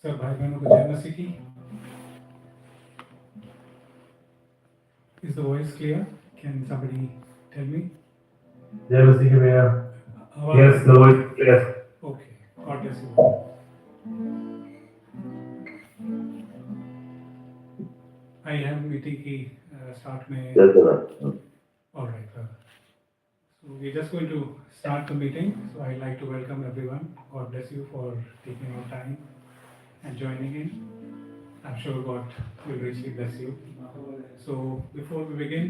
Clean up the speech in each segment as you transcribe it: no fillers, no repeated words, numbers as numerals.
सब भाई बहनों को जय मसीह की। Is the voice clear? Can somebody tell me? जय मसीह की भैया। आवाज Yes, the voice is clear. Okay. God bless you. I have meeting की start में. Yes, sir. All right. So we're just going to start the meeting. So I'd like to welcome everyone. God bless you for taking your time and joining in. I'm sure God will richly bless you. So before we begin,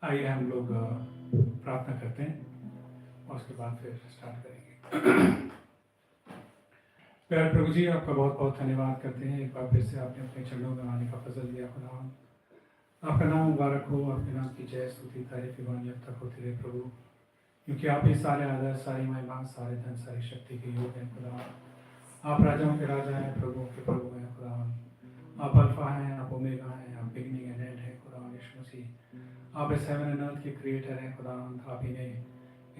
आइए हम लोग प्रार्थना करते हैं और उसके बाद फिर स्टार्ट करेंगे। प्यारे प्रभु जी, आपका बहुत बहुत धन्यवाद करते हैं। एक बार फिर से आपने अपने चरणों में आने का फजल दिया। खुदावन, आपका नाम मुबारक हो, आपके नाम की जय स्तुति तारीफ जब तक होती रहे प्रभु, क्योंकि आप ही सारे आदर, सारी महिमा, सारे धन, सारी शक्ति के योग हैं। खुदावन, आप राजाओं के राजा हैं, प्रभुओं के प्रभु हैं। खुदावन, आप अल्फा हैं, आप ओमेगा हैं, आप बिगिनिंग एंड एंड हैं। खुदावन यीशु मसीह, आप इस हेवन एंड अर्थ के क्रिएटर हैं। खुदावन, आप ही ने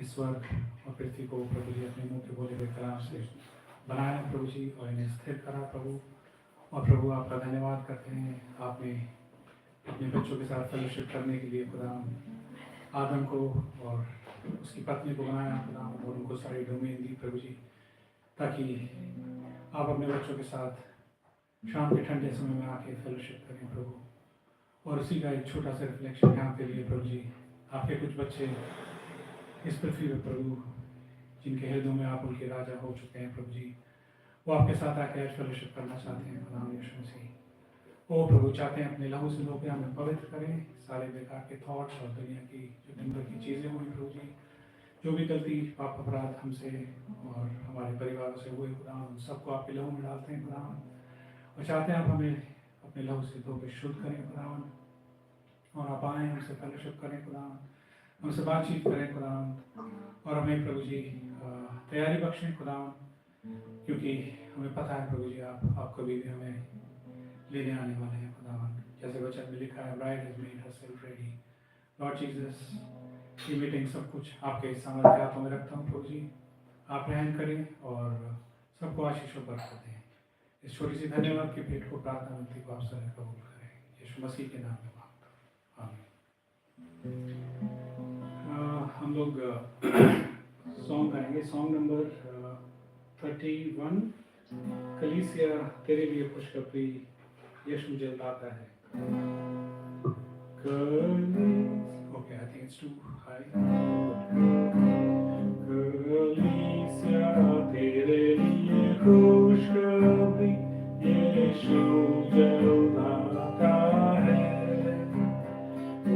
इस स्वर्ग और पृथ्वी को प्रभु जी अपने मुंह के बोले हुए कलाम से बनाया प्रभु जी, और इन्हें स्थिर करा प्रभु। और प्रभु आपका धन्यवाद करते हैं, आपने अपने बच्चों के साथ फेलोशिप करने के लिए खुदावन आदम को और उसकी पत्नी को बनाया खुदावन, और उनको सारी डोमेन दी प्रभु जी, ताकि आप अपने बच्चों के साथ शाम के ठंडे समय में आके फेलोशिप करें प्रभु। और उसी का एक छोटा सा रिफ्लेक्शन यहाँ पे लिए प्रभु जी, आपके कुछ बच्चे इस पृथ्वी पर प्रभु, जिनके हृदयों में आप उनके राजा हो चुके हैं प्रभु जी, वो आपके साथ आके फेलोशिप करना चाहते हैं खुदा यीशु मसीह। ओ प्रभु, चाहते हैं अपने लहू से लोग हमें पवित्र करें सारे बेकार के थॉट्स और दुनिया की जो दिन भर की चीज़ें हुई प्रभु जी, जो भी गलती पाप अपराध हमसे और हमारे परिवारों से हुए खुदा, उन सबको आपके लहू में डालते हैं खुदा, और चाहते हैं आप हमें अपने लहू से धो के शुद्ध करें खुदा, और आप आएँ हमसे फेलोशिप करें खुदा, हमसे बातचीत करें खुदा, और हमें प्रभु जी तैयारी बख्शें खुदा, क्योंकि हमें पता है प्रभु जी आप कभी भी हमें लेने आने वाले हैं खुदावन। जैसे वचन में लिखा है, bride has made herself ready. Lord Jesus, ये मीटिंग सब कुछ आपके सामने हाथों में रखता हूँ प्रभु जी, आप रहम करें और सबको आशीषों पर करते हैं। इस छोटी सी धन्यवाद की भेंट को, प्रार्थना विनती को आप सभी कबूल करें, यीशु मसीह के नाम में मांगता हूँ, आमीन। हम लोग सॉन्ग गाएंगे, सॉन्ग नंबर 31, कलीसिया तेरे लिए खुशखबरी, यीशु जलाता है। Okay, I think it's too high. कलीसिया तेरे लिए खुशखबरी, यीशु जलाता है।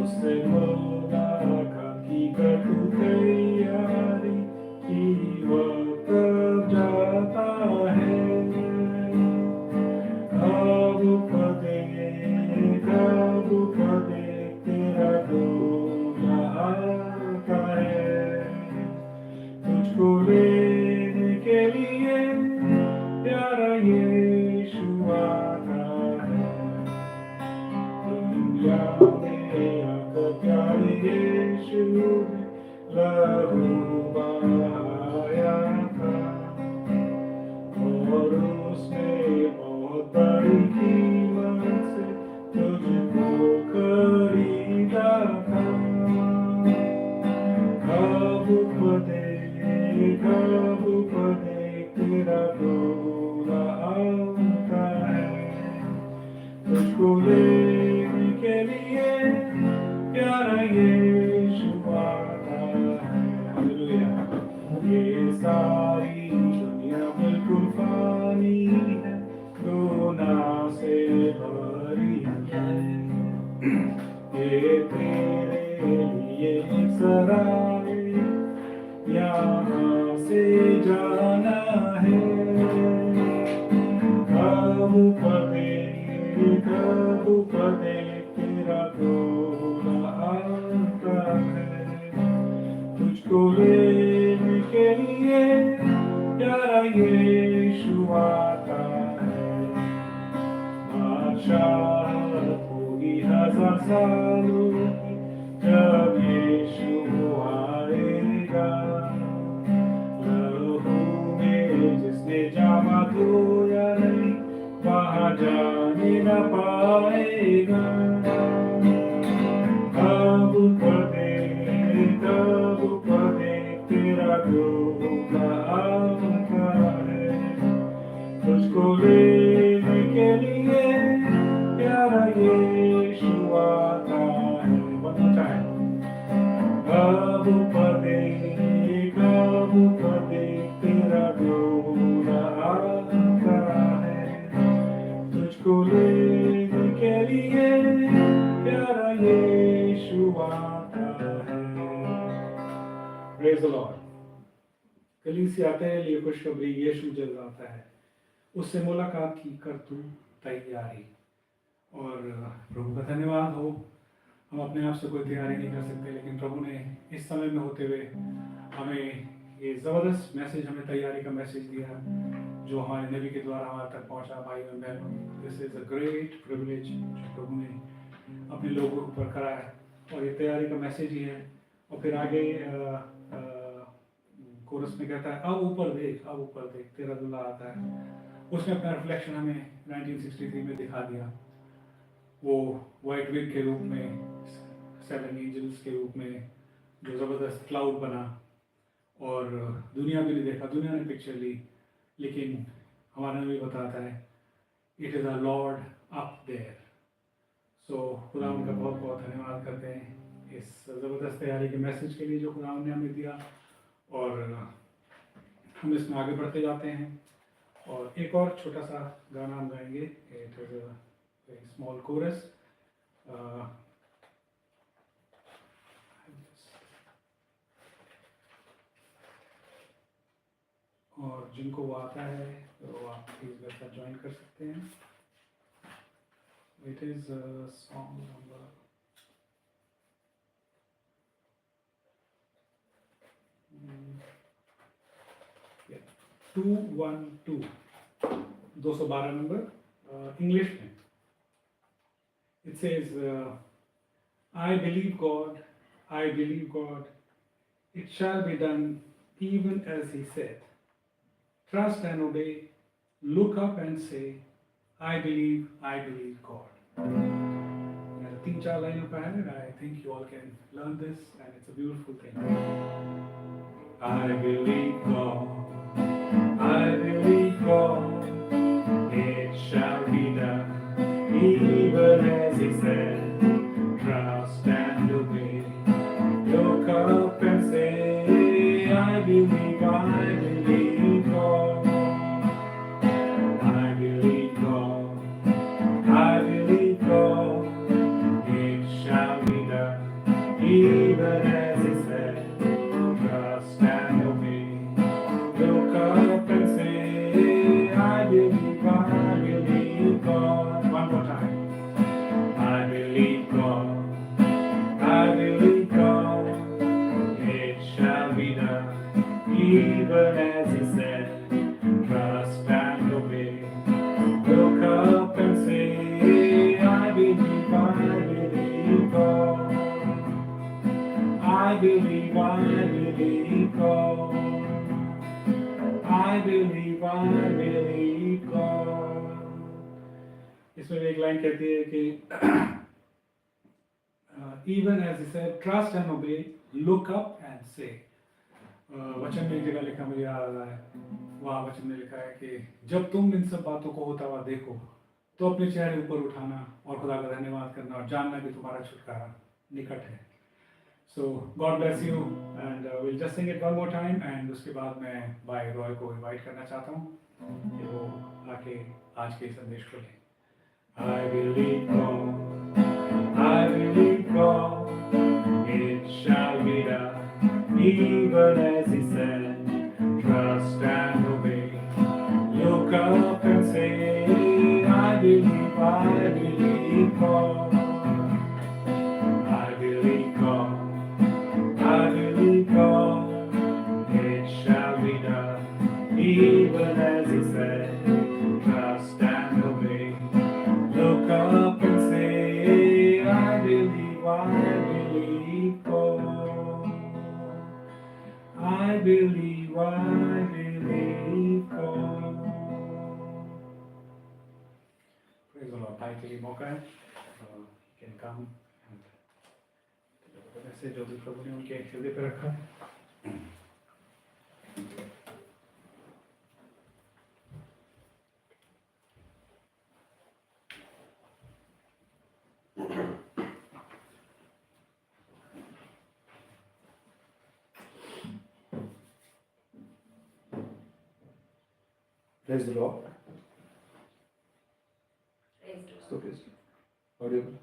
उससे मुलाकात की कर तू तैयारी, की वक्त जाता है। तेरा दूल्हा आता है, तुझको लेने के लिए प्यारा यीशु आता है। दुनिया में आकर प्यारे यीशु ने लहू बहाया था, और उसने बहुत बड़ी कीमत से तुझको खरीदा था। कब पदे तेरा दूल्हा आता है, तुझको लेने के लिए प्यारा यीशु आता है। हालेलुया। ये सारी दुनिया बिल्कुल फानी है, गुनाह से भरी है, ये तेरे लिए एक सराय यहाँ से जाना है। कब पदे तेरा दूल्हा आता है, तुझको लेने के लिए प्यारा यीशु आता है। बादशाहत होगी 1000 सालों की, जब यीशु आएगा। लहू में जिसने जामा धोया, जाने न पाएगा। कब पदे तेरा दूल्हा आता है, तुझको लेने के लिए प्यारा यीशु आता है। One more time. कब पदे तेरा दूल्हा आता है, तुझको लेने के लिए प्यारा यीशु आता है। Praise the Lord. कलीसिया आते हैं लिए खुशखबरी यीशु जल्द आता है, उससे मुलाकात की कर तू तैयारी। और प्रभु का धन्यवाद हो, हम अपने आप से कोई तैयारी नहीं कर सकते, लेकिन प्रभु ने इस समय में होते हुए हमें ये ज़बरदस्त मैसेज, हमें तैयारी का मैसेज दिया जो हमारे नबी के द्वारा हमारे तक पहुंचा। भाई और बहनों, this is a great privilege जो प्रभु ने अपने लोगों के ऊपर करा है, और ये तैयारी का मैसेज ही है। और फिर आगे कोरस में कहता है अब ऊपर देख तेरा दूल्हा आता है। उसने अपना रिफ्लेक्शन हमें 1963 में दिखा दिया, वो वाइट विग के रूप में, 7 एंजल्स के रूप में जो ज़बरदस्त क्लाउड बना, और दुनिया भी नहीं देखा, दुनिया ने पिक्चर ली, लेकिन हमारा नबी बताता है it is a lord up there. So खुदा उनका बहुत बहुत धन्यवाद करते हैं इस ज़बरदस्त तैयारी के मैसेज के लिए जो खुदा ने हमें दिया, और हम इसमें आगे बढ़ते जाते हैं। और एक और छोटा सा गाना हम गाएंगे, it is a very small chorus. और जिनको वो आता है तो आप प्लीज़ मेरे साथ ज्वाइन कर सकते हैं। It is song number 212, 212 number, English में। It says I believe God, it shall be done even as he said. Trust and obey, look up and say, I believe God. मेरा 3-4 लाइनों का है, I think you all can learn this and it's a beautiful thing. I believe God, it shall be done even as he said. Trust and obey, look up and say, I believe God. I believe God, it shall be done even as he said. Trust and obey, look up and say, I believe God. One more time. I believe God, it shall be done even as he said. Trust and obey, look up and say, I believe God. I believe God. I believe God. इसमें एक line कहती है कि even as he said, trust and obey, look up and say. वचन में एक जगह लिखा, मुझे याद आ रहा है, वहाँ वचन में लिखा है कि जब तुम इन सब बातों को होता हुआ देखो तो अपने चेहरे ऊपर उठाना और खुदा का धन्यवाद करना और जानना कि तुम्हारा छुटकारा निकट है। So God bless you and we'll just sing it one more time and उसके बाद मैं भाई रॉय को इनवाइट करना चाहता हूँ कि वो आके आज के संदेश को लें। I believe God, it shall be done even as he said. Trust and obey, look up and say, I believe God. I believe God, it shall be done even as he said. Trust and obey, look up and say, I believe God. I believe God. पढ़ाई के लिए मौका है, can come. ऐसे जो भी प्रभु ने उनके हृदय पे रखा है। Praise the Lord. So please, audible.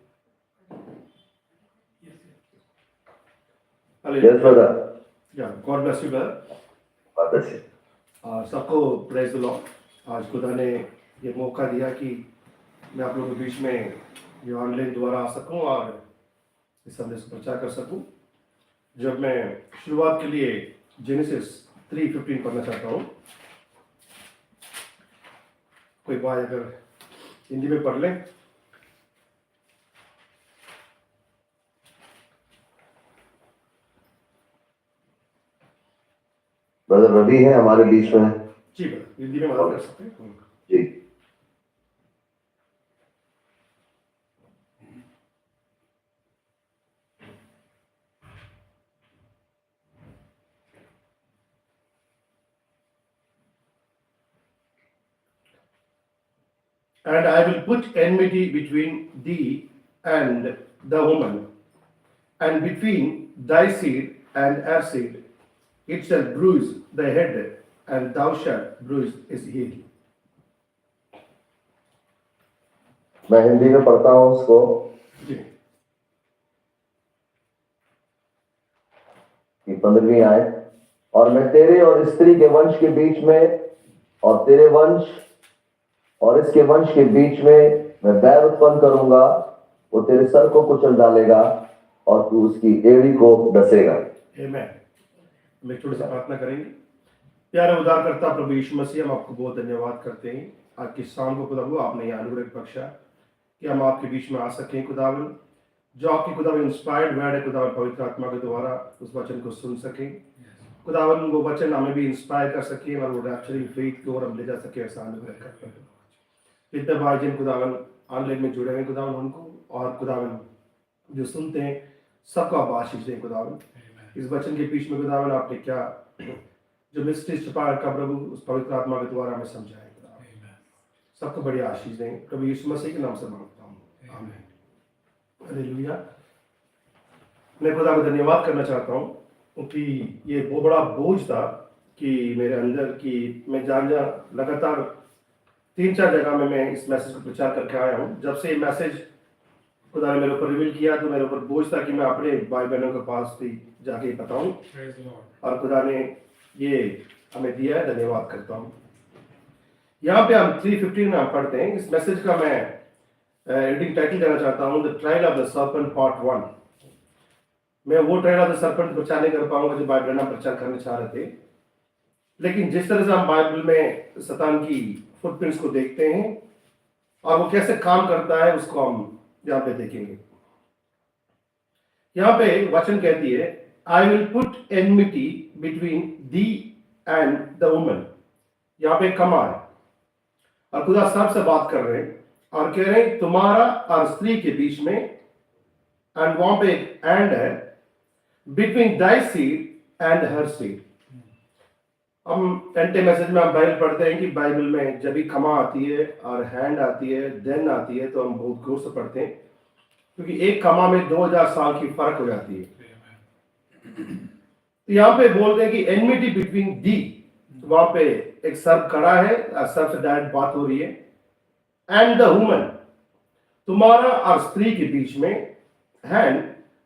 Hallelujah. Yes, brother. Yeah, God bless you, brother. God bless you. सबको प्रेज द लॉर्ड। आज खुदा ने ये मौका दिया कि मैं आप लोगों के बीच में ये ऑनलाइन द्वारा आ सकूं और इस संदेश को प्रचार कर सकूं। जब मैं शुरुआत के लिए जेनेसिस 3:15 पढ़ना चाहता हूं। कोई बात अगर हिंदी में पढ़ लें। ब्रदर रवि है हमारे बीच में। जी ब्रदर, हिंदी में मदद कर सकते हैं। जी। And I will put enmity between thee and the woman, and between thy seed and her seed. It shall bruise the head, and thou shalt bruise his heel. मैं हिंदी में पढ़ता हूँ उसको। जी। कि 15वीं आए, और मैं तेरे और स्त्री के वंश के बीच में और तेरे वंश और इसके वंश के बीच में मैं बैर उत्पन्न करूंगा। वो तेरे सर को कुचल डालेगा और तू उसकी एड़ी को डसेगा। आमीन। हम एक छोटी सी प्रार्थना करेंगे। प्यारे उद्धारकर्ता प्रभु यीशु मसीह, हम आपको बहुत धन्यवाद करते हैं आज की शाम को खुदावंद आपने यह अनुग्रह बख्शा कि हम आपके बीच में आ सकें। खुदावंद जो आपकी खुदावंद इंस्पायर्ड वर्ड है खुदावंद पवित्र आत्मा के द्वारा उस वचन को सुन सकें। खुदावंद वो वचन हमें भी इंस्पायर कर सके और वो रैप्चरिंग फेथ की ओर हम ले जा सके, ऐसा अनुग्रह करते हैं। इतने भाई जिन खुदावंद ऑनलाइन में जुड़े हुए खुदावंद उनको और खुदावंद जो सुनते हैं सबको आप आशीष दें खुदावंद। इस वचन के बीच में खुदावंद आपने क्या जो मिस्ट्री छुपा रखा प्रभु उस पवित्र आत्मा के द्वारा हमें समझाए खुदावंद। सबको बड़ी आशीष दें प्रभु यीशु मसीह के नाम से मांगता हूँ, आमीन। हालेलुया। मैं खुदा को धन्यवाद करना चाहता हूँ क्योंकि ये बहुत बड़ा बोझ था कि मेरे अंदर कि मैं जान लगातार 3-4 जगह में मैं इस मैसेज को प्रचार करके आया हूँ। जब से ये मैसेज खुदा ने मेरे ऊपर रिवील किया तो मेरे ऊपर बोझ था कि मैं अपने भाई बहनों के पास भी जाके बताऊं, और खुदा ने ये हमें दिया है, धन्यवाद करता हूँ। यहाँ पे हम 3:15 में हम पढ़ते हैं। इस मैसेज का मैं रीडिंग टाइटल देना चाहता हूँ, the trial of the serpent part 1। मैं वो ट्रायल ऑफ द सर्पेंट प्रचार नहीं कर पाऊंगा जो भाई बहन प्रचार करना चाह रहे थे, लेकिन जिस तरह से हम बाइबल में शैतान की फुटप्रिंट्स को देखते हैं और वो कैसे काम करता है उसको हम यहाँ पे देखेंगे। यहाँ पे वचन कहती है, I will put enmity between the and the woman. यहाँ पे कमा है और खुदा साहब से बात कर रहे हैं और कह रहे हैं तुम्हारा और स्त्री के बीच में, एंड वहां पे एक एंड है, between Dai seed and her seed. हम एंटे मैसेज में हम बाइबल पढ़ते हैं कि बाइबल में जब भी कमा आती है और हैंड आती है, देन आती है, तो हम बहुत गौर से पढ़ते हैं क्योंकि एक कमा में 2000 साल की फर्क हो जाती है। तो यहाँ पे बोलते हैं कि एनमिटी बिटवीन दी, वहां पे एक सर्व खड़ा है, सर्व से डायरेक्ट बात हो रही है, एंड द वुमन, तुम्हारा और स्त्री के बीच में, hand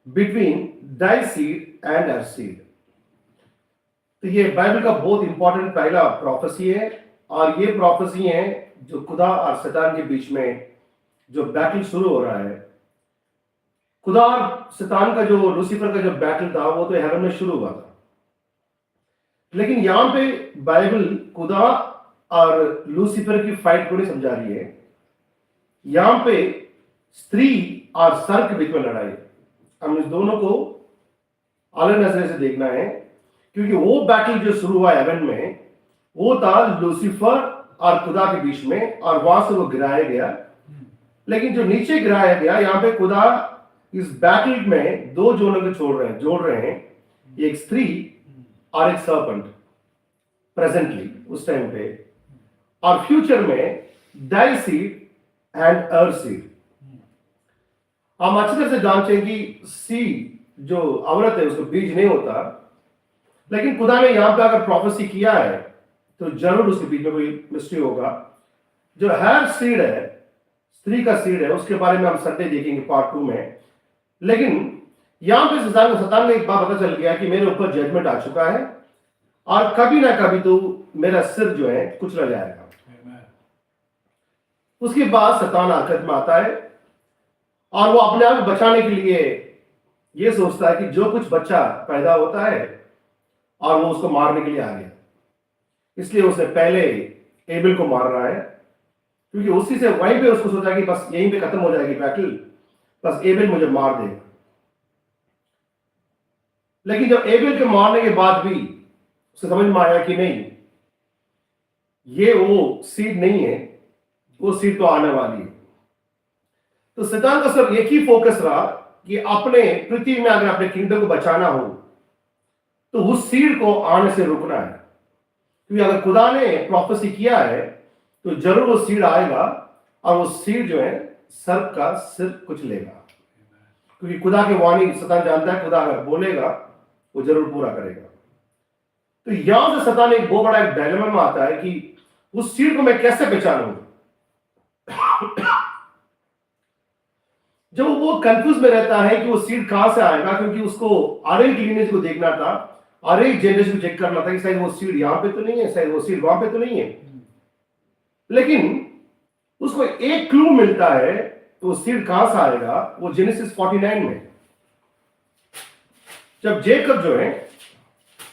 between Dai seed and her seed. तो ये बाइबल का बहुत इंपॉर्टेंट पहला प्रोफेसी है और ये प्रोफेसी है जो खुदा और शैतान के बीच में जो बैटल शुरू हो रहा है। खुदा और शैतान का जो लूसीफर का जो बैटल था वो तो हेवन में शुरू हुआ था, लेकिन यहां पे बाइबल खुदा और लूसीफर की फाइट को नहीं समझा रही है। यहां पे स्त्री और सर के बीच में लड़ाई। हम इस दोनों को अलग नजर से देखना है क्योंकि वो बैटल जो शुरू हुआ हेवन में वो था लूसीफर और खुदा के बीच में, और वहां से वो गिराया गया लेकिन जो नीचे गिराया गया, यहाँ पे खुदा इस बैटल में दो जोनों को जोड़ रहे हैं, एक स्त्री और एक सर्पेंट, प्रेजेंटली उस टाइम पे, और फ्यूचर में die seed and earth seed. हम अच्छी तरह से जानते हैं कि सीड जो औरत है उसको बीज नहीं होता, लेकिन खुदा ने यहां पे अगर प्रोफेसी किया है तो जरूर उसके बीच में कोई मिस्ट्री होगा। जो हर सीड है, स्त्री का सीड है, उसके बारे में हम संडे देखेंगे पार्ट 2 में। लेकिन यहां पे सतान ने एक बात पता चल गया कि मेरे ऊपर जजमेंट आ चुका है और कभी ना कभी तो मेरा सिर जो है कुचला जाएगा। उसके बाद सतान आखिरत में आता है और वो अपने आप को बचाने के लिए ये सोचता है कि जो कुछ बच्चा पैदा होता है और वो उसको मारने के लिए आ गया, इसलिए उसने पहले एबेल को मार रहा है, क्योंकि उसी से वहीं पे उसको सोचा कि बस यहीं पे खत्म हो जाएगी बैटल, बस एबेल मुझे मार देगा। लेकिन जब एबेल के मारने के बाद भी उसे समझ में आया कि नहीं, ये वो सीड नहीं है, वो सीड तो आने वाली है। तो शैतान का सिर्फ एक ही फोकस रहा कि अपने पृथ्वी में अगर अपने किंगडम को बचाना हो तो उस सीड को आने से रुकना है, क्योंकि अगर खुदा ने प्रोफेसी किया है तो जरूर वो सीड आएगा और वो सीड जो है सर्प का सिर कुछ लेगा, क्योंकि खुदा की वाणी शैतान जानता है, खुदा अगर बोलेगा वो जरूर पूरा करेगा। तो यहां से शैतान एक बहुत बड़ा एक डायलेमा में आता है कि उस सीड को मैं कैसे पहचानूं। जब वो कंफ्यूज में रहता है कि वो सीड कहां से आएगा, क्योंकि उसको अरेंज लीनेज को देखना था, अरेंज जनरेशन को चेक करना था कि शायद वो सीड यहां पे तो नहीं है, शायद वो सीड वहां पे तो नहीं है। लेकिन उसको एक क्लू मिलता है तो वो सीड कहां से आएगा, वो जेनेसिस 49 में, जब जेकब जो है,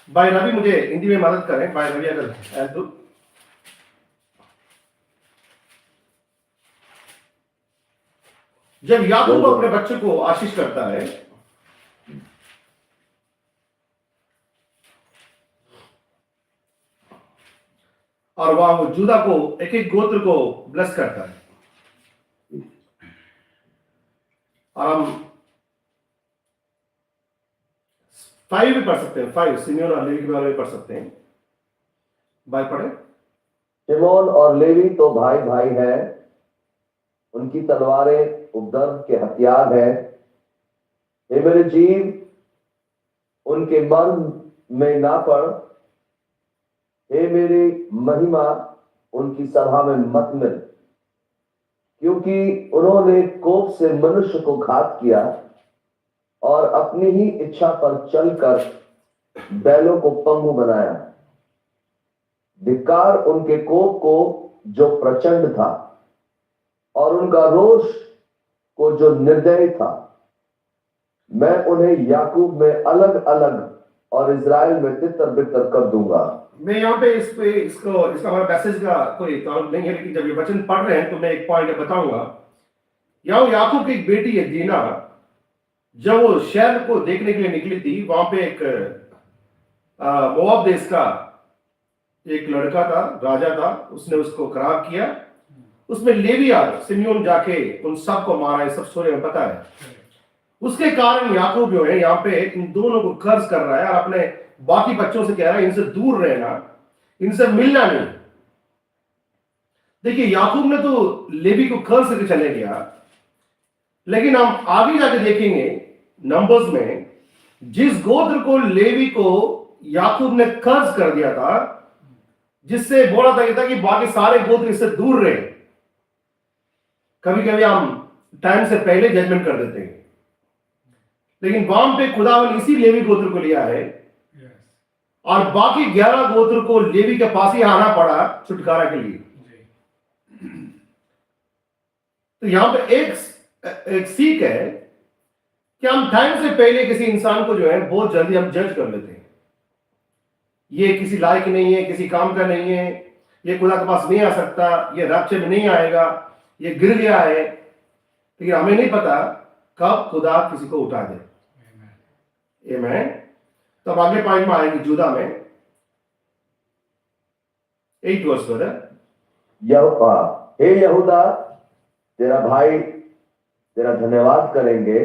भाई रवि मुझे हिंदी में मदद करें, भाई रवि अगर है तो, जब याकूब अपने बच्चे को आशीष करता है और वह वो जूदा को एक एक गोत्र को ब्लेस करता है, और हम 5 भी पढ़ सकते हैं, 5 सिमियोन और लेवी के बारे में पढ़ सकते हैं। भाई पढ़े। शिमोन और लेवी तो भाई भाई हैं, उनकी तलवारें उपद्रव के हथियार हैं। हे मेरे जीव उनके मन में ना पड़, हे मेरी महिमा उनकी सभा में मत मिल, क्योंकि उन्होंने कोप से मनुष्य को घात किया और अपनी ही इच्छा पर चलकर बैलों को पंगु बनाया। धिक्कार उनके कोप को जो प्रचंड था और उनका रोष को जो निर्दयी था। मैं उन्हें याकूब में अलग अलग और इजराइल में तितर बितर कर दूंगा। मैं यहाँ पे इसका हमारा मैसेज का कोई ताल्लुक नहीं है, लेकिन जब ये वचन पढ़ रहे हैं तो मैं एक पॉइंट बताऊंगा। यहाँ याकूब की एक बेटी है दीना, जब वो शहर को देखने के लिए निकली थी, वहां पे एक मोआब देश का एक लड़का था, राजा था, उसने उसको खराब किया। उसमें लेवी और सिमियोन जाके उन सबको मारा, ये सब स्टोरी में पता है। उसके कारण याकूब जो है यहाँ पे इन दोनों को कर्ज कर रहा है और अपने बाकी बच्चों से कह रहा है इनसे दूर रहना, इनसे मिलना नहीं। देखिए याकूब ने तो लेवी को कर्ज करके चले गया, लेकिन हम आगे जाके देखेंगे नंबर्स में, जिस गोत्र को लेवी को याकूब ने कर्ज कर दिया था, जिससे बोला था कि बाकी सारे गोत्र इससे दूर रहे। कभी कभी हम टाइम से पहले जजमेंट कर देते हैं, लेकिन वहां पे खुदा ने इसी लेवी गोत्र को लिया है और बाकी 11 गोत्र को लेवी के पास ही आना पड़ा छुटकारा के लिए। तो यहां पे एक सीख है कि हम टाइम से पहले किसी इंसान को जो है बहुत जल्दी हम जज कर लेते हैं। ये किसी लायक नहीं है, किसी काम का नहीं है, ये खुदा के पास नहीं आ सकता, ये रैप्चर में नहीं आएगा, ये गिर गया है। लेकिन हमें नहीं पता कब खुदा किसी को उठा दे। आमीन। तब आगे पॉइंट में आएंगे जूदा में 8 वर्ष पर। हे यहूदा तेरा भाई तेरा धन्यवाद करेंगे,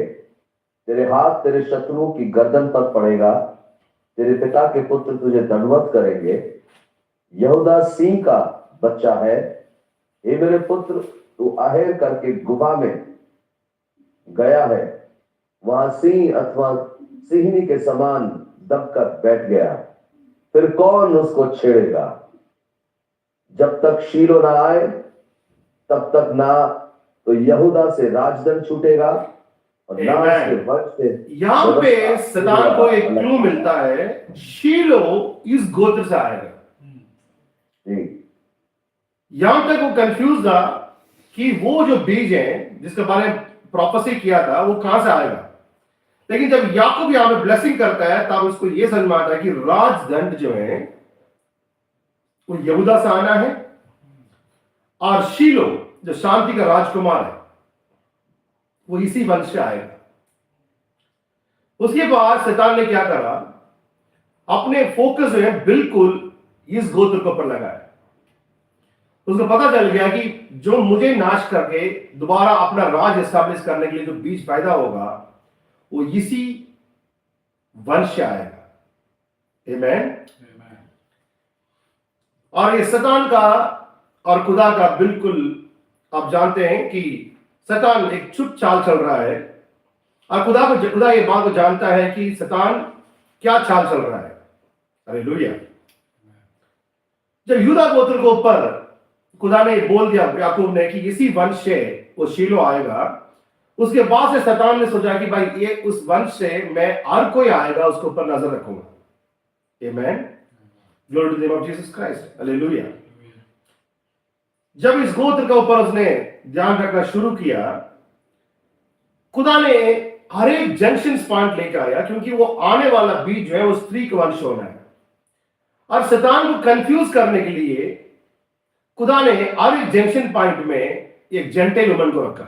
तेरे हाथ तेरे शत्रुओं की गर्दन पर पड़ेगा, तेरे पिता के पुत्र तुझे दंडवत करेंगे। यहूदा सिंह का बच्चा है, हे मेरे पुत्र, तू आहेर करके गुफा में गया है, वहां सिंह अथवा सिंहनी के समान दबकर बैठ गया, फिर कौन उसको छेड़ेगा? जब तक शीलो ना आए तब तक ना तो यहूदा से राजदंड छूटेगा और ना उसके वंश से यहाँ पे व्यवस्था सदान को एक अलग। क्लू मिलता है, शीलो इस गोत्र से आएगा। जी, यहां तक वो कंफ्यूज था कि वो जो बीज है जिसके बारे में प्रोफेसी किया था वो कहां से आएगा, लेकिन जब याकूब यहां पे ब्लेसिंग करता है तब उसको ये समझ में आता है कि राजदंड जो है वो यहूदा से आना है, और शीलो जो शांति का राजकुमार है वो इसी वंश से आएगा। उसके बाद शैतान ने क्या करा, अपने फोकस जो है बिल्कुल इस गोत्र के ऊपर लगाया। उसको पता चल गया कि जो मुझे नाश करके दोबारा अपना राज एस्टैब्लिश करने के लिए जो बीज पैदा होगा वो इसी वंश से आएगा। आमेन। और ये शैतान का और खुदा का बिल्कुल आप जानते हैं कि शैतान एक चुप चाल चल रहा है, और खुदा ये बात को जानता है कि शैतान क्या चाल चल रहा है। हालेलुया। जब यूदा गोत्र के ऊपर खुदा ने बोल दिया याकूब ने कि इसी वंश से वो शीलो आएगा, उसके बाद से शैतान ने सोचा कि भाई ये उस वंश से मैं हर कोई आएगा उसके ऊपर नजर रखूंगा। Amen. Glory to the name of Jesus Christ. Hallelujah. जब इस गोत्र के ऊपर उसने ध्यान रखना शुरू किया, खुदा ने हर एक जंक्शन पॉइंट लेकर आया, क्योंकि वो आने वाला बीज जो है वो स्त्री का वंश होना है। और शैतान को कंफ्यूज करने के लिए खुदा ने हर एक जंक्शन पॉइंट में एक जेंटाइल वुमन को रखा,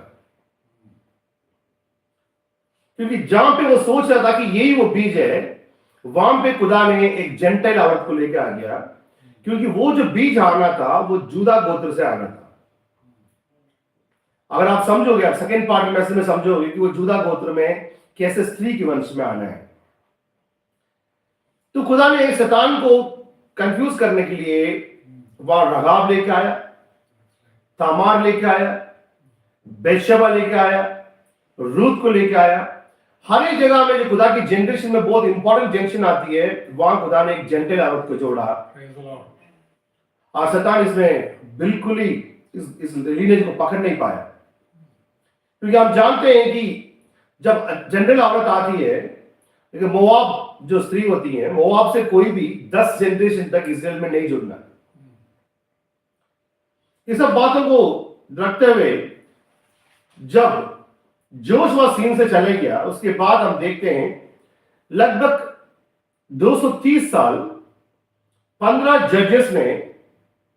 क्योंकि जहां पे वो सोच रहा था कि यही वो बीज है, वहां पे खुदा ने एक जेंटाइल औरत को लेकर आ गया, क्योंकि वो जो बीज आना था वो जूदा गोत्र से आना था। अगर आप समझोगे, आप सेकेंड पार्ट में मैसेज में समझोगे कि वो जूदा गोत्र में कैसे स्त्री के वंश में आना है। तो खुदा ने शैतान को कंफ्यूज करने के लिए वहां रगाब लेके आया, तामार लेके आया, बेशबा लेके आया, रूत को लेके आया। हर एक जगह में जो खुदा की जनरेशन में बहुत इंपॉर्टेंट जंक्शन आती है, वहां खुदा ने एक जेंटाइल औरत को जोड़ा, और शैतान इसमें बिल्कुल ही इस लीनेज को पकड़ नहीं पाया। क्योंकि आप जानते हैं कि जब जेंटाइल औरत आती है, लेकिन मोआब जो स्त्री होती है, मोआब से कोई भी 10 जनरेशन तक इसराइल में नहीं जुड़ना। इस सब बातों को रखते हुए जब जोशुआ सीन से चले गया, उसके बाद हम देखते हैं लगभग 230 साल 15 जजेस ने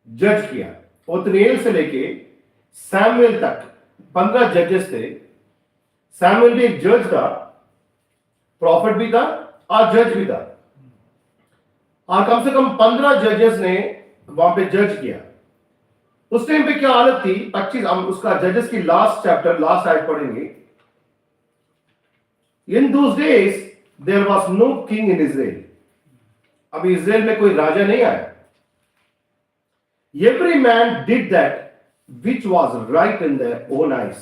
जज किया। ओत्निएल से लेके सैमुएल तक 15 जजेस थे। सैमुएल भी एक जज था, प्रॉफिट भी था और जज भी था, और कम से कम 15 जजेस ने वहां पे जज किया। उस टाइम पे क्या हालत थी, 25 हम उसका जजेस की लास्ट चैप्टर लास्ट आयत पढ़ेंगे। In those days there was no king in Israel. अभी इजराइल में कोई राजा नहीं आया। Every man did that which was right in their own eyes.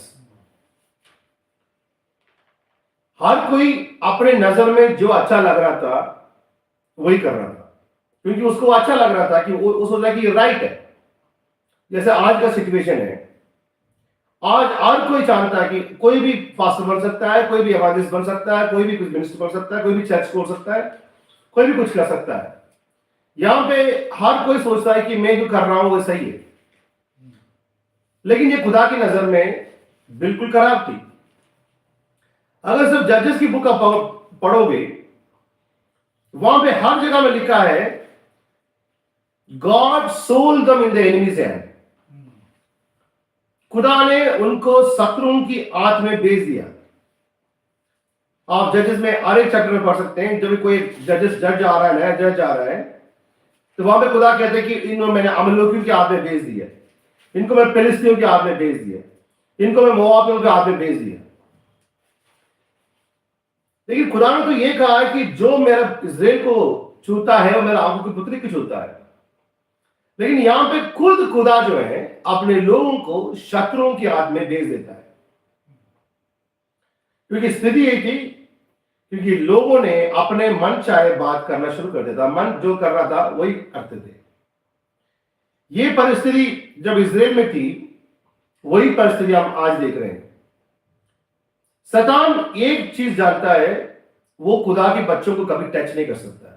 हर कोई अपने नजर में जो अच्छा लग रहा था वही कर रहा था, क्योंकि उसको अच्छा लग रहा था कि वो सोचा कि ये राइट है। जैसे आज का सिचुएशन है, आज हर कोई चाहता है कि कोई भी पास्टर बन सकता है, कोई भी एवांजेलिस्ट बन सकता है, कोई भी कुछ मिनिस्टर बन सकता है, कोई भी चर्च खोल सकता है, कोई भी कुछ कर सकता है। यहां पे हर कोई सोचता है कि मैं जो कर रहा हूं वो सही है, लेकिन ये खुदा की नजर में बिल्कुल खराब थी। अगर सिर्फ जजेस की बुक आप पढ़ोगे, वहां पे हर जगह में लिखा है God sold them in the enemies hand. खुदा ने उनको शत्रुओं की हाथ में भेज दिया। आप जजेस में हर एक चैप्टर में पढ़ सकते हैं, जब कोई जज आ रहा है, नया जज आ रहा है, तो वहां पे खुदा कहते हैं कि इनको मैंने अमलेकियों के हाथ में भेज दिया, इनको मैं फिलिस्तीनियों के हाथ में भेज दिया, इनको मैं मोआब के उनके हाथ में भेज दिया। लेकिन खुदा ने तो ये कहा है कि जो मेरा इस्राएल को छूता है वो मेरा आंखों की पुत्री को छूता है। लेकिन यहां पे खुद खुदा जो है अपने लोगों को शत्रुओं के हाथ में भेज देता है, क्योंकि स्थिति यही थी, क्योंकि लोगों ने अपने मन चाहे बात करना शुरू कर दिया था। मन जो कर रहा था वही करते थे। ये परिस्थिति जब इस्राएल में थी, वही परिस्थिति हम आज देख रहे हैं। शैतान एक चीज जानता है, वो खुदा के बच्चों को कभी टच नहीं कर सकता।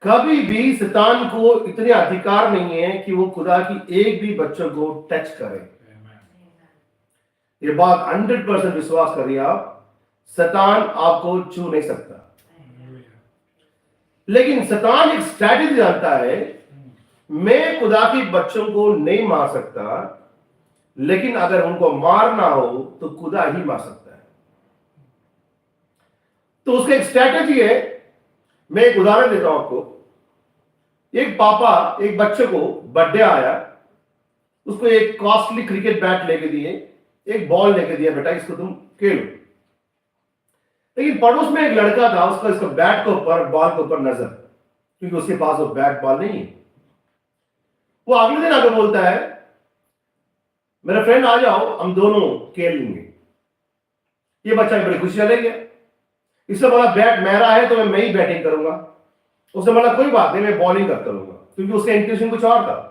कभी भी शैतान को इतने अधिकार नहीं है कि वो खुदा की एक भी बच्चों को टच करे। ये बात 100% विश्वास करिए आप, शैतान आपको छू नहीं सकता। लेकिन शैतान एक स्ट्रैटेजी जानता है, मैं खुदा के बच्चों को नहीं मार सकता, लेकिन अगर उनको मारना हो तो खुदा ही मार सकता है। तो उसका एक स्ट्रैटेजी है। मैं एक उदाहरण देता हूं आपको। एक पापा एक बच्चे को बर्थडे आया, उसको एक कॉस्टली क्रिकेट बैट लेके दिए, एक बॉल लेके दिया, बेटा इसको तुम खेलो। लेकिन पड़ोस में एक लड़का था, उसका इसको बैट के ऊपर बॉल के ऊपर नजर, क्योंकि उसके पास वो बैट बॉल नहीं है। वो अगले दिन आकर बोलता है, मेरे फ्रेंड आ जाओ, हम दोनों खेल लेंगे। ये बच्चा बड़ी खुशी चले गया। इसने बोला बैट मेरा है तो मैं ही बैटिंग करूंगा। उसने बोला कोई बात नहीं, मैं बॉलिंग करता रहूंगा, क्योंकि उसका इंटेंशन कुछ और था।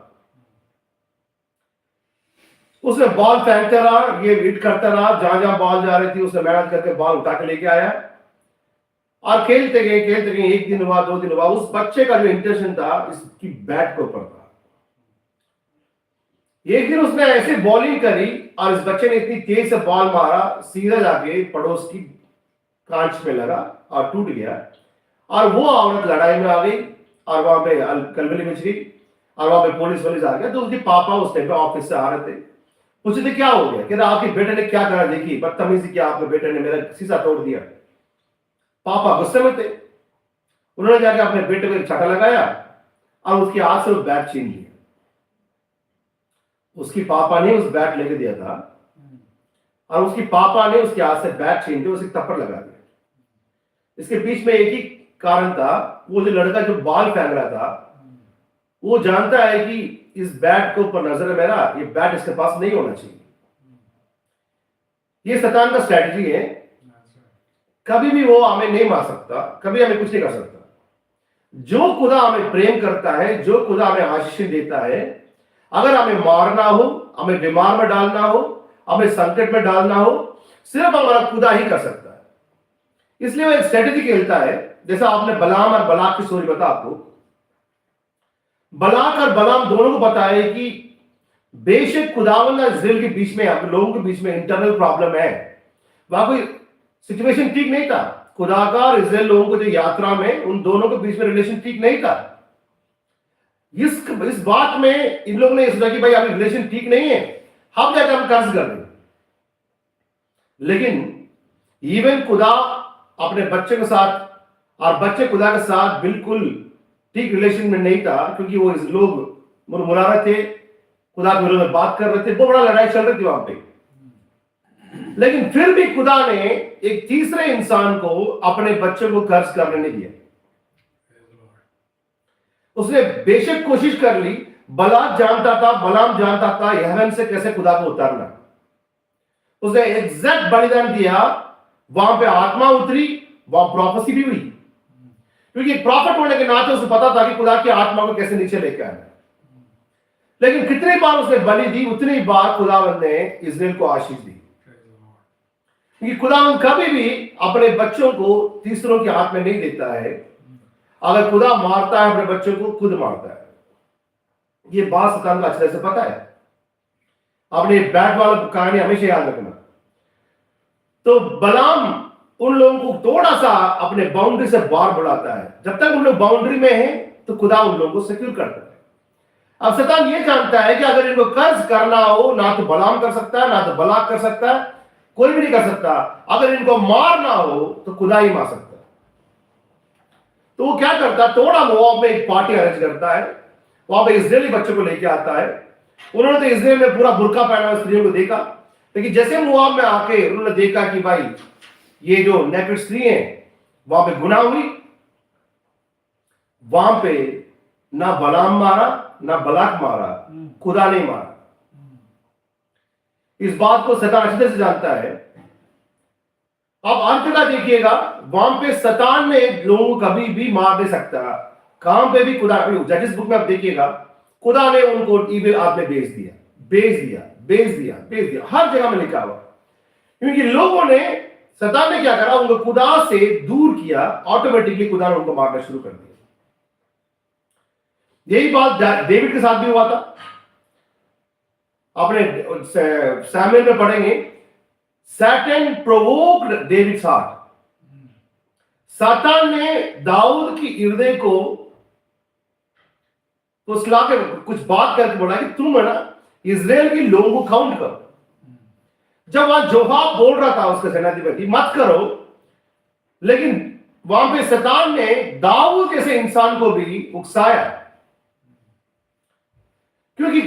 उसने बॉल फेंकता रहा, ये हिट करता रहा, जहां जहां बॉल जा रही थी उसने मेहनत करके बॉल उठा के लेके आया और खेलते गए। एक दिन हुआ, 2 दिन हुआ, उस बच्चे का जो इंटेंशन था इसकी बैट के ऊपर था। एक दिन उसने ऐसे बॉलिंग करी और इस बच्चे ने इतनी तेज से बॉल मारा, सीधा जाके पड़ोस की कांच में लगा और टूट गया। और वो औरत लड़ाई में आ गई और वहां पे कलबली मच गई और वहां पे पुलिस आ गया। तो उसके पापा उस टाइम पे ऑफिस से आ रहे थे, पूछे थे क्या हो गया। कह रहा आपके बेटे ने क्या करा, देखी बदतमीजी किया आपके बेटे ने, मेरा शीशा तोड़ दिया। पापा गुस्से में थे, उन्होंने जाके अपने बेटे को एक छाता लगाया और उसके हाथ से वो बैट छीन लिया। उसकी पापा ने उस बैट लेके दिया था और उसकी पापा ने उसके हाथ से बैट छीन के उसे थप्पड़ लगा दिया। इसके बीच में एक ही कारण था, वो जो लड़का जो बॉल फेंक रहा था वो जानता है कि इस बैट के ऊपर नजर है मेरा, ये बैट इसके पास नहीं होना चाहिए। ये शैतान का स्ट्रैटेजी है। कभी भी वो हमें नहीं मार सकता, कभी हमें कुछ नहीं कर सकता। जो खुदा हमें प्रेम करता है, जो खुदा हमें आशीष देता है, अगर हमें मारना हो, हमें बीमार में डालना हो, हमें संकट में डालना हो, सिर्फ हमारा खुदा ही कर सकता है। इसलिए वो एक स्ट्रेटेजी खेलता है। जैसा आपने बलाम और बलाक की स्टोरी बता, आपको बलाक और बलाम दोनों को पता है कि बेशक खुदावंद और इस्राएल के बीच में, आप लोगों के बीच में इंटरनल प्रॉब्लम है, वहां कोई सिचुएशन ठीक नहीं था। खुदा का और इस्राएल लोगों को जो यात्रा में, उन दोनों के बीच में रिलेशन ठीक नहीं था। इस बात में इन लोगों ने सोचा कि भाई अभी रिलेशन ठीक नहीं है, हम जाकर हम कर्ज कर देंगे। लेकिन इवन खुदा अपने बच्चे के साथ और बच्चे खुदा के साथ बिल्कुल ठीक रिलेशन में नहीं था, क्योंकि वो लोग मुरमुरा रहे थे, खुदा के विरोध में बात कर रहे थे, बहुत बड़ा लड़ाई चल रही थी वहां पे। लेकिन फिर भी खुदा ने एक तीसरे इंसान को अपने बच्चे को कर्ज करने नहीं दिया। उसने बेशक कोशिश कर ली, बलाम जानता था यहरन से कैसे खुदा को उतारना। उसने एग्जैक्ट बलिदान दिया, वहां पे आत्मा उतरी, वहां प्रोफेसी भी हुई, क्योंकि एक प्रॉफिट होने के नाते उसे पता था कि खुदा की आत्मा को कैसे नीचे लेकर आना। लेकिन कितनी बार उसने बलि दी, उतनी बार खुदावंद ने इस्राएल को आशीष दी। क्योंकि खुदावंद कभी भी अपने बच्चों को तीसरों के हाथ में नहीं देता है। अगर खुदा मारता है अपने बच्चों को, खुद मारता है। ये बात शैतान को अच्छे से पता है। आपने बैट वाला कहानी हमेशा याद रखना। तो बलाम उन लोगों को थोड़ा सा अपने बाउंड्री से बाहर बुलाता है। जब तक उन लोग बाउंड्री में हैं तो खुदा उन लोगों को सिक्योर करता है। अब शैतान ये जानता है कि अगर इनको कर्ज करना हो, ना तो बलाम कर सकता है, ना तो बलाक कर सकता है, कोई भी नहीं कर सकता। अगर इनको मारना हो तो खुदा ही मार सकता है। तो वो क्या करता है, थोड़ा मोआब में एक पार्टी अरेंज करता है, वहां पे इस्राएली बच्चों को लेके आता है उन्होंने तो इजराइल में पूरा बुर्का पहना हुआ स्त्रियों को देखा, लेकिन जैसे मुआब में आके उन्होंने देखा कि भाई ये जो नेकेड स्त्री है, वहां पे गुनाह हुई, वहां पे ना बलाम मारा ना बलाक मारा, खुदा नहीं मारा। इस बात को शैतान अच्छी तरह से जानता है। अब अंत का देखिएगा, वहां पे शैतान ने लोगों को कभी भी मार नहीं सकता, कहां पे भी खुदा, जजिस बुक में आप देखिएगा, खुदा ने उनको ईविल आदमी भेज दिया, भेज दिया, भेज दिया, भेज दिया, हर जगह में लिखा हुआ। क्योंकि लोगों ने, शैतान ने क्या करा, उनको खुदा से दूर किया, ऑटोमेटिकली खुदा ने उनको मारना शुरू कर दिया। यही बात डेविड के साथ भी हुआ था। अपने सैमुएल में पढ़ेंगे, सैटन प्रोवोक्ड डेविड्स हार्ट। सातान ने दाऊद की हृदय को फुसला के कुछ बात करके बोला कि तुम है ना इजराइल के लोगों को काउंट करो। जब वहां जोहाब बोल रहा था उसके सेनाधिपति मत करो, लेकिन वहां पे शैतान ने दाऊद जैसे इंसान को भी उकसाया। क्योंकि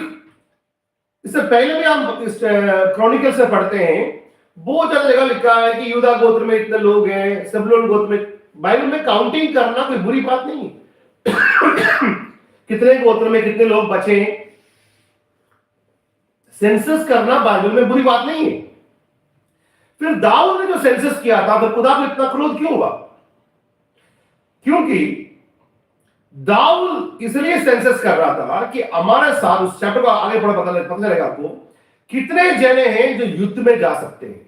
इससे पहले भी हम इस क्रॉनिकल से पढ़ते हैं, बहुत ज्यादा जगह लिखा है कि यूदा गोत्र में इतने लोग हैं, सबलोन गोत्र में। बाइबल में काउंटिंग करना कोई बुरी बात नहीं है। कितने गोत्र में कितने लोग बचे, सेंसस करना बाइबल में बुरी बात नहीं है। फिर दाऊद ने जो सेंसस किया था, फिर खुदा को इतना क्रोध क्यों हुआ? क्योंकि दाऊद इसलिए सेंसस कर रहा था कि हमारे साथ, उस चैप्टर को आगे पता चलेगा आपको, कितने जने हैं जो युद्ध में जा सकते हैं।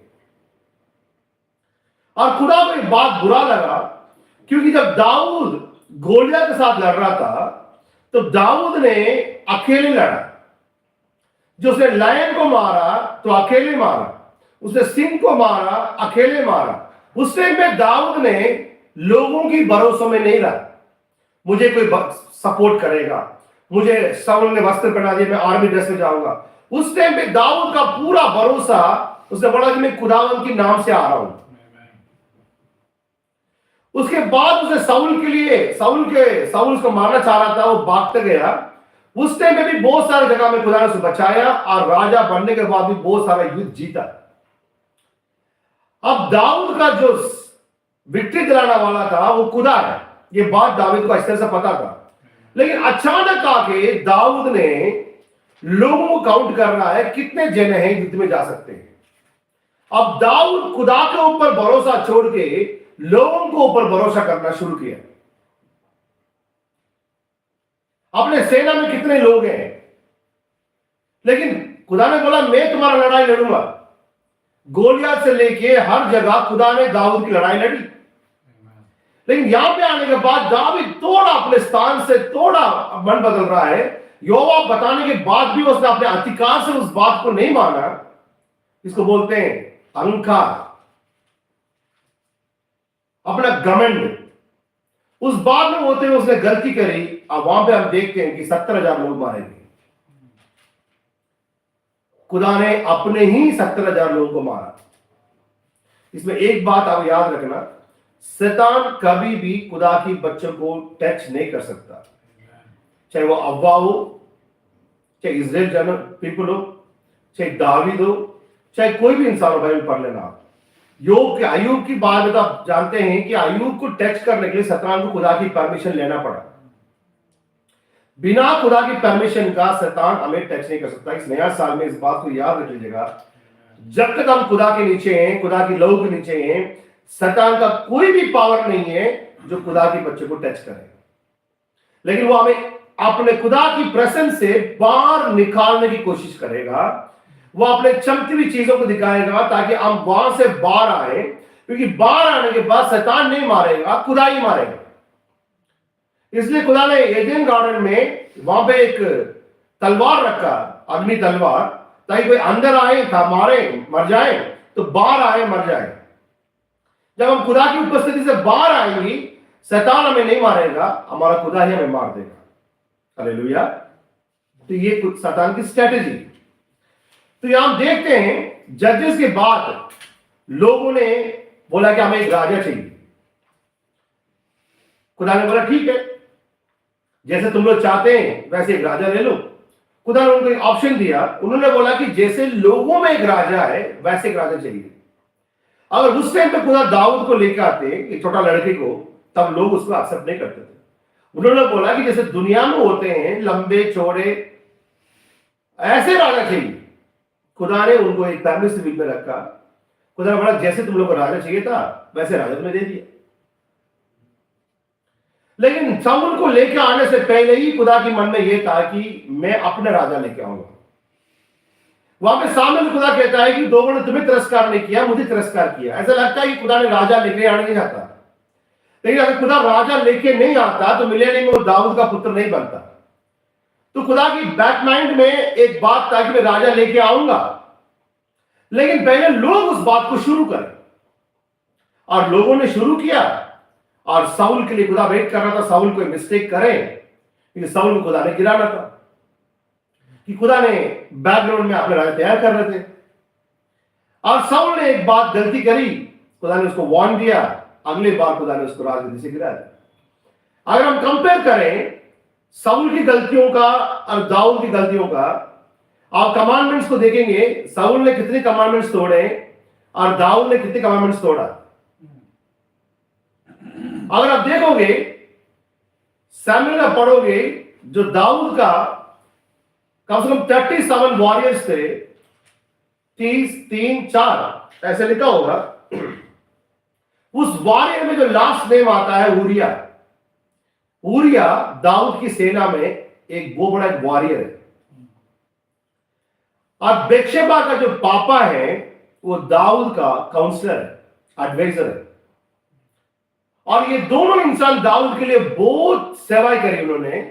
और खुदा को एक बात बुरा लगा, क्योंकि जब दाऊद गोलियत के साथ लड़ रहा था, तो दाऊद ने अकेले लड़ा। जो उसने लायन को मारा तो अकेले मारा, उसने सिंह को मारा अकेले मारा। उस टाइम में दाऊद ने लोगों की भरोसों में नहीं रहा, मुझे कोई सपोर्ट करेगा, मुझे शाऊल ने वस्त्र पहना दिया, मैं आर्मी ड्रेस में जाऊंगा। उस टाइम पे दाऊद का पूरा भरोसा, उसने बोला कि मैं खुदावन के नाम से आ रहा हूं। उसके बाद उसे शाऊल के लिए, शाऊल उसको मारना चाह रहा था, वो भागते गया। उस टाइम में भी बहुत सारी जगह में खुदा ने उसे बचाया, और राजा बनने के बाद भी बहुत सारा युद्ध जीता। अब दाऊद का जो विक्ट्री दिलाने वाला था वो खुदा है, ये बात दाऊद को अच्छी तरह से पता था। लेकिन अचानक आके दाऊद ने लोगों को काउंट कर रहा है, कितने जने हैं युद्ध में जा सकते हैं। अब दाऊद खुदा के ऊपर भरोसा छोड़ के लोगों को ऊपर भरोसा करना शुरू किया। अपने सेना में कितने लोग हैं, लेकिन खुदा ने बोला मैं तुम्हारा लड़ाई लड़ूंगा। गोलियत से लेके हर जगह खुदा ने दाऊद की लड़ाई लड़ी। लेकिन यहां पे आने के बाद दाऊद थोड़ा अपने स्थान से थोड़ा मन बदल रहा है। योआब बताने के बाद भी उसने अपने अधिकार से उस बात को नहीं माना। इसको बोलते हैं अहंकार, अपना घमंड। उस बात में होते हुए उसने गलती करी। अब वहां पे हम देखते हैं कि 70,000 लोग मारे गए। खुदा ने अपने ही 70,000 लोगों को मारा। इसमें एक बात आप याद रखना, शैतान कभी भी खुदा की बच्चों को टच नहीं कर सकता। चाहे वो अव्वा हो, चाहे इजराइल जनरल पीपल हो, चाहे दावीद हो, चाहे कोई भी इंसान हो। बाइबल पढ़ लेना आप। अयूब की बात में तो आप जानते हैं कि अयूब को टच करने के लिए शैतान को खुदा की परमिशन लेना पड़ा। बिना खुदा की परमिशन का शैतान हमें टच नहीं कर सकता। इस नया साल में इस बात को याद रख लीजिएगा, जब तक हम खुदा के नीचे हैं, खुदा की लहू के नीचे हैं, शैतान का कोई भी पावर नहीं है जो खुदा के बच्चे को टच करे। लेकिन वो हमें अपने खुदा की प्रेजेंस से बाहर निकालने की कोशिश करेगा। वो अपने चमकती हुई चीजों को दिखाएगा ताकि हम वहां से बाहर आए, क्योंकि बाहर आने के बाद शैतान नहीं मारेगा, खुदा ही मारेगा। इसलिए खुदा ने एडन गार्डन में वहां पे एक तलवार रखा, अग्नि तलवार, ताकि कोई अंदर आए था मारे मर जाए, तो बाहर आए मर जाए। जब हम खुदा की उपस्थिति से बाहर आएंगी, शैतान हमें नहीं मारेगा, हमारा खुदा ही हमें मार देगा। हालेलुया। तो ये शैतान की स्ट्रेटेजी। तो यहां देखते हैं जजेस के बाद लोगों ने बोला कि हमें एक राजा चाहिए। खुदा ने बोला ठीक है, जैसे तुम लोग चाहते हैं वैसे एक राजा ले लो। खुदा ने उनको एक ऑप्शन दिया। उन्होंने बोला कि जैसे लोगों में एक राजा है वैसे एक राजा चाहिए। अगर उस टाइम पे खुदा दाऊद को लेकर आते एक छोटा लड़के को, तब लोग उसको एक्सेप्ट नहीं करते थे। उन्होंने बोला कि जैसे दुनिया में होते हैं लंबे चौड़े, ऐसे राजा चाहिए। खुदा ने उनको एक फैमिली सिविल में रखा। खुदा ने बोला जैसे तुम लोग को राजा चाहिए था वैसे राजा तुम्हें दे दिया। लेकिन शाऊल को लेकर आने से पहले ही खुदा के मन में यह था कि मैं अपने राजा लेके आऊंगा। वहां पे सामने खुदा कहता है कि लोगों ने तुम्हें तिरस्कार नहीं किया, मुझे तिरस्कार किया। ऐसा लगता है कि खुदा ने राजा लेके आने नहीं आता, लेकिन अगर खुदा राजा लेके नहीं आता तो मिलेनियम में वो दाऊद का पुत्र नहीं बनता। तो खुदा की बैक माइंड में एक बात था कि मैं राजा लेके आऊंगा, लेकिन पहले लोग उस बात को शुरू करें। और लोगों ने शुरू किया, और साउल के लिए खुदा वेट कर रहा था साउल कोई मिस्टेक करे, क्योंकि साउल को खुदा ने गिराना था, कि खुदा ने बैकग्राउंड में अपने राजा तैयार कर रहे थे। और साउल ने एक बात गलती करी, खुदा ने उसको वार्न दिया, अगली बार खुदा ने उसको राजगद्दी से गिरा दिया। अगर हम कंपेयर करें साउल की गलतियों का और दाऊद की गलतियों का, आप कमांडमेंट्स को देखेंगे, साउल ने कितने कमांडमेंट्स तोड़े और दाऊद ने कितने कमांडमेंट्स तोड़ा। अगर आप देखोगे सैमुएल का पढ़ोगे, जो दाऊद का कम से कम 37 वॉरियर्स थे, 30, 3, 4 ऐसे लिखा होगा। उस वॉरियर में जो लास्ट नेम आता है ऊरिया, ऊरिया दाऊद की सेना में एक वो बड़ा वॉरियर है। और बेतशेबा का जो पापा है वो दाऊद का काउंसलर है, एडवाइजर है। और ये दोनों इंसान दाऊद के लिए बहुत सेवाएं करी उन्होंने,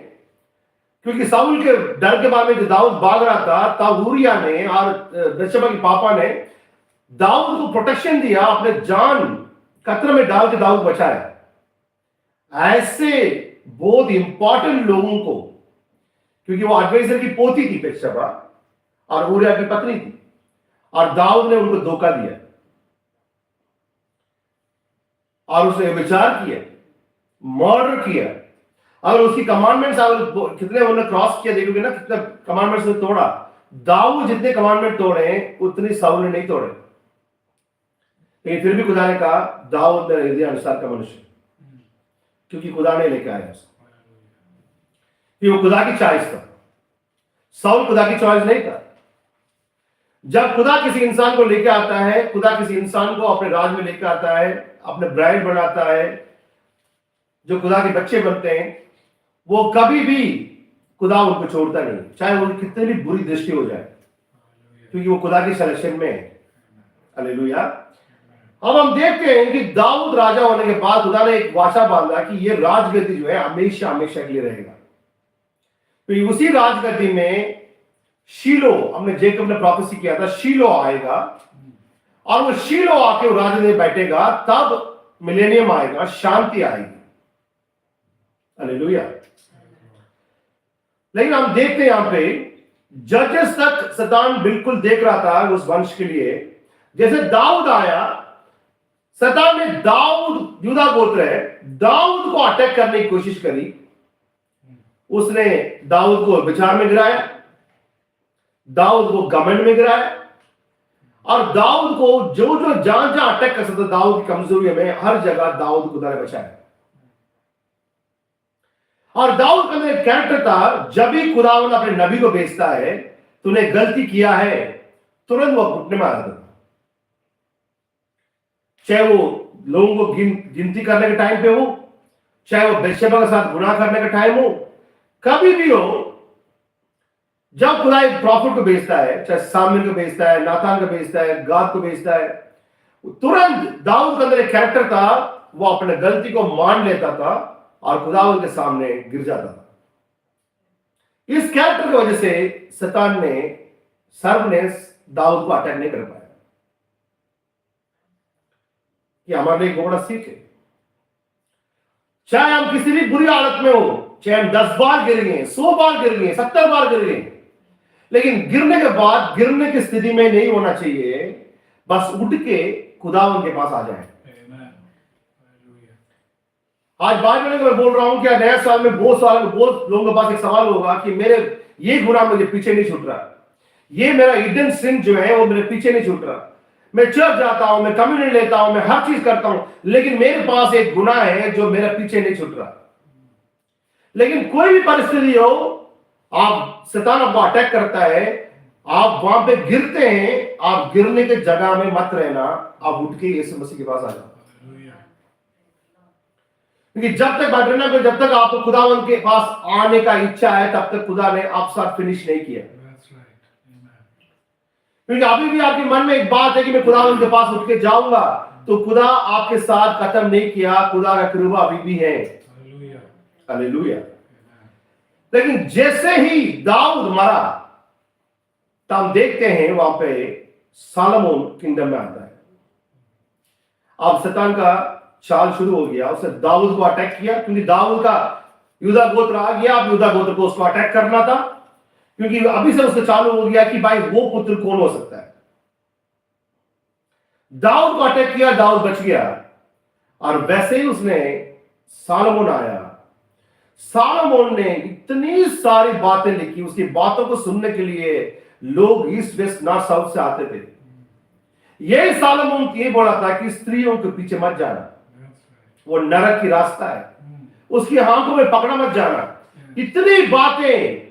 क्योंकि साउल के डर के बाद में जो दाऊद भाग रहा था, तब ऊरिया ने और बेतशेबा के पापा ने दाऊद को प्रोटेक्शन दिया, अपने जान खतरे में डाल के दाऊद बचाया। ऐसे बहुत इंपॉर्टेंट लोगों को, क्योंकि वो एडवाइजर की पोती थी बेतशेबा और ऊरिया की पत्नी थी, और दाऊद ने उनको धोखा दिया और उसे विचार किया, मर्डर किया। अगर उसकी कमांडमेंट्स कितने उन्होंने क्रॉस किया देखोगे ना, कितने कमांडमेंट्स ने तोड़ा। दाऊद जितने कमांडमेंट तोड़े उतने साउल ने नहीं तोड़े, लेकिन फिर भी खुदा ने कहा दाऊद मेरे हृदय अनुसार का मनुष्य, क्योंकि खुदा ने लेके आया उसको, कि वो खुदा की चॉइस था। साउल खुदा की चॉइस नहीं था। जब खुदा किसी इंसान को लेके आता है, खुदा किसी इंसान को अपने राज में लेके आता है, अपने ब्राइड बनाता है, जो खुदा के बच्चे बनते हैं, वो कभी भी खुदा उनको छोड़ता नहीं, चाहे उनकी कितनी भी बुरी दृष्टि हो जाए, क्योंकि वो खुदा की सिलेक्शन में है। हालेलुया। अब हम देखते हैं कि दाऊद राजा होने के बाद खुदा ने एक वाचा बांधा कि ये राजगद्दी जो है हमेशा हमेशा के लिए रहेगा। तो उसी राजगद्दी में शीलो, हमने जेकब ने प्रोफेसी किया था, शीलो आएगा, और वो शीलो आके वो राज में बैठेगा, तब मिलेनियम आएगा, शांति आएगी। हालेलुया। लेकिन हम देखते हैं यहां पे जजेस तक शैतान बिल्कुल देख रहा था उस वंश के लिए। जैसे दाऊद आया, शैतान ने दाऊद, यूदा गोत्र है, दाऊद को अटैक करने की कोशिश करी। उसने दाऊद को विचार में गिराया, दाऊद को घमंड में गिराया, और दाऊद को जो जो जहां जहां अटैक कर सकता दाऊद की कमजोरी में, हर जगह दाऊद को खुदा ने बचाया। और दाऊद का एक कैरेक्टर था, जब भी खुदावंद अपने नबी को भेजता है, तूने गलती किया है, तुरंत वो घुटने में आ जाता था। चाहे वो लोगों को गिनती करने के टाइम पे हो, चाहे वो बेतशेबा के साथ गुनाह करने का टाइम हो, कभी भी हो, जब खुदा एक प्रॉफिट को भेजता है, चाहे सामुएल को भेजता है, नातान को भेजता है, गाद को भेजता है, तुरंत दाऊद के अंदर एक कैरेक्टर था, वो अपने गलती को मान लेता था और खुदावंद के सामने गिर जाता था। इस कैरेक्टर की वजह से शैतान ने, सर्व ने दाऊद को अटैक नहीं कर पाया। कि हमारे लिए बड़ा सीख है। चाहे हम किसी भी बुरी हालत में हो, चाहे हम 10 बार गिर गए, 100 बार गिर गए, 70 बार गिर गए, लेकिन गिरने के बाद गिरने की स्थिति में नहीं होना चाहिए, बस उठ के खुदावंद के पास आ जाए। आज बाद में मैं बोल रहा हूं कि नया साल में बहुत लोगों के पास एक सवाल होगा कि मेरे ये गुनाह मुझे पीछे नहीं छूट रहा, ये मेरा हिडन सिन जो है वो मेरे पीछे नहीं छूट रहा। मैं चर्च जाता हूं, मैं कम्युनियन लेता हूं, मैं हर चीज करता हूं, लेकिन मेरे पास एक गुनाह है जो मेरा पीछे नहीं छूट रहा। लेकिन कोई भी परिस्थिति हो, आप शैतान आपको अटैक करता है, आप वहां पे गिरते हैं, आप गिरने के जगह में मत रहना, आप उठ के यीशु मसीह के पास आ जाओ। क्योंकि जब तक बाइबल में जब तक आपको खुदावंद के पास आने का इच्छा है, तब तक खुदा ने आप साथ फिनिश नहीं किया। क्योंकि अभी भी आपके मन में एक बात है कि मैं खुदावंद के पास उठ के जाऊंगा, तो खुदा आपके साथ खत्म नहीं किया, खुदा का कृपा अभी भी है। हालेलुया। लेकिन जैसे ही दाऊद मरा, तो हम देखते हैं वहां पे सालोमोन किंगडम में आता है। अब शैतान का चाल शुरू हो गया, उसने दाऊद को अटैक किया, क्योंकि दाऊद का यूदा गोत्र आ गया। अब यूदा गोत्र को उसको अटैक करना था, क्योंकि अभी से उसका चालू हो गया कि भाई वो पुत्र कौन हो सकता है। दाऊद को अटैक किया, दाऊद बच गया। और वैसे ही उसने सालोमोन आया। सालोमोन ने इतनी सारी बातें लिखी, उसकी बातों को सुनने के लिए लोग ईस्ट वेस्ट नॉर्थ साउथ से आते थे। यही सालोमोन ये बोला था कि स्त्रियों के पीछे मत जाना, वो नरक की रास्ता है, उसकी आंखों में पकड़ा मत जाना। इतनी बातें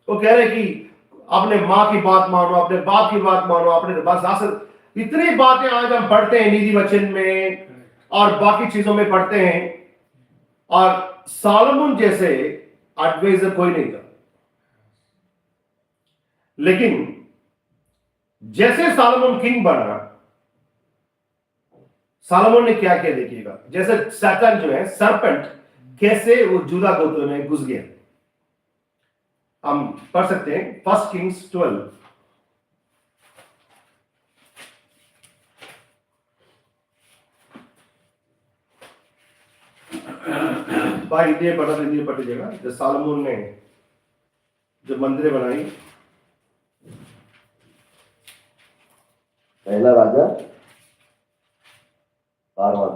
वो कह रहे कि अपने माँ की बात मानो, अपने बाप की बात मानो, अपने बस इतनी बातें आज हम पढ़ते हैं नीति वचन में और बाकी चीजों में पढ़ते हैं। और सालोमन जैसे एडवाइजर कोई नहीं था। लेकिन जैसे सालोमन किंग बना, सालोमन ने क्या किया देखिएगा। जैसे शैतान जो है सरपेंट कैसे वो जुदा गोत्र में घुस गया। हम पढ़ सकते हैं 1 किंग्स 12। भाई इंडिया पढ़ा तो इंडिया पढ़ लीजिएगा। जब सालोमन ने जो मंदिरें बनाई, पहला राजा 11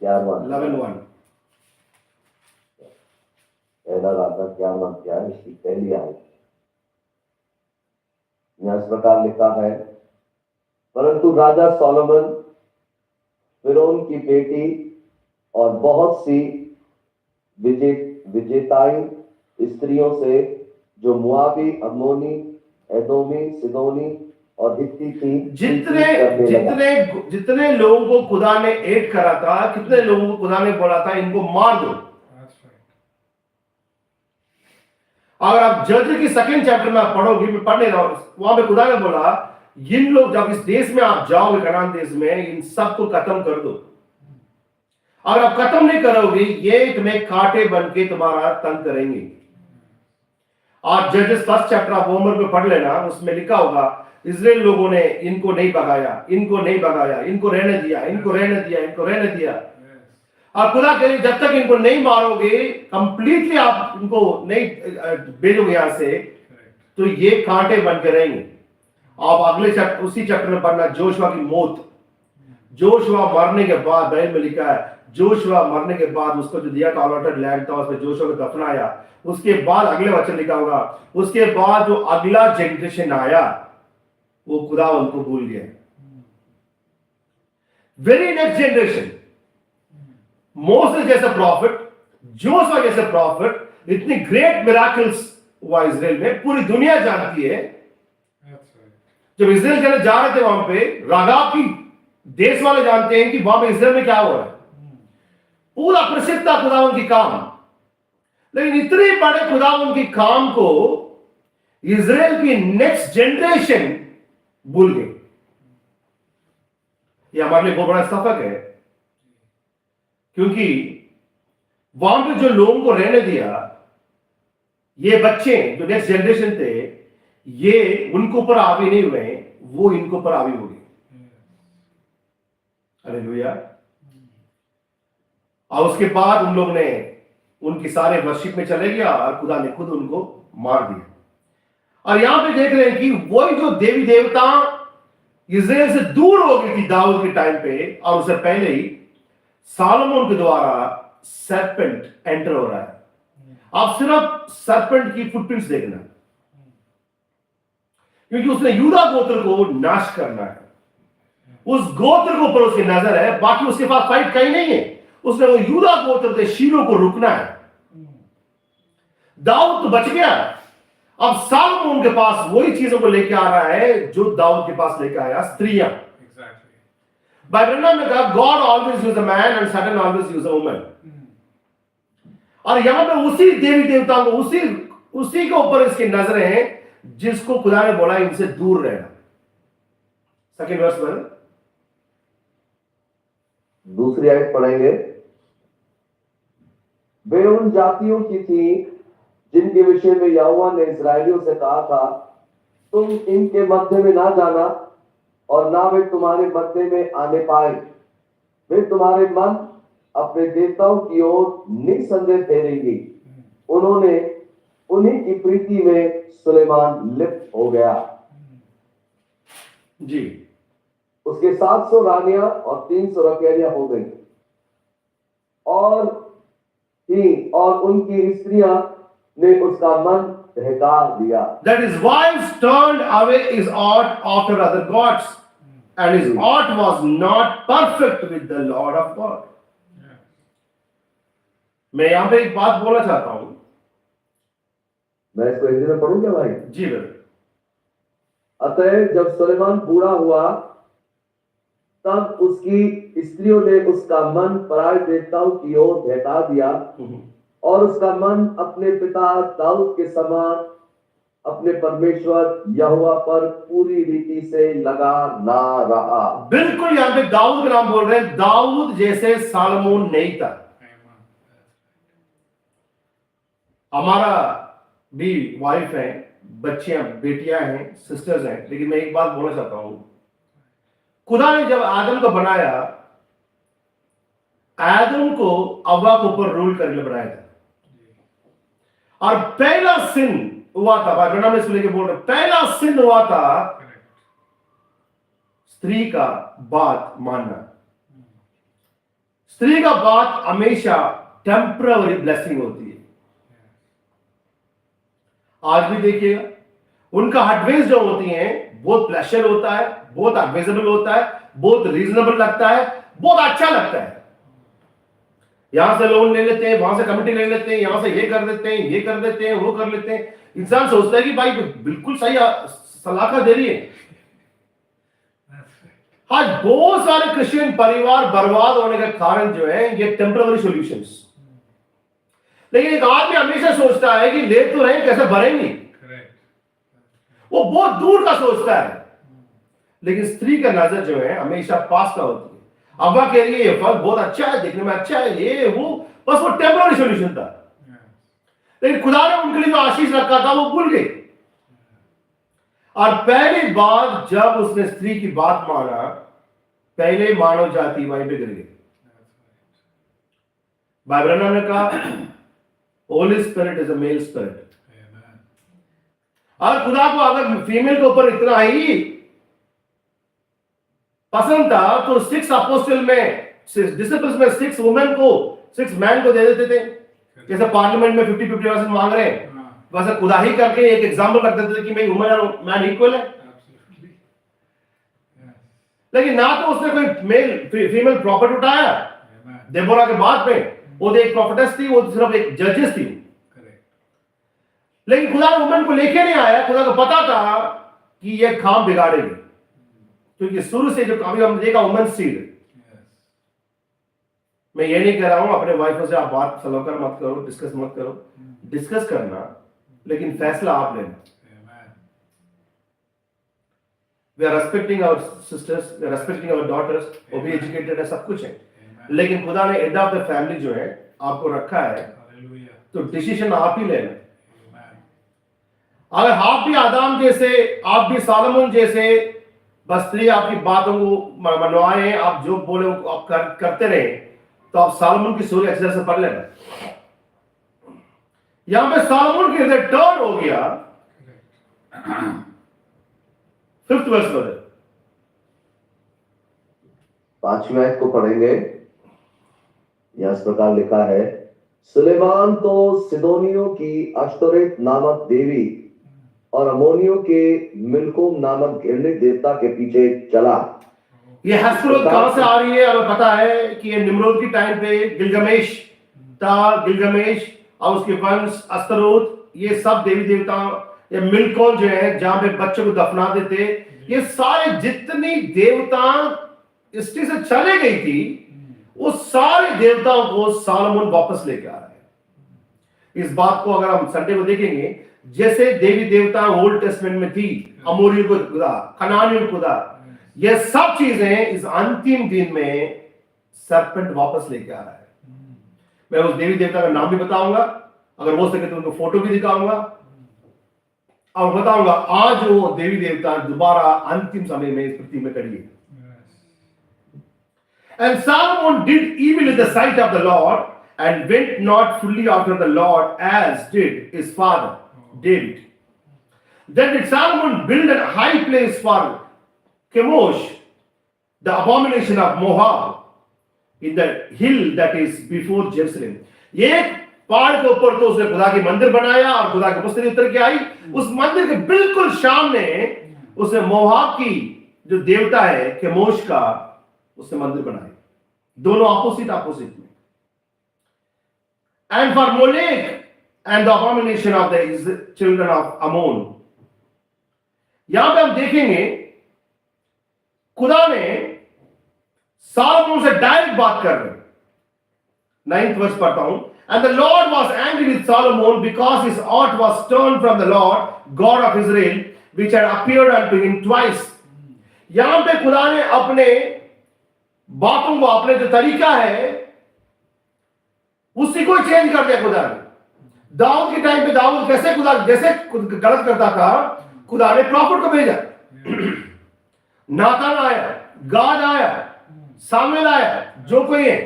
11:1। पहला राजा 11 इसकी पहली आयत। यहाँ इस प्रकार लिखा है, परंतु राजा सोलोमन फिरौन की बेटी और बहुत सी विजेताई स्त्रियों से, जो मुआबी, अम्मोनी, एदोमी, सिदोनी और हित्ती थी, जितने लोगों को खुदा ने ऐड करा था, कितने लोगों को खुदा ने बोला था इनको मार दो। अगर आप जज की 2nd चैप्टर में आप पढ़ोगे, मैं पढ़ नहीं रहा हूं, वहां पे खुदा ने बोला इन लोग जब इस देश में आप जाओगे, कनान देश में, इन सबको खत्म कर दो। अगर आप खत्म नहीं करोगे, ये तुम्हें कांटे बन के तुम्हारा तंग करेंगे। आप जजेस 1st चैप्टर आप होमवर्क में पढ़ लेना, उसमें लिखा होगा इजराइल लोगों ने इनको नहीं भगाया, इनको नहीं भगाया, इनको रहने दिया, इनको रहने दिया, इनको रहने दिया। और खुदा कह रही जब तक इनको नहीं मारोगे, कंप्लीटली आप इनको नहीं भेजोगे यहां से, तो ये कांटे बन के रहेंगे। आप अगले चैप्टर उसी चैप्टर में पढ़ना जोशुआ की मौत। जोशुआ मरने के बाद बाइबल में लिखा है, जोशुआ मरने के बाद उसको जो दिया था अलॉटेड लैंड था, उसमें जोशुआ को दफनाया। उसके बाद अगले वचन लिखा होगा, उसके बाद जो अगला जनरेशन आया वो खुदा उनको भूल गया। वेरी नेक्स्ट जनरेशन, मोसेस जैसे प्रॉफिट, जोशुआ जैसे प्रॉफिट, इतनी ग्रेट मिराकल्स हुआ इजराइल में, पूरी दुनिया जानती है। जब इजराइल चले जा रहे थे वहां पे, रागाब की देश वाले जानते हैं कि वहां पे इजराइल में क्या हो रहा है। पूरा प्रसिद्ध था खुदावन की काम, लेकिन इतने बड़े खुदावन की काम को इजराइल की नेक्स्ट जनरेशन भूल गई। यह हमारे लिए बहुत बड़ा सबक है, क्योंकि वहां पे जो लोगों को रहने दिया, ये बच्चे जो नेक्स्ट जनरेशन थे, ये उनको पर हावी नहीं हुए, वो इनको पर हावी हो गए। हालेलुया। और उसके बाद उन लोग ने उनकी सारे वर्शिप में चले गया और खुदा ने खुद उनको मार दिया। और यहां पे देख रहे हैं कि वही जो देवी देवता इजराइल से दूर हो गई थी दाऊद के टाइम पे, और उससे पहले ही सालोमोन के द्वारा सरपेंट एंटर हो रहा है। आप सिर्फ सरपेंट की फुटप्रिंट्स देखना, क्योंकि उसने यूदा गोत्र को नाश करना है। उस गोत्र के ऊपर उसकी नजर है, बाकी उसके पास फाइट कहीं नहीं है। उसने वो यूदा गोत्र के शीलों को रुकना है। दाऊद तो बच गया, अब सालोमोन के पास वही चीजों को लेके आ रहा है जो दाऊद के पास लेके आया, स्त्रियां। बाइबल ने कहा God always use a man and Satan always use a woman. और यहां पे उसी देवी देवताओं को, उसी के ऊपर इसकी नजरें हैं जिसको खुदा ने बोला इनसे दूर रहना। सेकंड वर्स में दूसरी आयत पढ़ेंगे। वे उन जातियों की थी जिनके विषय में यहोवा ने इस्राएलियों से कहा था, तुम इनके मध्य में ना जाना और ना वे तुम्हारे मध्य में आने पाए। वे तुम्हारे मन अपने देवताओं की ओर निसंदेह फेरेंगी। उन्होंने उन्हीं की प्रीति में सुलेमान लिप्त हो गया। जी, उसके 700 रानियां और 300 रखैलियां हो गई और उनकी स्त्रियां ने उसका मन बहका दिया। that his wives turned away his heart after other gods, and his heart was not perfect with the Lord of God. मैं यहां पे एक बात बोलना चाहता हूं। मैं इसको हिंदी में पढ़ूं क्या भाई? जी बिल्कुल। अतः जब सुलेमान बूढ़ा हुआ तब उसकी स्त्रियों ने उसका मन पराये देवताओं की ओर बहका दिया और उसका मन अपने पिता दाऊद के समान अपने परमेश्वर यहोवा पर पूरी रीति से लगा ना रहा। बिल्कुल, यहां पे दाऊद का नाम बोल रहे हैं। दाऊद जैसे सालोमोन नहीं था। हमारा भी वाइफ है, बच्चियां, बेटियां हैं, सिस्टर्स हैं, लेकिन मैं एक बात बोलना चाहता हूं। खुदा ने जब आदम को बनाया, आदम को अव्वा के ऊपर रूल करके बनाया था। और पहला सिन हुआ था, बाइबल में इसलिए बोल रहे, पहला सिन हुआ था स्त्री का बात मानना। स्त्री का बात हमेशा टेम्पररी ब्लेसिंग होती है। आज भी देखिएगा, उनका हटवेज जो होती हैं, बहुत प्लेजर होता है, बहुत एडवाइजेबल होता है, बहुत रीजनेबल लगता है, बहुत अच्छा लगता है। यहां से लोन ले लेते हैं, वहां से कमिटी ले लेते हैं, यहां से ये कर देते हैं, ये कर देते हैं, वो कर लेते हैं। इंसान सोचता है कि भाई बिल्कुल सही सलाह दे रही है। आज बहुत सारे क्रिश्चियन परिवार बर्बाद होने का कारण जो है ये टेम्पररी सॉल्यूशंस। लेकिन एक आदमी हमेशा सोचता है कि ले तो रहे, कैसे भरेंगे, वो बहुत दूर का सोचता है। लेकिन स्त्री का नजर जो है हमेशा पास का होती है। अब्बा कह रही है ये फल बहुत अच्छा है, देखने में अच्छा है, ये वो, बस वो टेम्पररी सॉल्यूशन था। लेकिन खुदा ने उनके लिए जो आशीष रखा था वो भूल गई। और पहली बार जब उसने स्त्री की बात माना, पहले मानव जाति वहीं पे गिर गई। बाइबल ने कहा holy spirit is a male spirit. और खुदा को अगर फीमेल के ऊपर इतना ही पसंद था तो 6 अपोस्टल में, 6 डिसिपल्स में 6 वुमेन को, 6 मैन को दे देते थे। जैसे पार्लियामेंट में 50-50% मांग रहे हैं, वैसे खुदा ही करके एक एग्जाम्पल रख देते थे कि भाई वुमेन और मैन इक्वल है। लेकिन ना तो उसने कोई मेल फीमेल प्रॉपर्टी उठाया। देबोरा के बाद में वो एक प्रॉफिटेस थी, वो सिर्फ एक जजेस थी। लेकिन खुदा वुमेन को लेके नहीं आया। खुदा को पता था कि ये काम बिगाड़ेगी, क्योंकि शुरू से जो कभी हमने देखा वुमेन सीड। मैं ये नहीं कह रहा हूं अपने वाइफों से आप बात सलाहकार मत करो, डिस्कस मत करो, डिस्कस करना, लेकिन फैसला आप लेना। We are respecting our sisters, we are respecting our daughters, वो भी एजुकेटेड है, सब कुछ है। लेकिन खुदा ने हेड ऑफ द फैमिली जो है आपको रखा है, तो डिसीजन आप ही लेना। अगर आप भी आदम जैसे, आप भी सालोमन जैसे बस स्त्री आपकी बातों को मनवाए, आप जो बोले आप करते रहे, तो आप सालोमन की स्टोरी अच्छे से पढ़ लेना। यहां पे सालोमन के हृदय टर्न हो गया। 5th वर्स पर 5वीं आयत को पढ़ेंगे। यहाँ इस प्रकार लिखा है, सुलेमान तो सिदोनियों की अश्तोरेत नामक देवी और अमोनियों के मिल्कोम नामक घृणित देवता के पीछे चला। ये हसरोत कहां से आ रही है? हमें पता है कि ये निम्रोद की टाइम पे गिलगमेश था, गिलगमेश और उसके वंश अस्तरोत, ये सब देवी देवता, ये मिल्कोम जो है जहां पे बच्चों को दफना देते, ये सारे जितनी देवता हिस्ट्री से चले गई थी, उस सारे देवताओं को सालोमन वापस लेके आ रहा है। इस बात को अगर हम संडे को देखेंगे, जैसे देवी देवता ओल्ड टेस्टमेंट में थी, अमोरियों को खुदा, कनानियों को खुदा, ये सब चीजें इस अंतिम दिन में सरपेंट वापस लेके आ रहा है। मैं उस देवी देवता का नाम भी बताऊंगा, अगर हो सके तो उनको फोटो भी दिखाऊंगा और बताऊंगा आज वो देवी देवता दोबारा अंतिम समय में इस पृथ्वी में खड़ी है। And Solomon did evil in the sight of the Lord and went not fully after the Lord as did his father David. Then did Solomon build a high place for Chemosh, the abomination of Moab, in the hill that is before Jerusalem. एक पहाड़ के ऊपर तो उसने खुदा की मंदिर बनाया और खुदा की उपस्थिति उतर के आई। उस मंदिर के बिल्कुल सामने उसने मोहाब की जो देवता है केमोश का, उसने मंदिर बनाया, दोनों ऑपोजिट में। And for Molech and the abomination of the children of Ammon. यहां पे हम देखेंगे खुदा ने सालोमन से डायरेक्ट बात कर रहे हैं। 9th वर्स पढ़ता हूं। And the Lord was angry with Solomon because his heart was turned from the Lord God of Israel, which had appeared unto him twice. यहां पे खुदा ने अपने बातों को, अपने जो तरीका है उसी को चेंज कर दिया खुदा ने। दाऊद के टाइम पे दाऊद कैसे खुदा जैसे गलत करता था, खुदा ने प्रॉफिट को भेजा। नातान आया, गाद आया, सामुएल आया, जो कोई है।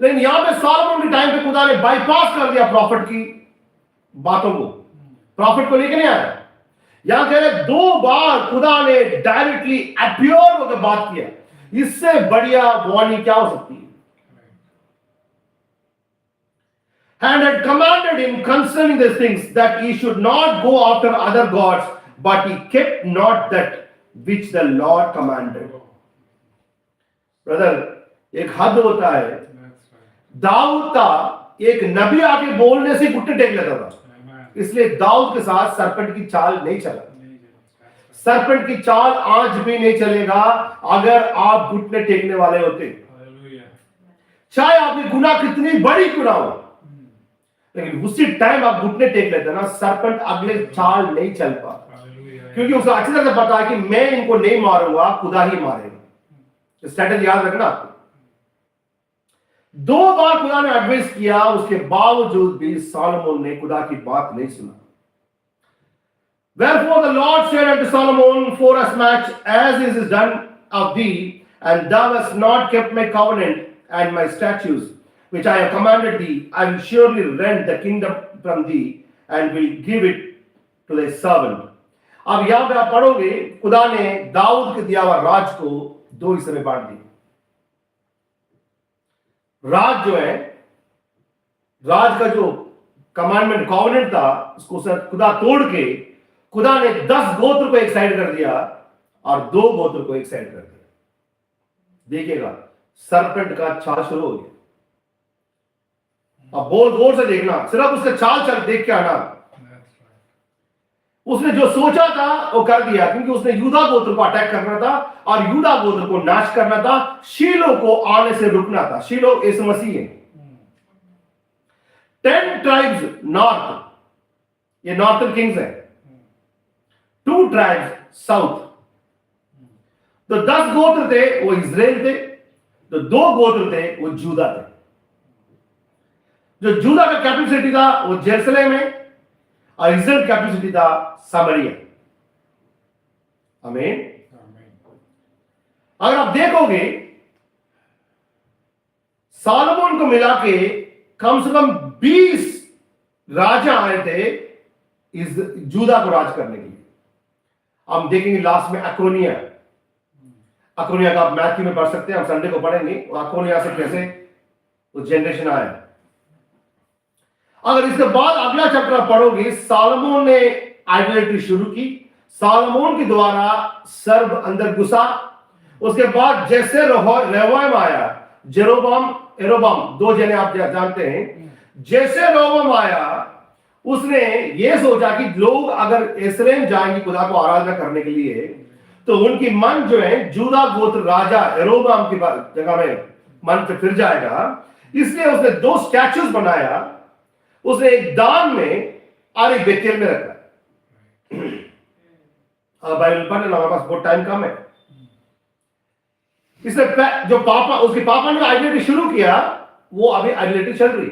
लेकिन यहां पे सॉलोमन के टाइम पे खुदा ने बाईपास कर दिया प्रॉफिट की बातों को, प्रॉफिट को लेके नहीं आया। यहां कह रहे 2 बार खुदा ने डायरेक्टली अपीयर होकर बात किया। इससे बढ़िया वार्निंग क्या हो सकती है? And had commanded him concerning these things that he should not go after other gods, but he kept not that which the Lord commanded. Brother, एक हद होता है। दाऊद था, एक नबी आके बोलने से घुटने टेक लेता था, इसलिए दाऊद के साथ सरपेंट की चाल नहीं चला। सरपेंट की चाल आज भी नहीं चलेगा अगर आप घुटने टेकने वाले होते। चाहे आपकी गुनाह कितनी बड़ी गुनाह हो, लेकिन उसी टाइम आप घुटने टेक लेते ना, सरपेंट अगले चाल नहीं चल पाता, क्योंकि उसे अच्छी तरह से पता है कि मैं इनको नहीं मारूंगा, खुदा ही मारेगा। स्ट्रैटेजी याद रखना आपको। 2 बार खुदा ने एडवाइस किया, उसके बावजूद भी सॉलोमन ने खुदा की बात नहीं सुना। Wherefore the Lord said unto Solomon, forasmuch as it is done of thee, and thou hast not kept my covenant and my statutes, which I have commanded thee, I will surely rend the kingdom from thee, and will give it to thy servant. अब यहां पे आप पढ़ोगे, खुदा ने दाऊद के दिया हुआ राज को 2 हिस्से में बांट दिया। राज जो है, राज का जो कमांडमेंट कॉवेनेंट था, उसको खुदा तोड़ के खुदा ने 10 गोत्र को एक साइड कर दिया और 2 गोत्र को एक साइड कर दिया। देखिएगा, सरपेंट का चाल शुरू हो गया। अब बहुत गौर से देखना, सिर्फ उसका चाल चल देख के आना। उसने जो सोचा था वो कर दिया, क्योंकि उसने यूदा गोत्र को अटैक करना था और यूदा गोत्र को नाश करना था, शीलो को आने से रुकना था। शीलो यीशु मसीह है। 10 ट्राइब्स नॉर्थ, ये नॉर्थन किंग्स है, 2 ट्राइब्स साउथ। तो 10 गोत्र थे वो इजराइल थे, तो 2 गोत्र थे वो जूदा थे। जो जूदा का कैपिटल सिटी था वो जेरूसलेम है और इजराइल कैपिटल सिटी था सामरिया। आमीन। अगर आप देखोगे, सॉलोमन को मिला के कम से कम 20 राजा आए थे इस जूदा को राज करने के लिए। हम देखेंगे लास्ट में अकोनिया का आप मैथ्यू में पढ़ सकते हैं, हम संडे को पढ़ेंगे अकोनिया से कैसे वो जनरेशन आया। अगर इसके बाद अगला चैप्टर पढ़ोगे, सालोमोन ने आइडोलेट्री शुरू की, सालोमोन के द्वारा सर्व अंदर घुसा। उसके बाद जैसे रेहोबाम आया, जेरोबाम एरोबाम, दो जने आप जानते हैं। जैसे रेहोबाम आया, उसने ये सोचा कि लोग अगर यरूशलेम जाएंगे खुदा को आराधना करने के लिए, तो उनकी मन जो है जूदा गोत्र राजा यरोबाम की जगह में मन पे फिर जाएगा। इसलिए उसने 2 स्टैचूज बनाया। उसने एक दान में और एक बेतेल में रखा। बाइबल पढ़ने हमारे पास बहुत टाइम कम है। इसने जो पापा, उसके पापा ने आइडेंटिटी शुरू किया, वो अभी आइडेंटिटी चल रही,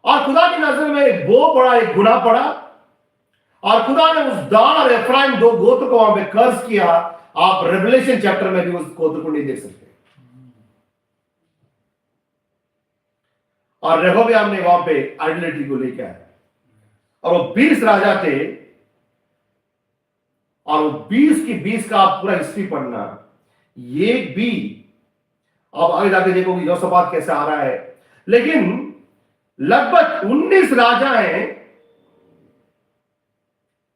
और खुदा की नजर में एक बहुत बड़ा एक गुनाह पड़ा, और खुदा ने उस दान और एफ्राइम 2 गोत्र को वहां पे कर्ज किया। आप रेवलेशन चैप्टर में भी उस गोत्र को नहीं देख सकते। और रेहोबाम ने वहां पे आइडेंटिटी को लेकर आया, और वो 20 राजा थे, और वो 20 की 20 का आप पूरा हिस्ट्री पढ़ना, ये भी आप आगे जाके देखोगे यहोशापात कैसे आ रहा है। लेकिन लगभग 19 राजा हैं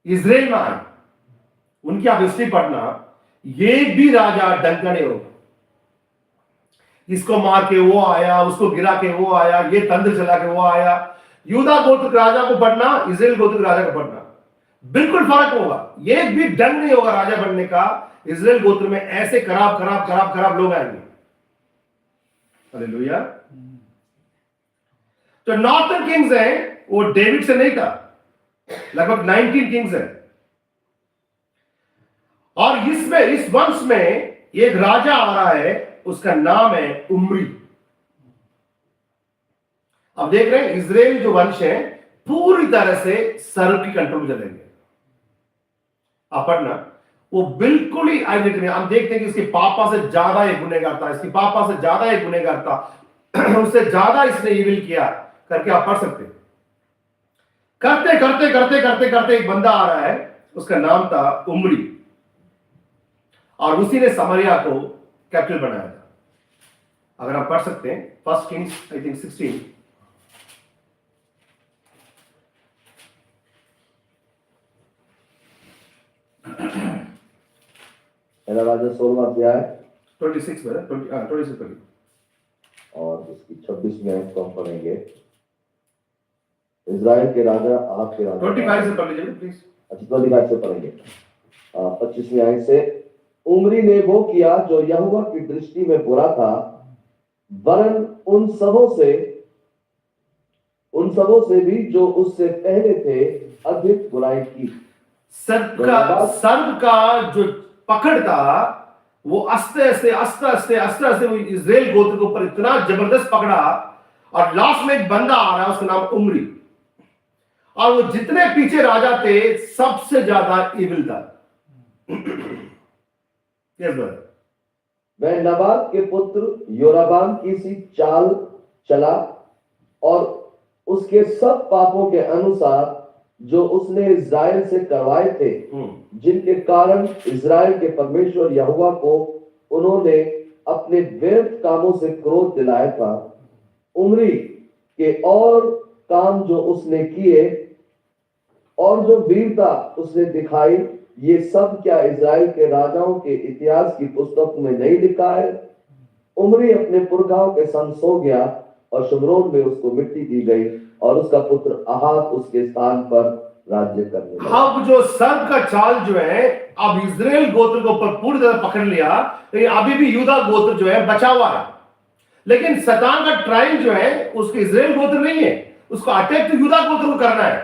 इजराइल में आए, उनकी आप हिस्ट्री पढ़ना, ये भी राजा डंका नहीं होगा। इसको मार के वो आया, उसको गिरा के वो आया, ये तंत्र चला के वो आया। यूदा गोत्र के राजा को पढ़ना, इजराइल गोत्र के राजा को पढ़ना, बिल्कुल फर्क होगा। ये भी ढंग नहीं होगा राजा बनने का। इजराइल गोत्र में ऐसे खराब खराब खराब खराब लोग आएंगे। हालेलुया। तो नॉर्थन किंग्स हैं, वो डेविड से नहीं था, लगभग 19 किंग्स हैं। और इसमें, इस वंश में एक राजा आ रहा है, उसका नाम है उम्री। अब देख रहे हैं इजराइल जो वंश है पूरी तरह से सर्व की कंट्रोल में चलेंगे। आप पढ़ना, वो बिल्कुल ही आइडेंटिटी में हम देखते हैं कि इसके पापा से ज्यादा एक गुनहगार था, इसके पापा से ज्यादा एक गुनहगार था, उससे ज्यादा इसने इविल किया करके आप पढ़ सकते हैं। करते करते करते करते करते एक बंदा आ रहा है, उसका नाम था उमरी, और उसी ने समरिया को कैपिटल बनाया था। अगर आप पढ़ सकते हैं 1 किंग्स आई थिंक 16, पहला राजा 16वां अध्याय 26 में 26 पढ़िए, और उसकी 26वीं आयत को हम पढ़ेंगे। इजराइल के राजा आहाब के राजा 25 से पढ़ लीजिए प्लीज। अच्छा 25 से पढ़ेंगे। 25वीं आयत से, उमरी ने वो किया जो यहोवा की दृष्टि में बुरा था, वरन उन सबों से भी जो उससे पहले थे अधिक बुराई की। सर्प का जो पकड़ था वो आस्ते आस्ते वो इजराइल गोत्र के ऊपर इतना जबरदस्त पकड़ा, और लास्ट में एक बंदा आ रहा है, उसका नाम उमरी, और वो जितने पीछे राजा थे सबसे ज्यादा इविल था। Yes brother. वह नबात के पुत्र योराबाम की सी चाल चला, और उसके सब पापों के अनुसार जो उसने इजराइल से करवाए थे, जिनके कारण इजराइल के परमेश्वर यहोवा को उन्होंने अपने व्यर्थ कामों से क्रोध दिलाया था। उमरी के और काम जो उसने किए और जो वीरता उसने दिखाई, ये सब क्या इजराइल के राजाओं के इतिहास की पुस्तक में नहीं लिखा है? उमरी अपने पुरखाओं के संग सो गया, और शमरोन में उसको मिट्टी दी गई, और उसका पुत्र आहाब उसके स्थान पर राज्य करने लगा। अब जो सर्प का चाल जो है, अब इजराइल गोत्र को ऊपर पूरी तरह पकड़ लिया, लेकिन अभी भी यूदा गोत्र जो है बचा हुआ है। लेकिन शैतान का ट्रायल जो है उसके इजराइल गोत्र नहीं है, उसको अटैक तो यूदा गोत्र को करना है।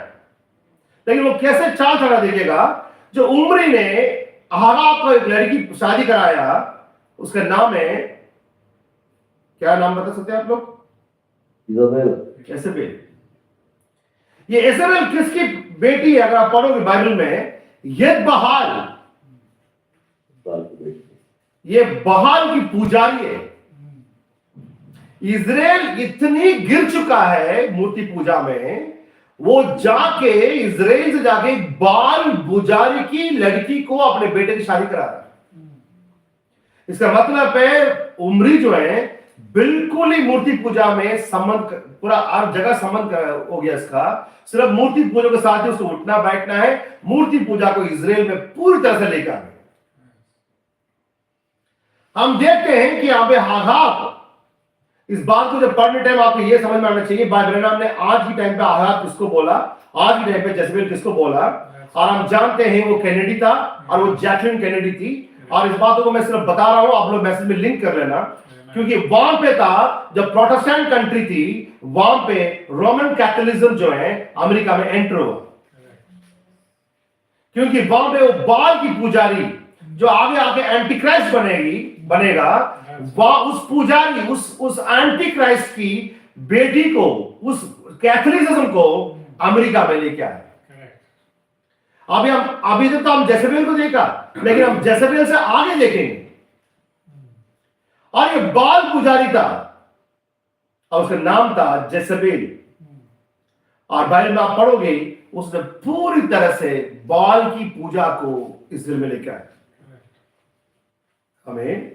लेकिन वो कैसे चाल चढ़ा देखेगा? जो उमरी ने आहाब को एक लड़की शादी कराया, उसका नाम है, क्या नाम बता सकते हैं आप लोग? एसेबेल। ये एसेबेल किसकी बेटी है? अगर आप पढ़ोगे बाइबल में, यदबहाल, ये बहाल की पुजारी है। इजराइल इतनी गिर चुका है मूर्ति पूजा में, वो जाके इजराइल से जाके बाल पुजारी की लड़की को अपने बेटे की शादी करा रहा है। इसका मतलब है उमरी जो है बिल्कुल ही मूर्ति पूजा में संबंध, पूरा हर जगह संबंध हो गया इसका। सिर्फ मूर्ति पूजा के साथ ही उसको उठना बैठना है। मूर्ति पूजा को इजराइल में पूरी तरह से लेकर आए। हम देखते हैं कि यहां पे आघात, इस बात को जब पढ़ने टाइम आपको यह समझ में आना चाहिए, बाइबल ने आज की टाइम पे आघात किसको बोला, आज के टाइम पे जezebel किसको बोला। और हम जानते हैं वो कैनेडी था और वो जैकलिन कैनेडी थी। और इस बातों को मैं सिर्फ बता रहा हूं, आप लोग मैसेज में लिंक कर लेना, क्योंकि वहां पे था जब प्रोटेस्टेंट कंट्री थी, वहां पे रोमन कैथोलिज्म जो है अमेरिका में एंटर हुआ, क्योंकि वहां पे वो बाल की पुजारी जो आगे आगे एंटी क्राइस्ट बनेगा, वह उस पुजारी उस एंटी क्राइस्ट की बेटी को, उस कैथोलिसिज्म को अमेरिका में लेके आए। अभी तक तो हम जेसेबेल को देखा, लेकिन हम जेसेबेल से आगे देखेंगे। और ये बाल पुजारी था और उसका नाम था जेसेबेल। और बाइबल में आप पढ़ोगे, उसने पूरी तरह से बाल की पूजा को इस्राएल में लेकर आया। हमें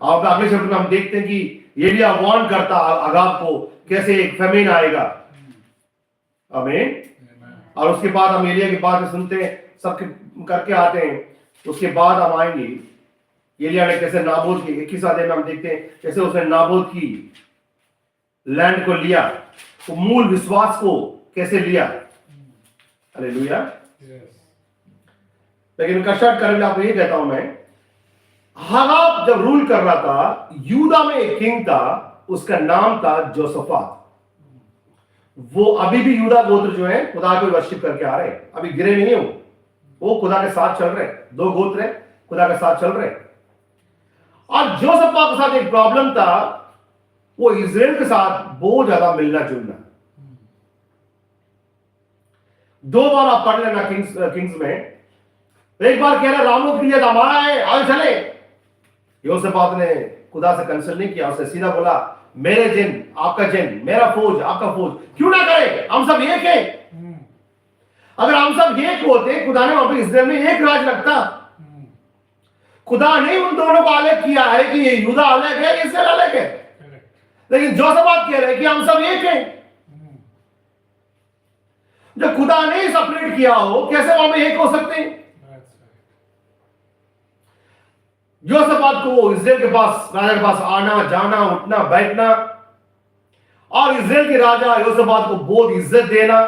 अब अगले शब्द में हम देखते हैं कि एलिया वार्न करता अगाब को कैसे एक फेमिन आएगा। हमें और उसके बाद हम एलिया की बात सुनते हैं, सब करके आते हैं। उसके बाद हम आएंगे एलिया ने कैसे नाबोत की 21 अध्याय में हम देखते हैं कैसे उसने नाबोत की लैंड को लिया, वो मूल विश्वास को कैसे लिया। हालेलुया। लेकिन उनका शर्ट करने में आपको ये कहता हूं मैं, हागाब जब रूल कर रहा था, यूदा में एक किंग था, उसका नाम था जोसफात। वो अभी भी यूदा गोत्र जो है खुदा को वर्शिप करके आ रहे हैं, अभी गिरे नहीं है वो खुदा के साथ चल रहे। दो गोत्र है, खुदा के साथ चल रहे। और जोसफात के साथ एक प्रॉब्लम था, वो इजराइल के साथ बहुत ज्यादा मिलना जुलना। दो बार आप पढ़ लेना किंग्स में। एक बार कह रहा रामों के लिए हमारा है, आज चले। योसेफात ने खुदा से कंसल्ट नहीं किया, उसने सीधा बोला मेरे जिन आपका जिन, मेरा फौज आपका फौज, क्यों ना करे, हम सब एक है। अगर हम सब एक होते, खुदा ने वहां पर इस्राएल में एक राज लगता। खुदा ने उन दोनों को अलग किया है कि ये यूदा अलग है, इस्राएल अलग है। लेकिन जोसफात कह रहे हैं कि हम सब एक हैं। जब खुदा ने सेपरेट किया हो, कैसे वहां पे एक हो सकते हैं। योसेफात को इजराइल के पास, राजा के पास आना जाना, उठना बैठना, और इजराइल के राजा योसेफात को बहुत इज्जत देना।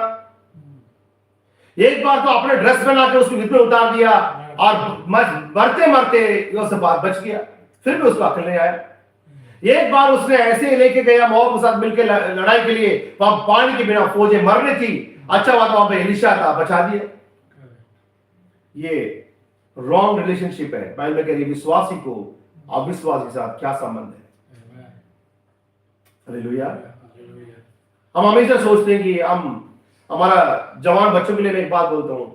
एक बार तो अपने ड्रेस बना के उसको नीचे उतार दिया और मरते मरते योसेफात बच गया, फिर भी उसको अकल नहीं आया। एक बार उसने ऐसे लेके गया मोआब के साथ मिलकर लड़ाई के लिए, वहां पानी के बिना फौजें मर रही थी। अच्छा बात वहां पे एलीशा था, बचा दिया। ये रॉन्ग रिलेशनशिप है। बाइबल में कह रही है विश्वासी को अविश्वासी के साथ क्या संबंध है। हालेलुया। हम हमेशा सोचते हैं कि हमारा जवान बच्चों के लिए मैं एक बात बोलता हूं,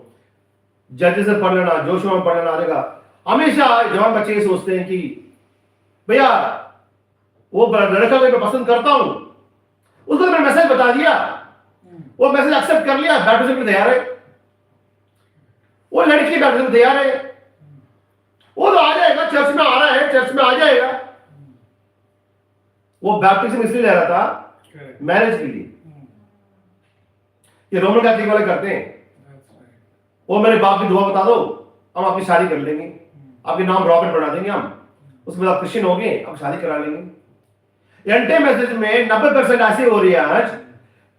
जज से पढ़ लेना, जोशुआ में पढ़ लेना आएगा। हमेशा जवान बच्चे ये सोचते हैं कि भैया वो लड़का को मैं पसंद करता हूं, उसको मैंने मैसेज बता दिया, वो मैसेज एक्सेप्ट कर लिया, बैप्टिज्म में तैयार है। वो लड़की बैप्टिज्म में तैयार है, वो तो आ जाएगा, चर्च में आ रहा है, चर्च में आ जाएगा। वो बैप्टिज्म इसलिए ले रहा था मैरिज के लिए। ये रोमन कैथोलिक वाले करते हैं, वो मेरे बाप की दुआ बता दो, हम आपकी शादी कर लेंगे, आपके नाम रॉबर्ट बना देंगे हम, उसके बाद क्रिश्चियन हो गए, अब शादी करा लेंगे। एंटे मैसेज में 90% ऐसी हो रही है आज,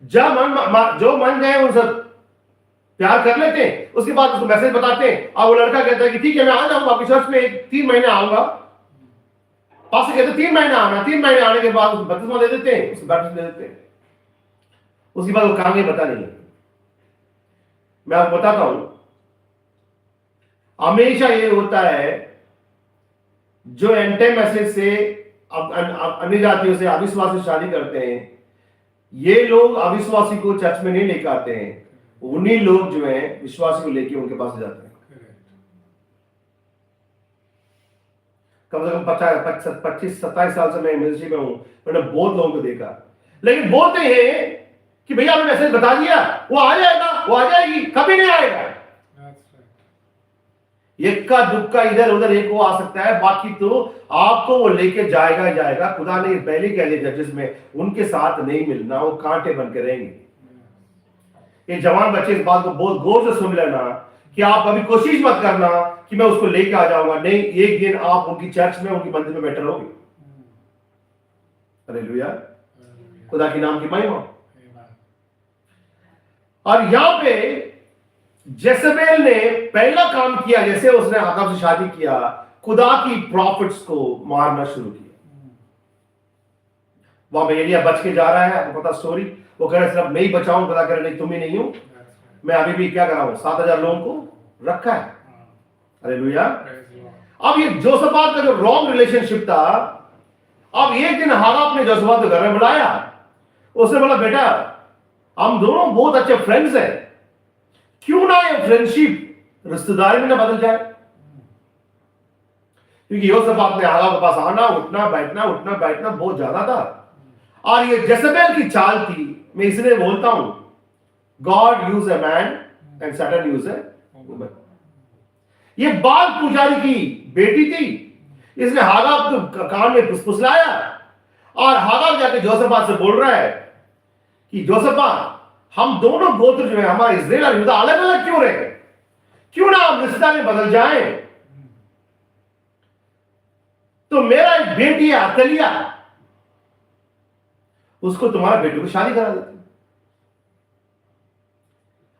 जब जो मन जाए उनसे प्यार कर लेते हैं, उसके बाद उसको मैसेज बताते हैं, और वो लड़का कहता है कि ठीक है मैं आ जाऊंगा आपकी चर्च में 3 महीने आऊंगा। पास्टर कहते 3 महीने आना, 3 महीने आने के बाद उसको बपतिस्मा दे देते हैं, उसको बैप्टिज्म दे देते हैं। उसके बाद वो काम नहीं पता नहीं। मैं आपको बताता हूं, हमेशा ये होता है जो एंटे मैसेज से अन्य जातियों से अविश्वासी से शादी करते हैं, ये लोग अविश्वासी को चर्च में नहीं लेकर आते हैं, उन्हीं लोग जो है विश्वासी को लेके उनके पास जाते हैं। कम से कम 25-27 साल से मैं मिनिस्ट्री में हूं, मैंने बहुत लोगों को देखा। लेकिन बोलते हैं कि भैया आपने मैसेज बता दिया, वो आ जाएगा, वो आ जाएगी, कभी नहीं आएगा। इक्का दुक्का इधर उधर एक वो आ सकता है, बाकी तो आपको वो लेके जाएगा ही जाएगा। खुदा ने पहले कह दिया जजेस में, उनके साथ नहीं मिलना, वो कांटे बन के रहेंगे। ये जवान बच्चे इस बात को बहुत गौर से सुन लेना कि आप कभी कोशिश मत करना कि मैं उसको लेके आ जाऊंगा। नहीं, एक दिन आप उनकी चर्च में, उनकी मंदिर में बैठे रहोगे। हालेलुया, खुदा के नाम की महिमा। और यहां पे जेसेबेल ने पहला काम किया, जैसे उसने आकाब से शादी किया, खुदा की प्रॉफिट्स को मारना शुरू किया। वहां पे एलिया बच के जा रहा है, आपको पता स्टोरी। वो कह रहे सिर्फ मैं ही बचाऊं, खुदा कह रहे नहीं तुम ही नहीं हो, मैं अभी भी क्या कर रहा हूं, 7,000 लोगों को रखा है। हालेलुया। अब ये जोसफात का जो रॉन्ग रिलेशनशिप था, अब एक दिन हागाब ने जोसफात को घर में बुलाया। उसने बोला बेटा हम दोनों बहुत अच्छे फ्रेंड्स हैं, क्यों ना ये फ्रेंडशिप रिश्तेदारी में ना बदल जाए। क्योंकि योसफात ने हागाब के पास आना उठना बैठना बहुत ज्यादा था। और ये जेसेबेल की चाल थी। मैं इसलिए बोलता हूं, God use a man and Satan use a woman. ये बाल पुजारी की बेटी थी, इसने हागाब को कान में फुसफुसलाया और हागाब जाके जोसफात से बोल रहा है कि जोसफात हम दोनों गोत्र जो है, हमारा इस्राएल और यहूदा अलग अलग क्यों रहे, क्यों ना हम रिश्ता में बदल जाए। तो मेरा एक बेटी है अतलिया, उसको तुम्हारा बेटे को शादी करा देते।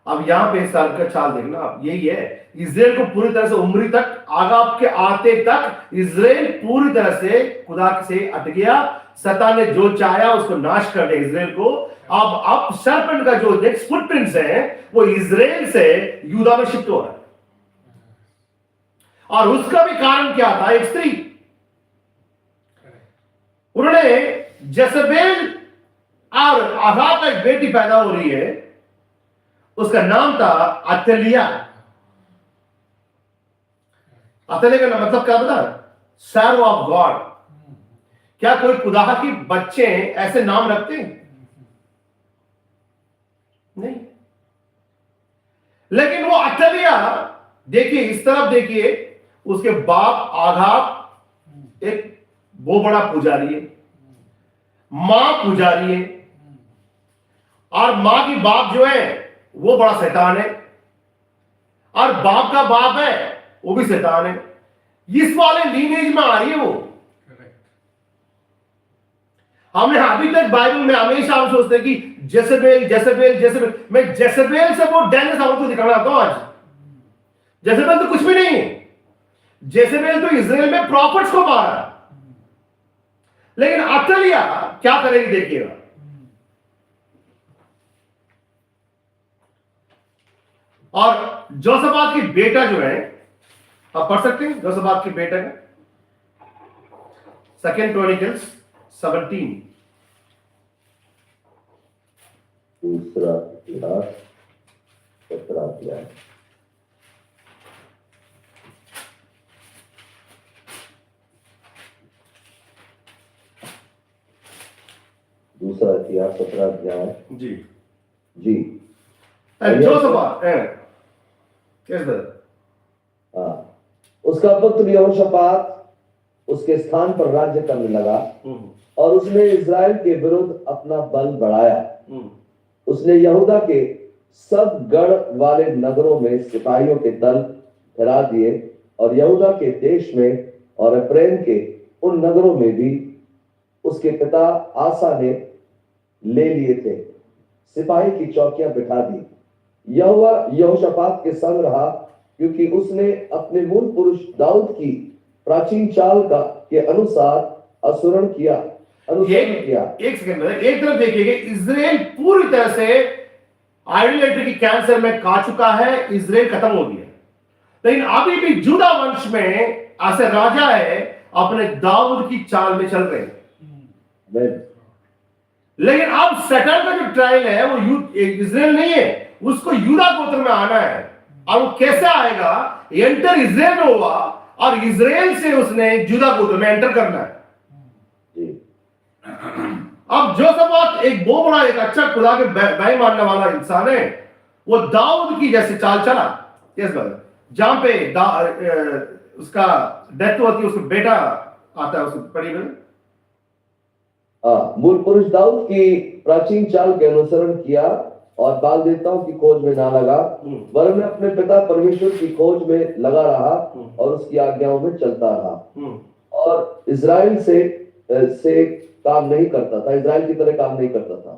अब यहां पे साल का चाल देखना, अब यही है, इजराइल को पूरी तरह से उम्री तक, आगाब के आते तक इजराइल पूरी तरह से खुदा से अट गया। सता ने जो चाहा उसको नाश कर दिया इजराइल को। अब सर्पेंट का जो नेक्स्ट फुटप्रिंट्स है वो इजराइल से यूदा में शिफ्ट हो रहा है। और उसका भी कारण क्या था, एक स्त्री, उन्होंने जेसेबेल और आगाब का एक बेटी पैदा हो रही है, उसका नाम था अतलिया। अतलिया का मतलब क्या बता, शैडो ऑफ गॉड। क्या कोई खुदा के बच्चे ऐसे नाम रखते हैं? नहीं। लेकिन वो अतलिया, देखिए इस तरफ देखिए, उसके बाप आगाब एक वो बड़ा पुजारी है, मां पुजारी है, और मां की बाप जो है वो बड़ा शैतान है, और बाप का बाप है वो भी शैतान है। इस वाले लीनेज में आ रही है वो। हमने अभी तक बाइबल में हमेशा हम सोचते हैं कि जेसेबेल जेसेबेल जेसेबेल, मैं जेसेबेल से वो डैनियल साहब को दिखाना चाहता हूं आज। जेसेबेल तो कुछ भी नहीं है, जेसेबेल तो इजराइल में प्रॉफिट्स को मारा। लेकिन अतलिया क्या करेगी देखिएगा। और जोसफात की बेटा जो है, आप पढ़ सकते हैं जोसफात की बेटा का 2 क्रॉनिकल्स 17, दूसरा इतिहास 17 अध्याय। दूसरा इतिहास 17 अध्याय। जी जी जोसफात कैसे बता? हाँ, उसका पुत्र यहोशापात उसके स्थान पर राज्य करने लगा और उसने इज़राइल के विरुद्ध अपना बल बढ़ाया। उसने यहूदा के सब गढ़ वाले नगरों में सिपाहियों के दल ठहरा दिए और यहूदा के देश में और एफ्रेम के उन नगरों में भी उसके पिता आसा ने ले लिए थे, सिपाही की चौकियां बिठा दी। यहोवा यहोशापात के संग रहा, क्योंकि उसने अपने मूल पुरुष दाऊद की प्राचीन चाल का के अनुसार अनुसरण किया। एक सेकंड, एक तरफ देखिए, इजराइल पूरी तरह से आइडोलेट्री की कैंसर में खा चुका है, इजराइल खत्म हो गया। लेकिन अभी भी जुदा वंश में ऐसे राजा है, अपने दाऊद की चाल में चल रहे हैं। लेकिन अब सैटन का जो ट्रायल है वो इजराइल नहीं है, उसको यूदा गोत्र में आना है। और वो कैसे आएगा? एंटर इजराइल में हुआ और इजराइल से उसने जुदा गोत्र में एंटर करना है। अब जोसफात एक बहुत बड़ा, एक अच्छा खुदा के भाई मानने वाला इंसान है। वो दाऊद की जैसे चाल चला। यस ब्रदर, जहां पे उसका डेथ होती है, उसका बेटा आता है, उसको पढ़िए मैंने। मूल पुरुष दाऊद की प्राचीन चाल के अनुसरण किया और बाल देवताओं की खोज में ना लगा, वरन अपने पिता परमेश्वर की खोज में लगा रहा और उसकी आज्ञाओं में चलता रहा और इजराइल से काम नहीं करता था, इजराइल की तरह काम नहीं करता था।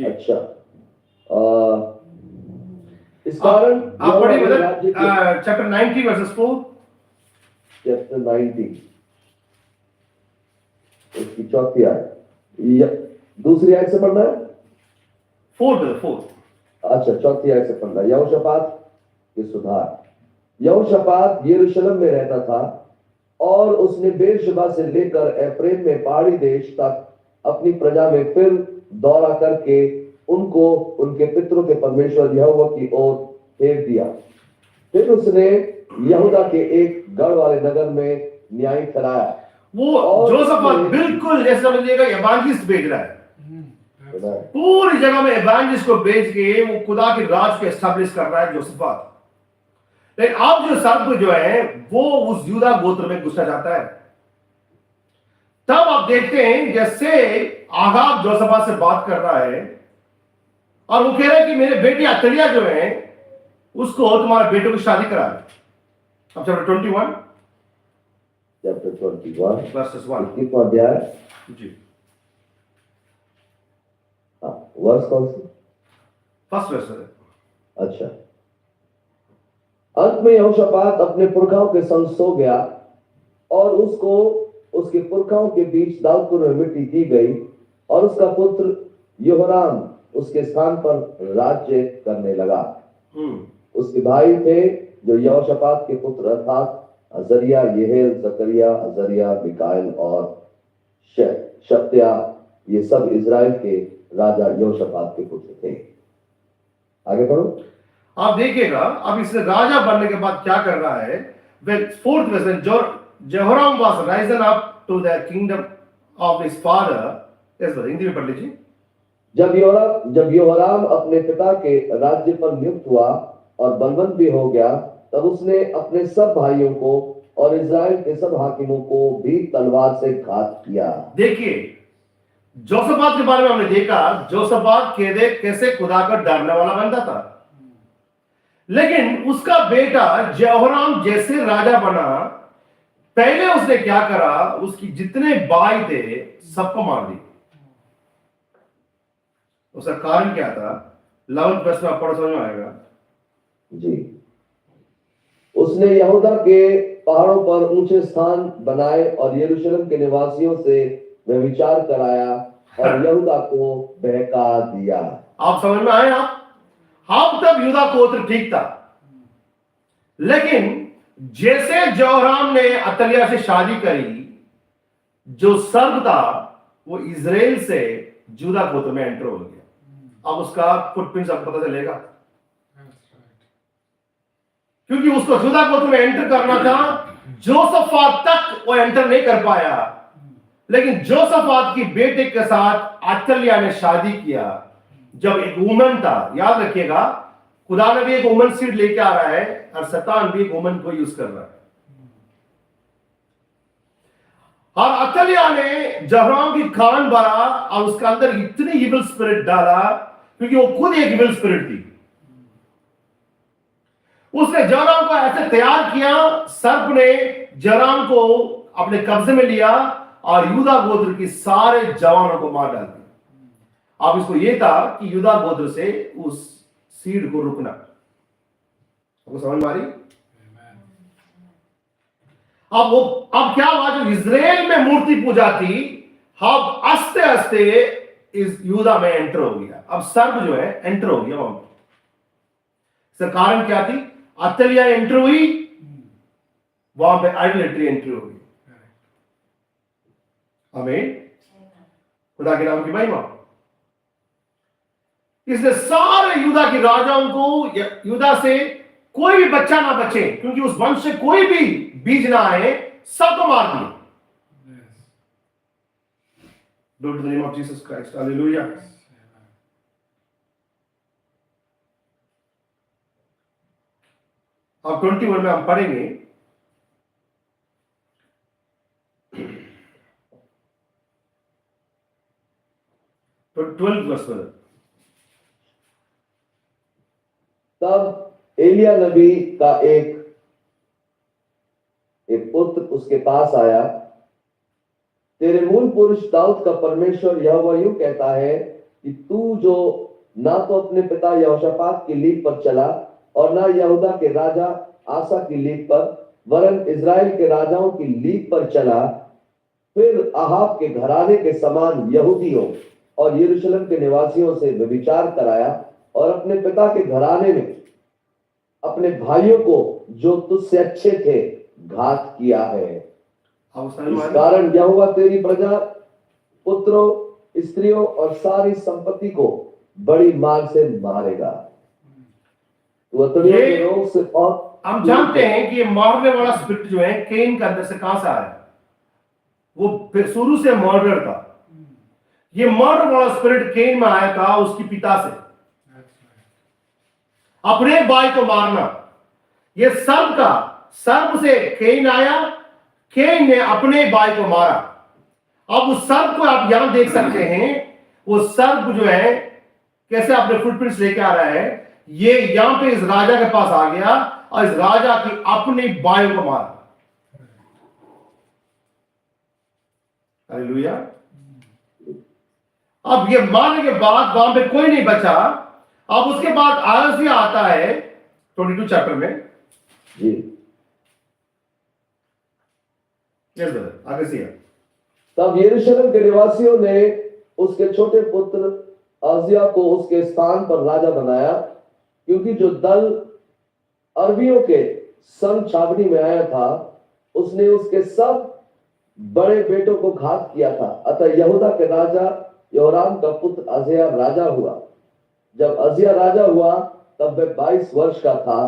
अच्छा, इस कारण आप पढ़िए मतलब चैप्टर 90 वर्सेस 4। चैप्टर 90 उसकी चौथी आयत, दूसरी आयत से पढ़ना है। 4। अच्छा, चौथी आयत से पढ़ना। यहोशापात के सुधार। यहोशापात यरूशलेम में रहता था और उसने बेरशेबा से लेकर एफ्रेम में पहाड़ी देश तक अपनी प्रजा में फिर दौरा करके उनको उनके पितरों के परमेश्वर यहोवा की ओर फेर दिया। फिर उसने यहूदा के एक गढ़ वाले नगर में न्याय कराया। वो जोसफात बिल्कुल जैसे समझिएगा एवांजलिस्ट भेज रहा है, पूरी जगह में एवांजलिस्ट को भेज के वो खुदा के राज को एस्टैब्लिश कर रहा है जोसफात। लेकिन अब जो सर्प जो है वो उस यूदा गोत्र में घुसना चाहता है। तब आप देखते हैं जैसे आगाब जोसफात से बात कर रहा है और वो कह रहा है कि मेरे बेटी अतलिया जो है उसको तुम्हारे बेटे की शादी करा दे। अब चैप्टर 21 वर्सेस 1 कितना अध्याय जी, वर्ष कौन सी? फर्स्ट वर्स है। अच्छा, अंत में यहोशापात अपने पुरखाओं के संग सो गया और उसको उसके पुरखाओं के बीच दाऊदपुर में मिट्टी दी गई और उसका पुत्र यहोराम उसके स्थान पर राज्य करने लगा। उसके भाई थे जो यहोशापात के पुत्र अर्थात अजरिया, यहेल, जकरिया, अजरिया, मिकाएल और शत्या। ये सब इजराइल के राजा यहोशापात के पुत्र थे। आगे पढ़ो। आप देखिएगा अब इसने राजा बनने के बाद क्या कर रहा है। Fourth verse, Jehoram was risen up to the kingdom of his father. इस बार हिंदी में पढ़ लीजिए। जब यहोराम अपने पिता के राज्य पर नियुक्त हुआ और बलवंत भी हो गया, तब उसने अपने सब भाइयों को और इजराइल के सब हाकिमों को भी तलवार से घात किया। देखिए जोसफात के बारे में हमने देखा, जोसफात कैसे खुदा का डरने वाला बनता था, लेकिन उसका बेटा जेहोराम जैसे राजा बना, पहले उसने क्या करा, उसकी जितने भाई थे सबको मार दिया। उसका कारण क्या था? 11th वर्ष में पढ़ समझ में आएगा जी। उसने यहूदा के पहाड़ों पर ऊंचे स्थान बनाए और यरूशलेम के निवासियों से व्यभिचार कराया और यहूदा को बहका दिया। आप समझ में आए? आप तब यहूदा गोत्र ठीक था, लेकिन जैसे जोराम ने अतलिया से शादी करी, जो सर्प था वो इजराइल से जूदा गोत्र में एंटर हो गया। अब उसका फुटप्रिंट्स आपको पता चलेगा, क्योंकि उसको जूदा गोत्र में एंटर करना था। जोसफात तक वो एंटर नहीं कर पाया, लेकिन जोसफात की बेटे के साथ अतलिया ने शादी किया। जब एक वुमन था, याद रखिएगा, खुदा ने भी एक वुमन सीड लेके आ रहा है और शैतान भी एक वुमन को यूज कर रहा है। और अतलिया ने जहराम की खान भरा और उसके अंदर इतनी इविल स्पिरिट डाला, क्योंकि वो खुद एक इविल स्पिरिट थी। उसने जहराम को ऐसे तैयार किया, सर्प ने जहराम को अपने कब्जे में लिया और यूदा गोत्र की सारे जवानों को मार डाल दिया। अब इसको यह था कि यूदा गोत्र से उस सीड को रुकना। आपको समझ में आ रही? अब क्या हुआ, जो इजराइल में मूर्ति पूजा थी, अब आस्ते आस्ते इस यूदा में एंटर हो गया। अब सर्प जो है एंटर हो गया वहां पर। इसका कारण क्या थी? अतलिया एंटर हुई, वहां पे आइडोलेट्री एंटर हो गई। आमीन, खुदा के नाम की महिमा। इसलिए सारे यूदा के राजाओं को, यूदा से कोई भी बच्चा ना बचे, क्योंकि उस वंश से कोई भी बीज ना आए, सबको मार दिया। Glory to the name of Jesus Christ. Hallelujah. अब 21 में हम पढ़ेंगे, तो 12 वर्ष में। तब एलिया नबी का एक पुत्र उसके पास आया। तेरे मूल पुरुष दाऊद का परमेश्वर यहोवा यूं कहता है कि तू जो ना तो अपने पिता यहोशापात की लीक पर चला और ना यहूदा के राजा आसा की लीक पर, वरन इजराइल के राजाओं की लीक पर चला, फिर अहाब के घराने के समान यहूदियों और यरूशलेम के निवासियों से व्यभिचार कराया और अपने पिता के घराने में अपने भाइयों को जो तुझसे अच्छे थे घात किया है। अब इस समझ में कारण यहोवा तेरी प्रजा, पुत्रों, स्त्रियों और सारी संपत्ति को बड़ी मार से मारेगा। तो अतलियों ये के रोग से और हम जानते हैं कि ये मारने वाला स्पिरिट जो है केन के अंदर से कहां से आया? वो शुरू से मर्डर था। ये मर्डर वाला स्पिरिट केन में आया था उसकी पिता से, अपने भाई को मारना। ये सर्प से केन आया, केन ने अपने भाई को मारा। अब उस सर्प को आप यहां देख सकते हैं, वो सर्प जो है कैसे अपने फुटप्रिंट्स लेके आ रहा है। ये यहां पे इस राजा के पास आ गया और इस राजा की अपने भाई को मारा। हालेलुया। अब ये मारने के बाद वहां पे कोई नहीं बचा। अब उसके बाद आरसिया आता है 22 चैप्टर में। जी यस ब्रदर, आरसिया। तब यरूशलेम के निवासियों ने उसके छोटे पुत्र अहज्याह को उसके स्थान पर राजा बनाया, क्योंकि जो दल अरबियों के संग छावनी में आया था उसने उसके सब बड़े बेटों को घात किया था। अतः यहूदा के राजा योराम का पुत्र अहज्याह राजा हुआ। जब अहज्याह राजा हुआ तब वह 22 वर्ष का था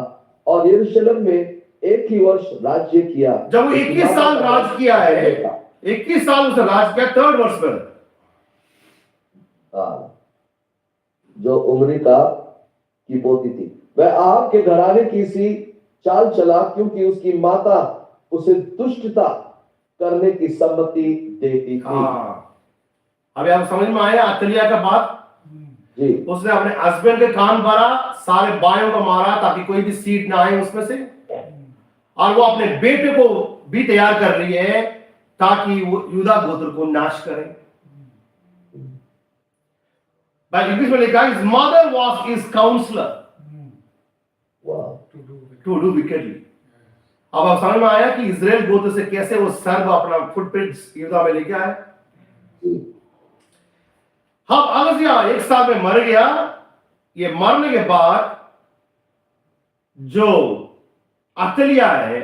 और यरूशलेम में एक ही वर्ष राज्य किया। जब वो 21 साल राज किया है, 21 साल उसने राज किया, 3rd वर्ष में। जो उमरी की पोती थी, वह आहाब के घराने की सी चाल चला, क्योंकि उसकी माता उसे दुष्टता करने की सम्मति देती थी। अभी आप समझ में आया अतलिया का बात? जी उसने अपने हस्बैंड के कान भरा, सारे भाइयों को मारा ताकि कोई भी सीड ना आए उसमें से, और वो अपने बेटे को भी तैयार कर रही है ताकि वो यूदा गोत्र को नाश करे। इंग्लिश में लिखा है, his mother was his counselor to do wickedly। अब आप समझ में आया कि इजराइल गोत्र से कैसे वो सर्व अपना फुटप्रिंट्स यूदा में लेके आया। अब अहज्याह 1 साल में मर गया। ये मरने के बाद जो अतलिया है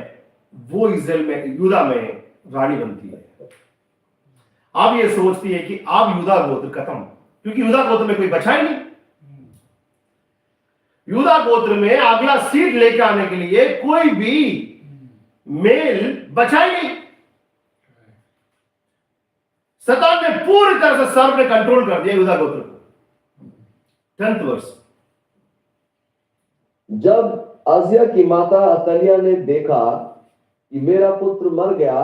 वो इजराइल में, यूदा में रानी बनती है। अब ये सोचती है कि अब यूदा गोत्र खत्म, क्योंकि यूदा गोत्र में कोई बचा ही नहीं। यूदा गोत्र में अगला सीट लेकर आने के लिए कोई भी मेल बचा ही नहीं। शैतान ने पूरी तरह से सर्प ने कंट्रोल कर दिया यूदा गोत्र को। 10th वर्ष। जब अहज्याह की माता अतलिया ने देखा कि मेरा पुत्र मर गया,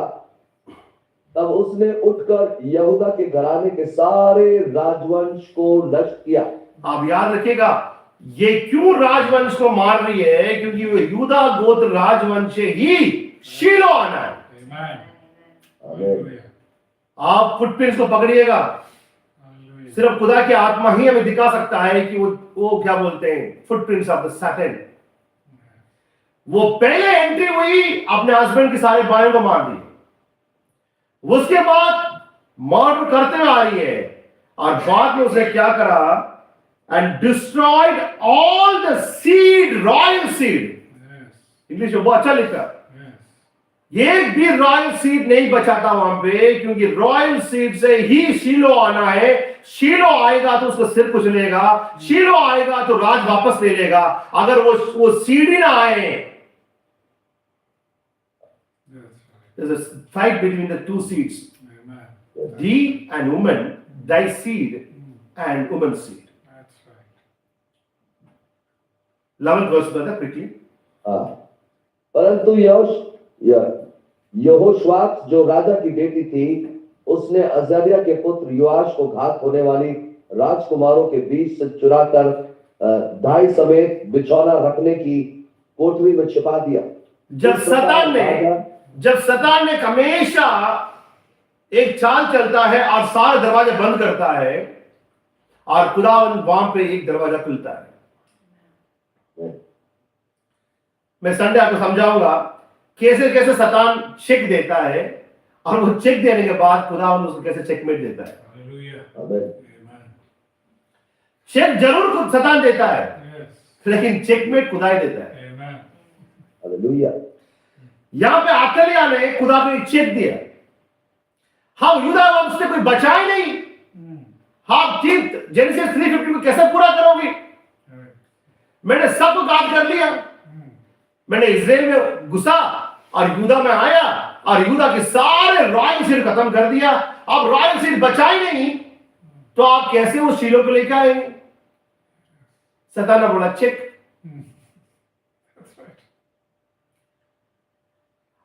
तब उसने उठकर यहूदा के घराने के सारे राजवंश को नष्ट किया। आप याद रखिएगा, ये क्यों राजवंश को मार रही है? क्योंकि वो यूदा गोत्र राजवंश ही शीलो आना है। आप फुटप्रिंट्स को पकड़िएगा। सिर्फ खुदा की आत्मा ही हमें दिखा सकता है कि वो क्या बोलते हैं, फुटप्रिंट्स ऑफ द सैटन। वो पहले एंट्री हुई, अपने हस्बैंड के सारे भाइयों को मार दी, उसके बाद मर्डर करते हुए आ रही है, और बाद में उसने क्या करा? And destroyed all the seed, royal seed. English में बहुत अच्छा लिखा। एक भी रॉयल सीड नहीं बचा था वहां पे, क्योंकि रॉयल सीड से ही शीलो आना है। शीलो आएगा तो उसको सिर कुचलेगा, शीलो आएगा तो राज वापस ले लेगा। अगर वो सीड ही ना आए, there's a fight between the two seeds, thee and woman, thy seed and woman's seed. 11th verse, brother, quickly. परंतु यहोशवात जो राजा की बेटी थी, उसने अजर्या के पुत्र योआश को घात होने वाली राजकुमारों के बीच से चुराकर दाई समेत बिछौना रखने की कोठरी में छिपा दिया। जब सतान ने हमेशा एक चाल चलता है और सारे दरवाजे बंद करता है और खुदा वहां पे एक दरवाजा खुलता है। मैं संडे आपको समझाऊंगा कैसे कैसे सतान चेक देता है और वो चेक देने के बाद खुदा उसको कैसे चेकमेट देता है। चेक जरूर खुद सतान देता है, लेकिन चेकमेट खुदा ही देता है। हालेलुया। यहां पे अतलिया ने खुदा को एक चेक दिया। हाँ, यूदा वंश से कोई बचा ही नहीं। हाँ, ठीक, जेनेसिस 3:50 को कैसे पूरा करोगी? मैंने सब काम कर लिया। मैंने इजराइल में घुसा और यूदा में आया और यूदा के सारे रॉयल सीड खत्म कर दिया। अब रॉयल सीड बचा ही नहीं, तो आप कैसे उस शीलो को लेकर आएंगे? सतान ने बोला चेक,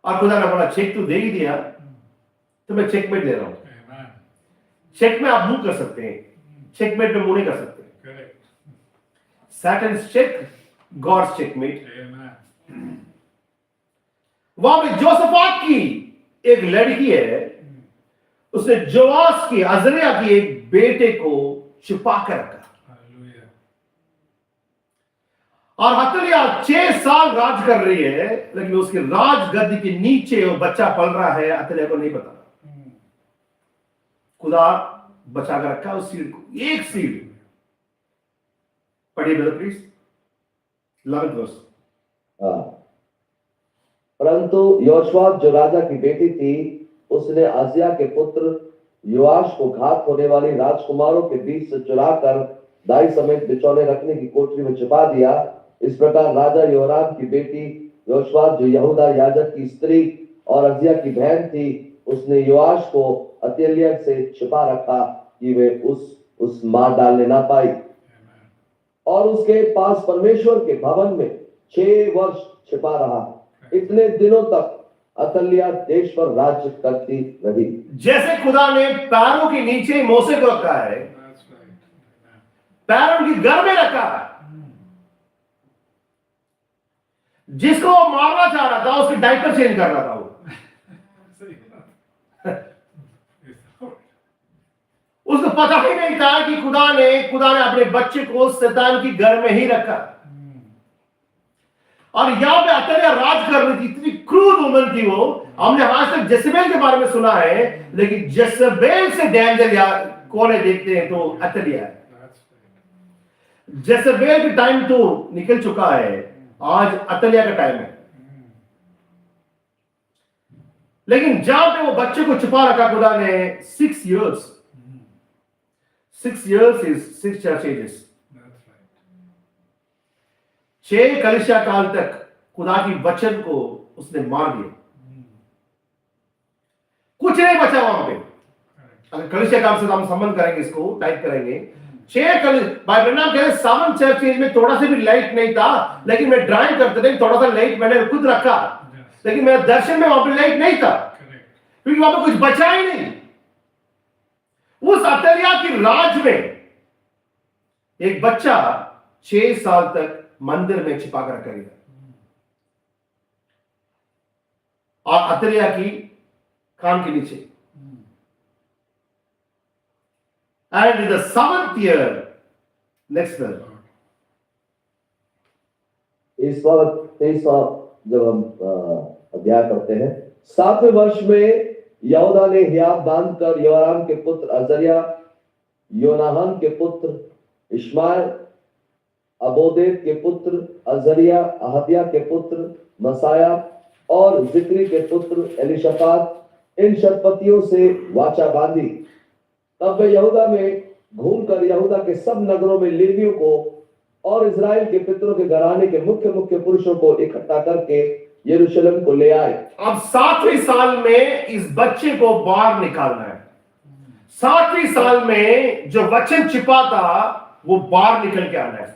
और खुदा ने बोला चेक तो दे ही दिया, तो मैं चेकमेट दे रहा हूं। चेक में आप मुंह कर सकते हैं, चेकमेट में मुंह नहीं कर सकते। सैटन्स चेक, गॉड्स चेकमेट। वहां पे जोसफात की एक लड़की है, उसने जोआस की अजरिया की एक बेटे को छुपा कर रखा। और अतलिया 6 साल राज कर रही है, लेकिन उसके राज गद्दी के नीचे वो बच्चा पल रहा है, अतलिया को नहीं पता। खुदा बचा कर रखा उस सीड को, एक सीड। पढ़िए ब्रदर प्लीज 11th वर्स। परंतु यहोशवात जो राजा की बेटी थी, उसने आजिया के पुत्र योआश को घात होने वाली राजकुमारों के बीच से चुराकर दाई समेत बिछौने रखने की कोठरी में छिपा दिया। इस प्रकार राजा योराम की बेटी यहोशवात जो यहूदा याजक की स्त्री और अजिया की बहन थी, उसने योआश को अतलिया से छिपा रखा कि वे उस मार डालने ना पाई। और उसके पास परमेश्वर के भवन में 6 वर्ष छिपा रहा। इतने दिनों तक अतलिया देश पर राज्य करती रही। जैसे खुदा ने पैरों के नीचे मोसे को रखा है, पैरों की घर में रखा है। जिसको वो मारना चाह रहा था, उसके डायपर चेंज कर रहा था वो। उसको पता ही नहीं था कि खुदा ने अपने बच्चे को शैतान की घर में ही रखा। और यहां पे अतलिया राज कर रही थी। इतनी क्रूर वुमन थी वो। हमने आज तक जेसेबेल के बारे में सुना है, लेकिन जेसेबेल से डेंजर कौन है देखते हैं तो अतलिया है। जेसेबेल का टाइम तो निकल चुका है, आज अतलिया का टाइम है। लेकिन जहां पे वो बच्चे को छुपा रखा खुदा ने 6 years, 6 years is 6 church ages। 6 कलीसिया काल तक खुदा की वचन को उसने मार दिया। कुछ नहीं बचा वहां पे। अगर कलीसिया काल से हम संबंध करेंगे, इसको टाइप करेंगे, 6 भाई नाम कह रहे 7 चर्च एज में थोड़ा सा भी लाइट नहीं था, लेकिन मैं ड्राइंग करते थे, थोड़ा सा लाइट मैंने खुद रखा, लेकिन मेरे दर्शन में वहां पे लाइट नहीं था, क्योंकि वहां पे कुछ बचा ही नहीं। उस अतलिया की राज में एक बच्चा 6 साल तक मंदिर में छिपा कर रखा गया। और अतलिया की कान के नीचे। And in the 7th year, next verse, इस वक्त 23वां जब हम अध्याय करते हैं, 7वें वर्ष में यहूदा ने हियाब बांधकर योराम के पुत्र अजरिया, योनाहान के पुत्र इश्माएल, अबोदेद के पुत्र अजरिया, अहदिया के पुत्र मसाया और जिक्री के पुत्र एलिशाफात, इन शतपतियों से वाचा बांधी। तब वे यहूदा में घूमकर यहूदा के सब नगरों में लेवियों को और इजराइल के पितरों के घराने के मुख्य मुख्य पुरुषों को इकट्ठा करके यरूशलेम को ले आए। अब 7वें साल में इस बच्चे को बाहर निकालना है। 7वें साल में जो वचन छिपा था वो बाहर निकल के आना है।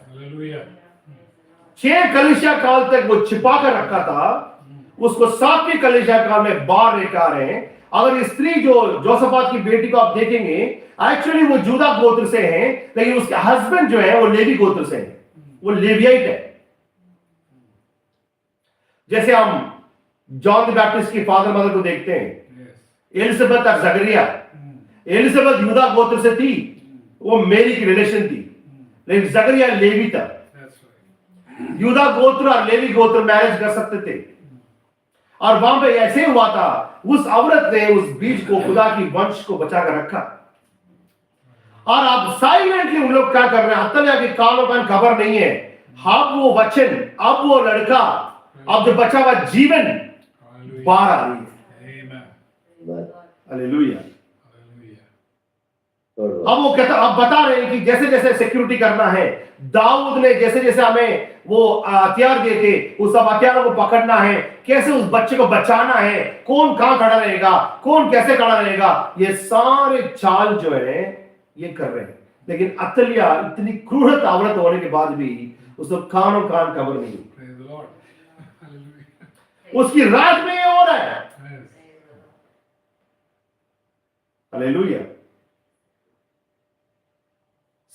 6 कलीसिया काल तक वो छिपा कर रखा था, उसको 7वीं कलीसिया काल में बाहर लेकर आ रहे हैं। अगर ये स्त्री जो जोसफात की बेटी को आप देखेंगे, एक्चुअली वो जूदा गोत्र से है, लेकिन उसके हस्बैंड जो है वो लेवी गोत्र से है, वो लेवियाइट है। जैसे हम जॉन द बैप्टिस्ट की फादर मदर को देखते हैं, एलिजाबेथ और जकरिया। एलिजाबेथ यूदा गोत्र से थी, वो मेरी की रिलेशन थी, लेकिन जकरिया लेवी था। यूदा गोत्र और लेवी गोत्र मैरिज कर सकते थे, और वहां पे ऐसे हुआ था, उस औरत ने उस बीज को, खुदा की वंश को बचा कर रखा। और अब साइलेंटली उन लोग क्या कर रहे हैं, अतल्या के कानों का खबर नहीं है। अब वो वचन, अब वो लड़का, अब जो बचा हुआ जीवन बाहर आ रही है। हालेलुया। अब वो कहता, अब बता रहे हैं कि जैसे जैसे सिक्योरिटी करना है, दाऊद ने जैसे जैसे हमें वो हथियार दिए थे, उस सब हथियारों को पकड़ना है, कैसे उस बच्चे को बचाना है, कौन कहां खड़ा रहेगा, कौन कैसे खड़ा रहेगा, ये सारे चाल जो है ये कर रहे हैं। लेकिन अतल्या इतनी क्रूर औरत होने के बाद भी उसको कानों कान खबर नहीं, उसकी राज में ये हो रहा है। हालेलुया।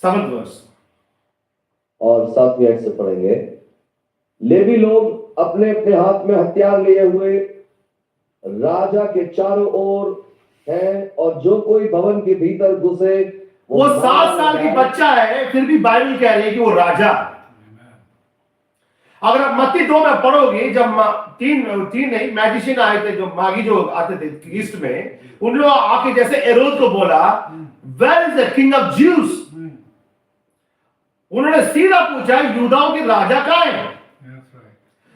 7th वर्स और 7वीं आयत से पढ़ेंगे। लेवी लोग अपने अपने हाथ में हथियार लिए हुए राजा के चारों ओर हैं, और जो कोई भवन के भीतर घुसे वो 7 साल की बच्चा है, फिर भी बाइबल कह रही है कि वो राजा। अगर आप मत्ती 2 में पढ़ोगे, जब तीन नहीं मैजिशियन आए थे, जो मागी जो आते थे ईस्ट में, उन लोग आके जैसे हेरोद को बोला, where is the king of Jews, उन्होंने सीधा पूछा यूदाओं के राजा कहां है।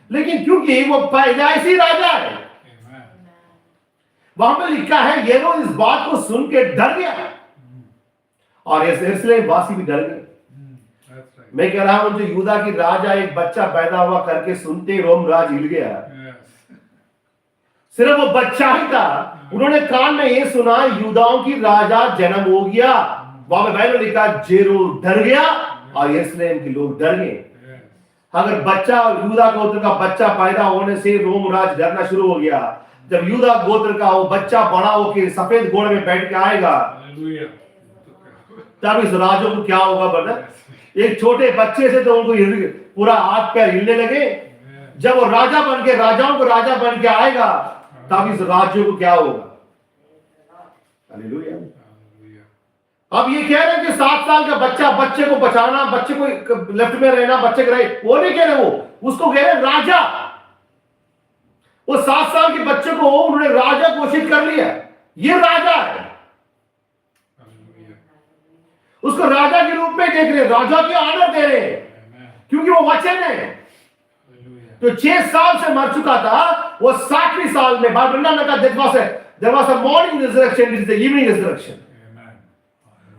लेकिन क्योंकि वो पैदाइशी राजा है, वहां पर लिखा है हेरोद इस बात को सुन के डर गया, और यरूशलेम वासी भी डर गए। मैं कह रहा हूं, जो यूदा की राजा एक बच्चा पैदा हुआ करके सुनते रोम राज हिल गया। सिर्फ वो बच्चा ही था, उन्होंने कान में ये सुना यूदाओं की राजा जन्म हो गया। वहां पे बाइबल लिखा जेरू डर गया और यरूशलेम के लोग डर गए। अगर बच्चा, यूदा गोत्र का बच्चा पैदा होने से रोम राज डरना शुरू हो गया। जब यूदा गोत्र का वो बच्चा बड़ा होकर सफेद घोड़े में बैठ के आएगा, तब इस राजों को क्या होगा ब्रदर? एक छोटे बच्चे से तो उनको पूरा हाथ पैर हिलने लगे। जब वो राजा बन के, राजाओं को राजा बन के आएगा, तब इस राज्यों को क्या होगा? हालेलुया। अब ये कह रहे हैं कि 7 साल का बच्चा, बच्चे को बचाना, बच्चे को लेफ्ट में रहना, बच्चे को राइट, वो नहीं कह रहे, वो उसको कह रहे राजा। वो 7 साल के बच्चे को उन्होंने राजा घोषित कर लिया, ये राजा है। उसको राजा के रूप में देख रहे, राजा की ऑनर दे रहे, क्योंकि वो वचन है। तो 6 साल से मर चुका था, वो 7वें साल में there was a morning resurrection, it is the evening resurrection।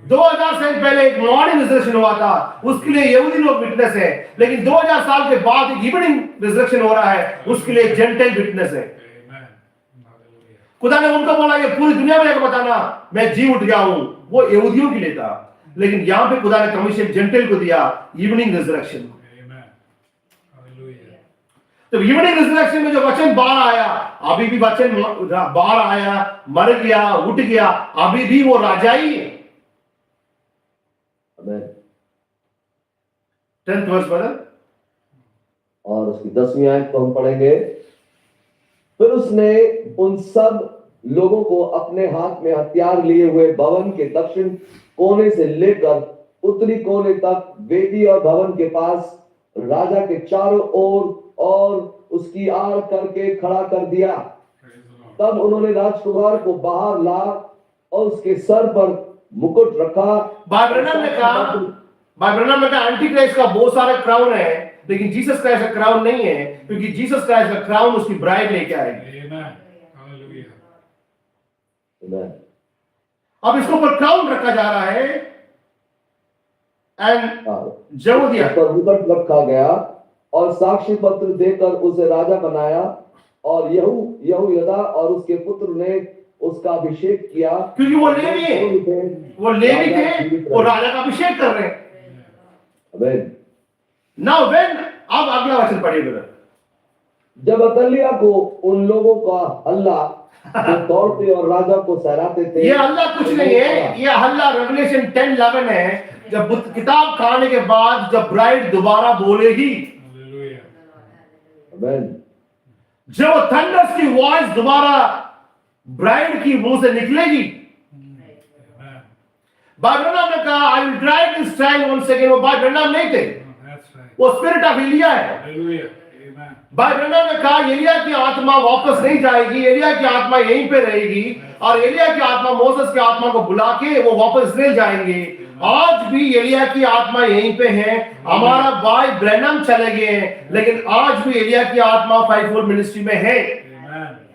2000 साल पहले एक मॉर्निंग रिजरेक्शन हुआ था, उसके लिए यहूदी लोग विटनेस है। लेकिन 2000 साल के बाद एक इवनिंग रिजरेक्शन हो रहा है, उसके लिए जेंटाइल विटनेस है। खुदा ने उनको बोला कि पूरी दुनिया में बताना मैं जी उठ गया हूं, वो यहूदियों के लिए था। लेकिन यहां पे खुदा ने कमीशन जेंटाइल को दिया, इवनिंग रिजरेक्शन। तो इवनिंग रिजरेक्शन में जो वचन बाहर आया, अभी भी वचन बाहर आया, मर गया, उठ गया, अभी भी वो राजा ही है। 10th वर्स बदल, और उसकी 10वीं आयत को हम पढ़ेंगे। फिर उसने उन सब लोगों को अपने हाथ में हथियार लिए हुए भवन के दक्षिण कोने से लेकर उत्तरी कोने तक वेदी और भवन के पास राजा के चारों ओर और उसकी आड़ करके खड़ा कर दिया। तब उन्होंने राजकुमार को बाहर ला और उसके सर पर मुकुट रखा। बाइबल में कहा एंटी क्राइस्ट का बहुत सारे क्राउन है, लेकिन जीसस क्राइस्ट का क्राउन नहीं है, क्योंकि जीसस क्राइस्ट का क्राउन उसकी ब्राइड लेके आएगी। अब इसके ऊपर क्राउन रखा जा रहा है, एंड जब दिया पर मुकुट रखा गया और साक्षी पत्र देकर उसे राजा बनाया, और यहोयादा और उसके पुत्र ने उसका अभिषेक किया, क्योंकि वो लेवी है, वो लेवी थे, वो राजा का अभिषेक कर रहे हैं। Now when, अब अगला वचन पढ़िए ब्रदर। जब अतलिया को उन लोगों का हल्ला जो दौड़ते और राजा को सहराते थे, ये हल्ला कुछ नहीं है, ये हल्ला रेवलेशन 10:11 है। जब किताब खाने के बाद जब ब्राइड दोबारा बोलेगी, आमीन, जब थंडर्स की वॉइस दोबारा ब्राइड की मुंह से निकलेगी, भाई ब्रह्म ने कहा I will drive this trial once again. वो भाई ब्रह्म नहीं थे, वो स्पिरिट ऑफ एलिया है। भाई ब्रह्म ने कहा एलिया की आत्मा वापस नहीं जाएगी, एलिया की आत्मा यहीं पे रहेगी, और एलिया की आत्मा मोसेस की आत्मा को बुला के वो वापस इस्राएल जाएंगे। आज भी एलिया की आत्मा यहीं पे है। हमारा भाई ब्रैनम चले गए हैं, लेकिन आज भी एलिया की आत्मा 5-4 मिनिस्ट्री में है।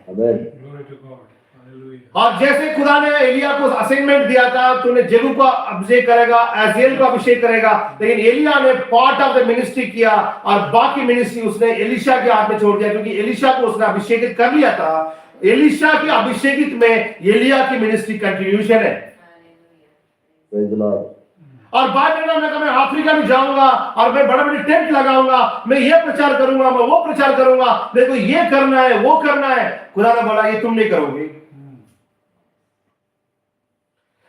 आमीन, और जैसे खुदा ने एलिया को असाइनमेंट दिया था, तूने जेहू का अभिषेक करेगा, एजेल का अभिषेक करेगा, लेकिन एलिया ने पार्ट ऑफ द मिनिस्ट्री किया और बाकी मिनिस्ट्री उसने एलिशा के हाथ में छोड़ दिया, क्योंकि एलिशा को उसने अभिषेकित कर लिया था। एलिशा के अभिषेकित में एलिया की मिनिस्ट्री कंटिन्यूएशन है। Praise the Lord. और बाद में मैं कहा मैं अफ्रीका में जाऊंगा और मैं बड़े बड़े टेंट लगाऊंगा, मैं ये प्रचार करूंगा, मैं वो प्रचार करूंगा, मेरे को ये करना है, वो करना है। खुदा ने बोला ये तुम नहीं करोगे।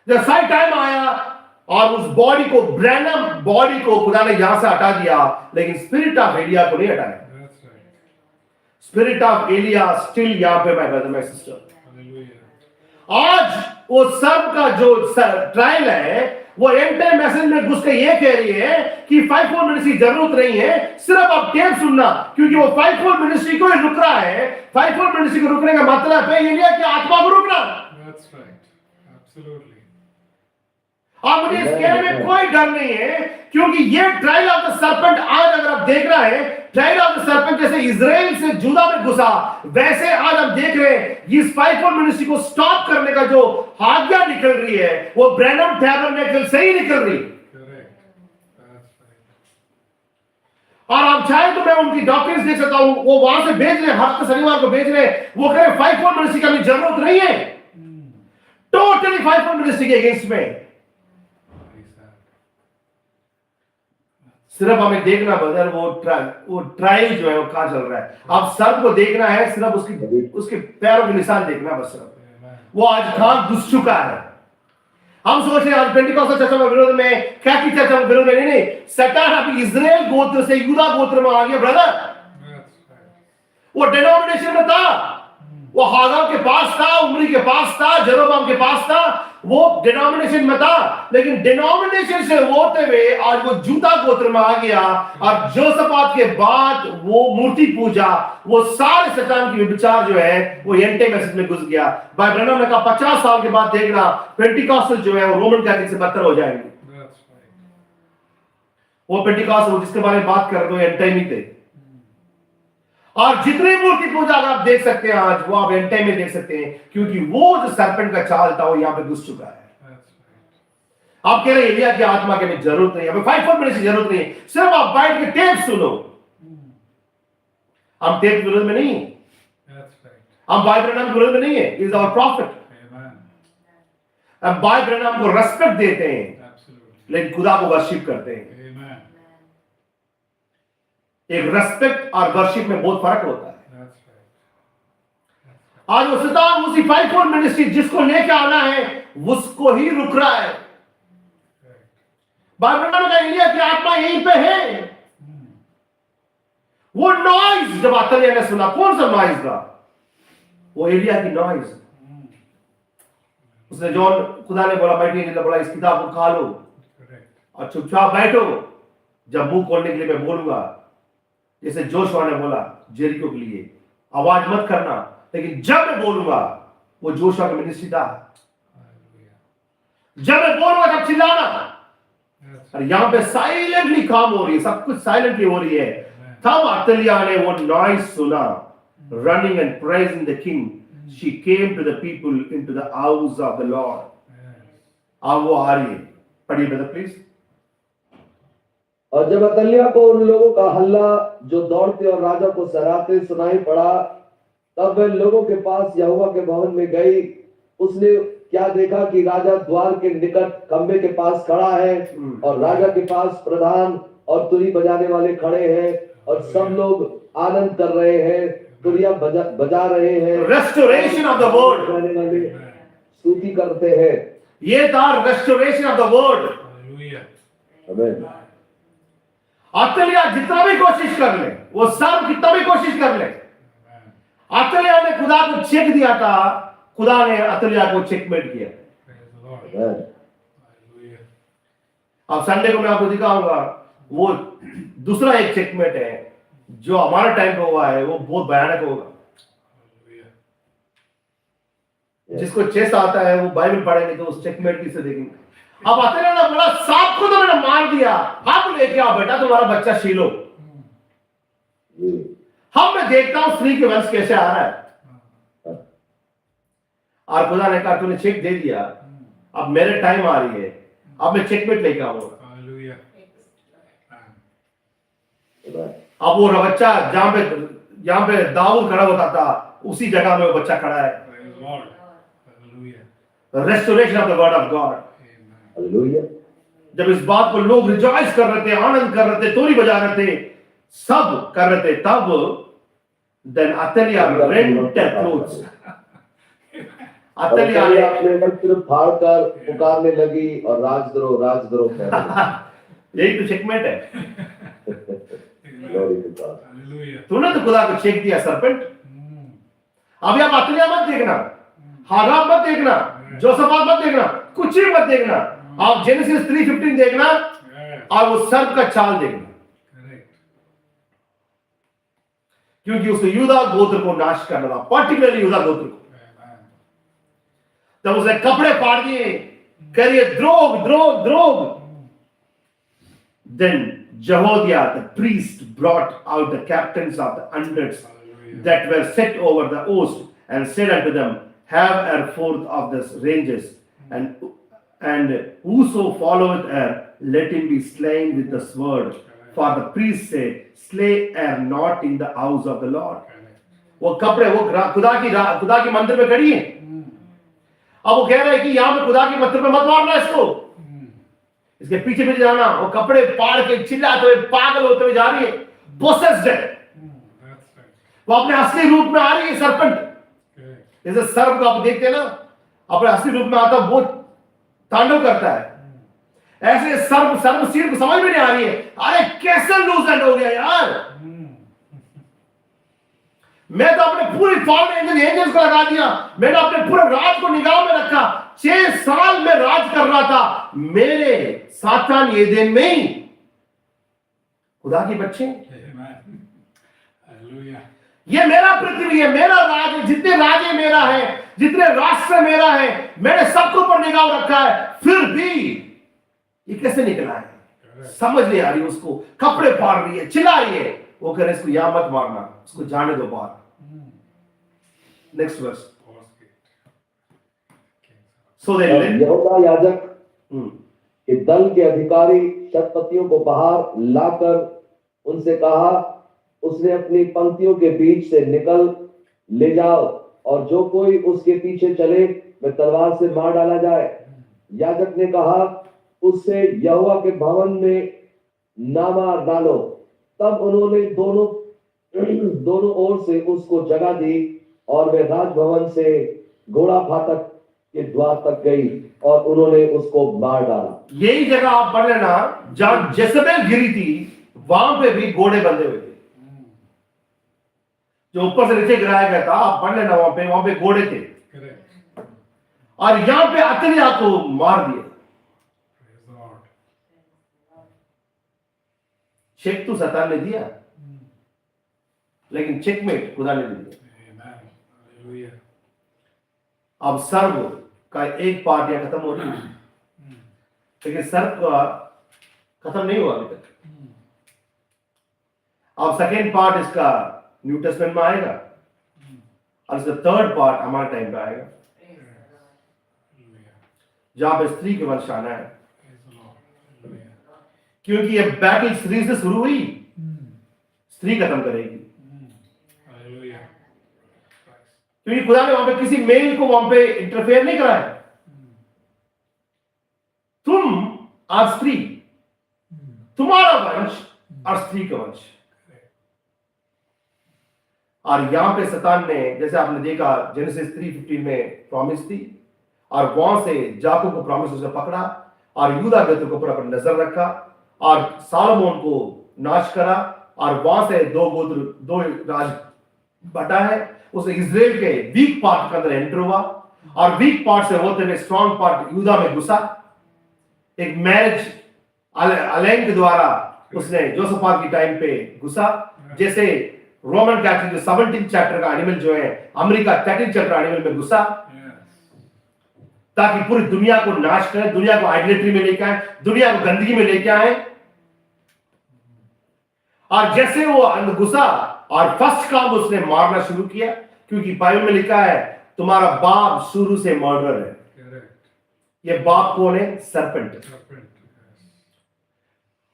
जब सही टाइम आया और उस बॉडी को, ब्रैनम बॉडी को खुदा ने यहां से हटा दिया, लेकिन स्पिरिट ऑफ एलिया को नहीं हटाया। स्पिरिट ऑफ एलिया स्टिल यहां पे, माय ब्रदर माय सिस्टर। आज वो सब का जो ट्रायल है, वो एंड टाइम मैसेज में घुस के ये कह रही है कि 5-4 मिनिस्ट्री जरूरत नहीं है, सिर्फ आप टेप सुनना, क्योंकि वो 5-4 मिनिस्ट्री को ही रुक रहा है। 5-4 मिनिस्ट्री को रुकने का मतलब है एलिया की आत्मा को रुकना। That's right. Absolutely. और मुझे इस कहने में कोई डर नहीं है, क्योंकि ये ट्रायल ऑफ द सर्पेंट आज अगर आप देख रहे हैं, ट्रायल ऑफ द सर्पेंट जैसे इजराइल से जूदा में घुसा, वैसे आज हम देख रहे हैं इस 5-4 मिनिस्ट्री को स्टॉप करने का जो आज्ञा निकल रही है, वो ब्रैनम टैबरनेकल से ही निकल रही है। Correct. That's right. और आप चाहे तो मैं उनकी डॉक्टर्स देख सकता हूं, वो वहां से भेज रहे, हफ्ते शनिवार को भेज रहे, वो कह रहे 5-4 मिनिस्ट्री का भी जरूरत नहीं है, टोटली 5-4 मिनिस्ट्री के अगेंस्ट में। सिर्फ हमें देखना बदल वो ट्रायल जो है वो कहां चल रहा है। अब सब को देखना है, सिर्फ उसके पैरों के निशान देखना, बस सिर्फ वो आज कहां घुस चुका है। हम सोच रहे हैं आज पेंटिकॉस्टल चर्चा में विरोध में, क्या की चर्चा में विरोध में, नहीं, शैतान अभी इजराइल गोत्र से यूदा गोत्र में आ गया ब्रदर। वो डिनोमिनेशन में था, वो हागार के पास था, उमरी के पास था, जेरोबाम के पास था, वो डिनोमिनेशन में था, लेकिन डिनोमिनेशन से होते हुए आज वो जूदा गोत्र में आ गया। और जोसफात के बाद वो मूर्ति पूजा, वो सारे शैतान की विचार जो है वो एंटी मैसेज में घुस गया। भाई ब्रैनम ने कहा 50 साल के बाद देखना पेंटिकॉस्टल जो है वो रोमन कैथोलिक से बदतर हो जाएंगे। वो पेंटिकॉस्टल जिसके बारे में बात कर रहे हो एंटी में थे, और जितनी मूर्ति पूजा आप देख सकते हैं आज, वो आप एंड टाइम में देख सकते हैं, क्योंकि वो जो सरपेंट का चाल था वो यहां पे घुस चुका है। आप कह रहे हैं एलिया की आत्मा के में जरूरत नहीं है, हमें 5-4 मिनट की जरूरत नहीं है, सिर्फ आप बैठ के टेप सुनो। हम टेप विरोध में नहीं है, हम भाई ब्रैनम विरोध में नहीं है, इज आवर प्रॉफिट। हम भाई ब्रैनम को रेस्पेक्ट देते हैं, लेकिन खुदा को वर्शिप करते हैं। एक रेस्पेक्ट और वर्शिप में बहुत फर्क होता है। आज वो शैतान उसी 5-4 मिनिस्ट्री जिसको लेके आना है उसको ही रुक रहा है। बाइबल में एलिया की आत्मा यहीं पे है। वो नॉइज जब अतलिया ने सुना, कौन सा नॉइज था? वो एलिया की नॉइज। उसने जॉन, खुदा ने बोला बैठिए, बोला इस किताब को खा लो और चुपचाप बैठो, जब मुंह खोलने के लिए मैं बोलूंगा, जैसे जोशुआ ने बोला जेरिको के लिए, आवाज मत करना, लेकिन जब मैं बोलूंगा, वो जोशुआ का मिनिस्ट्री था, जब मैं बोलूंगा तब चिल्लाना। और यहां पे साइलेंटली काम हो रही है, सब कुछ साइलेंटली हो रही है। तब अतलिया ने वो नॉइज सुना, running and praising the king, she came to the people into the house of the Lord. अब वो आ रही है, पढ़िए ब्रदर प्लीज। और जब अतलिया को उन लोगों का हल्ला जो दौड़ते और राजा को सराहते सुनाई पड़ा, तब वह लोगों के पास यहोवा के भवन में गई। उसने क्या देखा कि राजा द्वार के निकट खंबे के पास खड़ा है और राजा के पास प्रधान और तुरी बजाने वाले खड़े हैं और सब लोग आनंद कर रहे हैं, तुरिया बजा रहे हैं, Restoration of the word. गाने वाले स्तुति करते हैं। ये था restoration of the word. Hallelujah. आमीन। अतलिया जितना भी कोशिश कर ले, वो सब कितना भी कोशिश कर ले, अतलिया ने खुदा को चेक दिया था, खुदा ने अतलिया को चेकमेट किया। Praise the Lord. आमीन। Hallelujah. अब संडे को मैं आपको दिखाऊंगा, वो दूसरा एक चेकमेट है जो हमारे टाइम पे हुआ है, वो बहुत भयानक होगा। Hallelujah. जिसको चेस आता है वो बाइबल पढ़ेंगे तो उस चेकमेट की से देखेंगे। अब अतलिया ने बोला सांप को तो मैंने मार दिया, अब लेके आओ बेटा तुम्हारा बच्चा शीलो। जी। हम मैं देखता हूं स्त्री के वंश कैसे आ रहा है। और खुदा ने कहा तूने चेक दे दिया, अब मेरे टाइम आ रही है, अब मैं चेकमेट लेके आऊंगा। Hallelujah. आमीन। अब वो बच्चा जहां पे दाऊद खड़ा होता था, उसी जगह में वो बच्चा खड़ा है। Praise the Lord. Hallelujah. Restoration of the word of God. Amen. Hallelujah. जब इस बात को लोग रिजॉइस कर रहे थे, आनंद कर रहे थे, तोरी बजा रहे थे, सब कर रहे थे, तब देन अतलिया रेंट क्लोथ्स। अतलिया अतलिया अपने वस्त्र फाड़कर पुकारने लगी और राजद्रोह कहने लगी। यही तो चेकमेट है। Glory to God. Hallelujah. तूने तो खुदा को चेक दिया सरपेंट। अभी आप अतलिया मत देखना, हाराब मत देखना, जोसफात मत देखना, कुछ ही मत देखना। आप जेनेसिस 3:15 देखना Yes. और वो सर्प का चाल देखना, Correct. क्योंकि उसको यूदा गोत्र को नाश करना था, पर्टिकुलरली यूदा गोत्र को। Amen. तब उसने कपड़े फाड़ दिए, करिए द्रोग द्रोग द्रोग। Then Jehoiada the priest brought out the captains of the hundreds Hallelujah. that were set over the host and said unto them, have her forth of the ranges, and whoso followeth her, let him be slain with the sword. For the priest said, slay her not in the house of the Lord. Correct. वो कपड़े वो खुदा की मंदिर में खड़ी है। अब वो कह रहा है कि यहाँ पे खुदा की मंदिर में मत मारना इसको, इसके पीछे पीछे जाना। वो कपड़े फाड़ के चिल्लाते हुए पागल होते हुए जा रही है, पोसेस्ड है। That's right. वो अपने असली रूप में आ रही है सरपंट। Correct. जैसे सर्प को आप देखते हैं ना, अपने असली रूप में आता है, वो तांडव करता है। ऐसे सर्प सीट को समझ में नहीं आ रही है, अरे कैसे लूज एंड हो गया यार। मैं तो अपने पूरी फॉरेन एंजल्स को लगा दिया, मैंने अपने पूरे राज को निगाह में रखा। 6 साल में राज कर रहा था, मेरे सातान एदेन में ही। खुदा के बच्चे, Amen. Hallelujah. ये मेरा पृथ्वी है, मेरा राज है, जितने राजे मेरा है, जितने राष्ट्र मेरा है, मैंने सबको ऊपर निगाह रखा है। फिर भी ये कैसे निकला है, समझ नहीं आ रही उसको। कपड़े फाड़ रही है, चिल्ला रही है। वो कह रहे इसको यहां मत मारना, इसको जाने दो बाहर। Next verse. सो दे यहोवा याजक के दल के अधिकारी शतपतियों को बाहर लाकर उनसे कहा, उसने अपनी पंक्तियों के बीच से निकल ले जाओ, और जो कोई उसके पीछे चले वह तलवार से मार डाला जाए। याजक ने कहा, उससे यहोवा के भवन में ना मार डालो। तब उन्होंने दोनों ओर से उसको जगह दी, और वे राजभवन से घोड़ा फाटक के द्वार तक गई, और उन्होंने उसको मार डाला। यही जगह आप पढ़ लेना, जहां जेसबेल गिरी थी, वहां पे भी घोड़े बंधे हुए थे, जो ऊपर से नीचे गिराया गया था। आप पढ़ लेना, वहां पे घोड़े थे। Correct. और यहां पे अतलिया को मार दिया। Praise the Lord. चेक तो शैतान ने दिया, लेकिन चेकमेट खुदा ने दिया। Amen. Hallelujah. अब सर्व का एक पार्ट यहां खत्म हो रही है, लेकिन सर्व का खत्म नहीं हुआ अभी तक। अब सेकेंड पार्ट इसका न्यू टेस्टमेंट में आएगा, और इसका थर्ड पार्ट हमारे टाइम पे आएगा, Hallelujah. जहां पे स्त्री के वंश आना है। Praise the Lord. Hallelujah. क्योंकि ये बैटल स्त्री से शुरू हुई, स्त्री खत्म करेगी। Hallelujah. क्योंकि खुदा ने वहां पे किसी मेल को वहां पे इंटरफेयर नहीं करा है। तुम आज स्त्री, तुम्हारा वंश और स्त्री का वंश। और यहाँ पे शैतान ने, जैसे आपने देखा जेनेसिस 3:15 में प्रॉमिस थी, और वहां से जाकूब को प्रॉमिस उसने पकड़ा और यूदा गोत्र के ऊपर अपनी नजर रखा और सालोमोन को नाश करा, और वहां से दो राज बटा है। उसे इजराइल के वीक पार्ट के अंदर एंटर हुआ और वीक पार्ट से होते हुए स्ट्रॉन्ग पार्ट यूदा में घुसा। एक मैरिज अलेन के द्वारा उसने जोसफात की टाइम पे घुसा। जैसे रोमन कैथोलिक जो 17 चैप्टर का एनिमल जो है अमेरिका 13 चैप्टर एनिमल में घुसा, ताकि पूरी दुनिया को नाश करे, दुनिया को आइडलेट्री में लेके आए, दुनिया को गंदगी में लेके आए। और जैसे वो घुसा और फर्स्ट काम उसने मारना शुरू किया, क्योंकि बाइबल में लिखा है तुम्हारा बाप शुरू से मर्डर है। ये बाप कौन है? सरपेंट।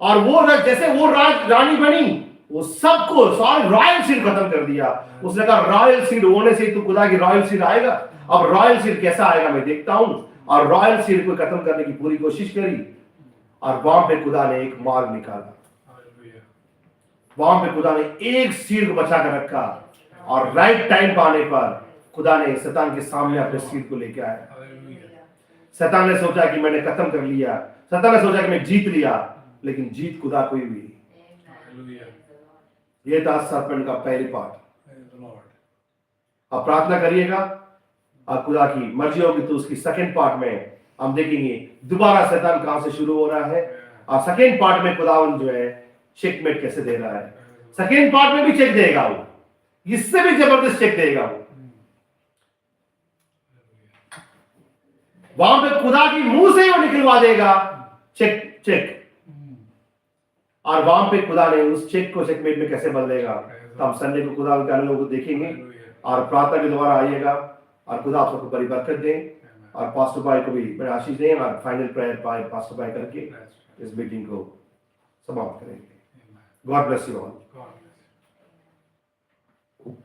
और वो जैसे वो रानी बनी, वो सबको सारे रॉयल सीड खत्म कर दिया। उसने कहा रॉयल सीड होने से तो खुदा की रॉयल सीड आएगा। अब रॉयल सीड कैसा आएगा मैं देखता हूं। और रॉयल सीड को खत्म करने की पूरी कोशिश करी और वहां पे खुदा ने एक मार्ग निकाला। वहां पे खुदा ने एक सीड को बचा कर रखा और राइट टाइम पर आने पर खुदा ने शैतान के सामने अपने सीड को लेके आया। शैतान ने सोचा कि मैंने खत्म कर लिया, शैतान ने सोचा कि मैं जीत लिया, लेकिन जीत खुदा को ही हुई। ये था सरपेंट का पहली पार्ट। अब प्रार्थना करिएगा और खुदा की मर्जी होगी तो उसकी सेकंड पार्ट में हम देखेंगे दोबारा शैतान कहां से शुरू हो रहा है और सेकंड पार्ट में खुदावन जो है चेकमेट कैसे दे रहा है। सेकंड पार्ट में भी चेक देगा, वो इससे भी जबरदस्त चेक देगा। वो वहां पे खुदा की मुंह से ही वो निकलवा देगा चेक चेक। और वहां पे खुदा ने उस चेक को चेकमेट में कैसे बदलेगा, तो हम संडे को खुदा के लोगों को देखेंगे और प्रार्थना के द्वारा आइएगा और खुदा आप सबको बड़ी बरकत दे और पास्टर भाई को भी बड़े आशीष दें और फाइनल प्रेयर पास्टर भाई करके इस मीटिंग को समाप्त करेंगे। God bless you all.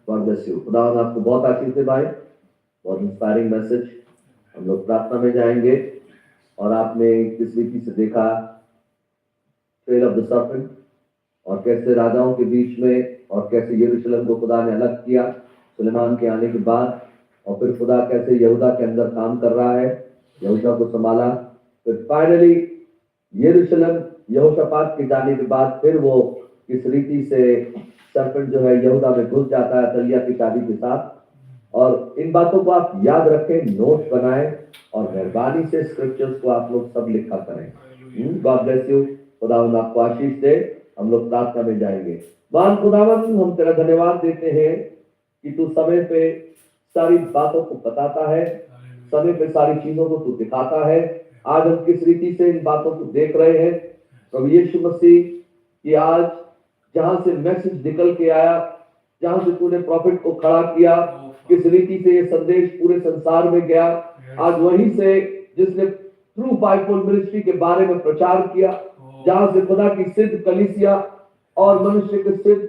God bless you. खुदा आपको बहुत आशीष दे भाई, बहुत इंस्पायरिंग मैसेज। हम लोग प्रार्थना में जाएंगे और आपने किस रीति से देखा ट्रेल ऑफ द सर्पेंट और कैसे राजाओं के बीच में और कैसे यरूशलेम को खुदा ने अलग किया सुलेमान के आने के बाद, और फिर खुदा कैसे यहूदा के अंदर काम कर रहा है, यहूदा को संभाला। फिर फाइनली यरूशलेम यहोशापात के जाने के बाद फिर वो किस रीति से सर्पेंट जो है यहूदा में घुस जाता है तलिया की शादी के साथ। और इन बातों को आप याद रखें, नोट बनाएं और मेहरबानी से स्क्रिप्चर्स को आप लोग सब लिखा करें। God bless you. खुदावन आपको आशीष दे। हम लोग प्रार्थना में जाएंगे। महान खुदावन, हम तेरा धन्यवाद देते हैं कि तू समय पे सारी बातों को बताता है, समय पे सारी चीजों को तू दिखाता है। आज हम किस रीति से इन बातों को देख रहे हैं प्रभु यीशु मसीह कि आज जहां से मैसेज निकल के आया, जहां से तूने प्रॉफिट को खड़ा किया, किस रीति से ये संदेश पूरे संसार में गया। आज वहीं से जिसने थ्रू फाइवफोल्ड मिनिस्ट्री के बारे में प्रचार किया, जहां से खुदा की सिद्ध कलीसिया और मनुष्य के सिद्ध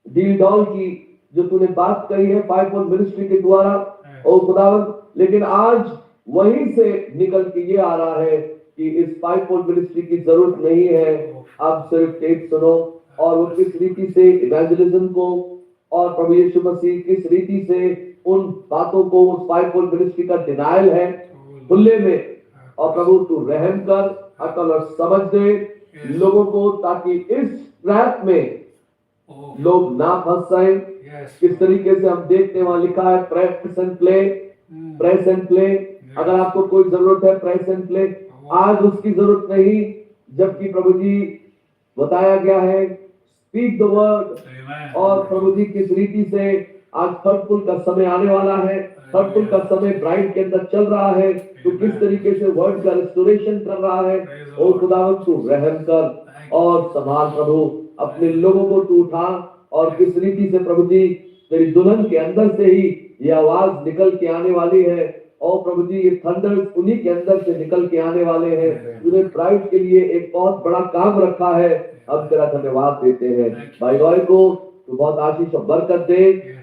डील डॉल की जो तूने बात कही है फाइवफोल्ड मिनिस्ट्री के द्वारा ओ खुदावन, लेकिन आज वहीं से निकल के ये आ रहा है कि इस फाइवफोल्ड मिनिस्ट्री की जरूरत नहीं है, आप सिर्फ टेप सुनो। और वो किस रीति से इवेंजलिज्म को और प्रभु यीशु मसीह किस रीति से उन बातों को, उस फाइवफोल्ड मिनिस्ट्री का डिनायल है खुले में। और प्रभु तू रहम कर, अकल और समझ दे लोगों को, ताकि इस ट्रैप में लोग ना फंस जाए। किस तरीके से हम देखते हैं वहां लिखा है press and play, press and play. अगर आपको कोई जरूरत है प्रेस एंड प्ले, आज उसकी जरूरत नहीं, जबकि प्रभु जी बताया गया है स्पीक द वर्ड। और प्रभु जी किस रीति से आज फलफुल का समय आने वाला है, फलफुल का समय ब्राइड के अंदर चल रहा है, तो किस तरीके से वर्ड का रिस्टोरेशन कर रहा है। और खुदावन तू रहम कर और संभाल प्रभु, अपने लोगों को तू उठा। और किस रीति से प्रभु जी तेरी दुल्हन के अंदर से ही ये आवाज निकल के आने वाली है, और प्रभु जी ये थंडर उन्हीं के अंदर से निकल के आने वाले हैं। तूने ब्राइड के लिए एक बहुत बड़ा काम रखा है, अब तेरा धन्यवाद देते हैं। भाई रॉय को तू बहुत आशीष और बरकत दे,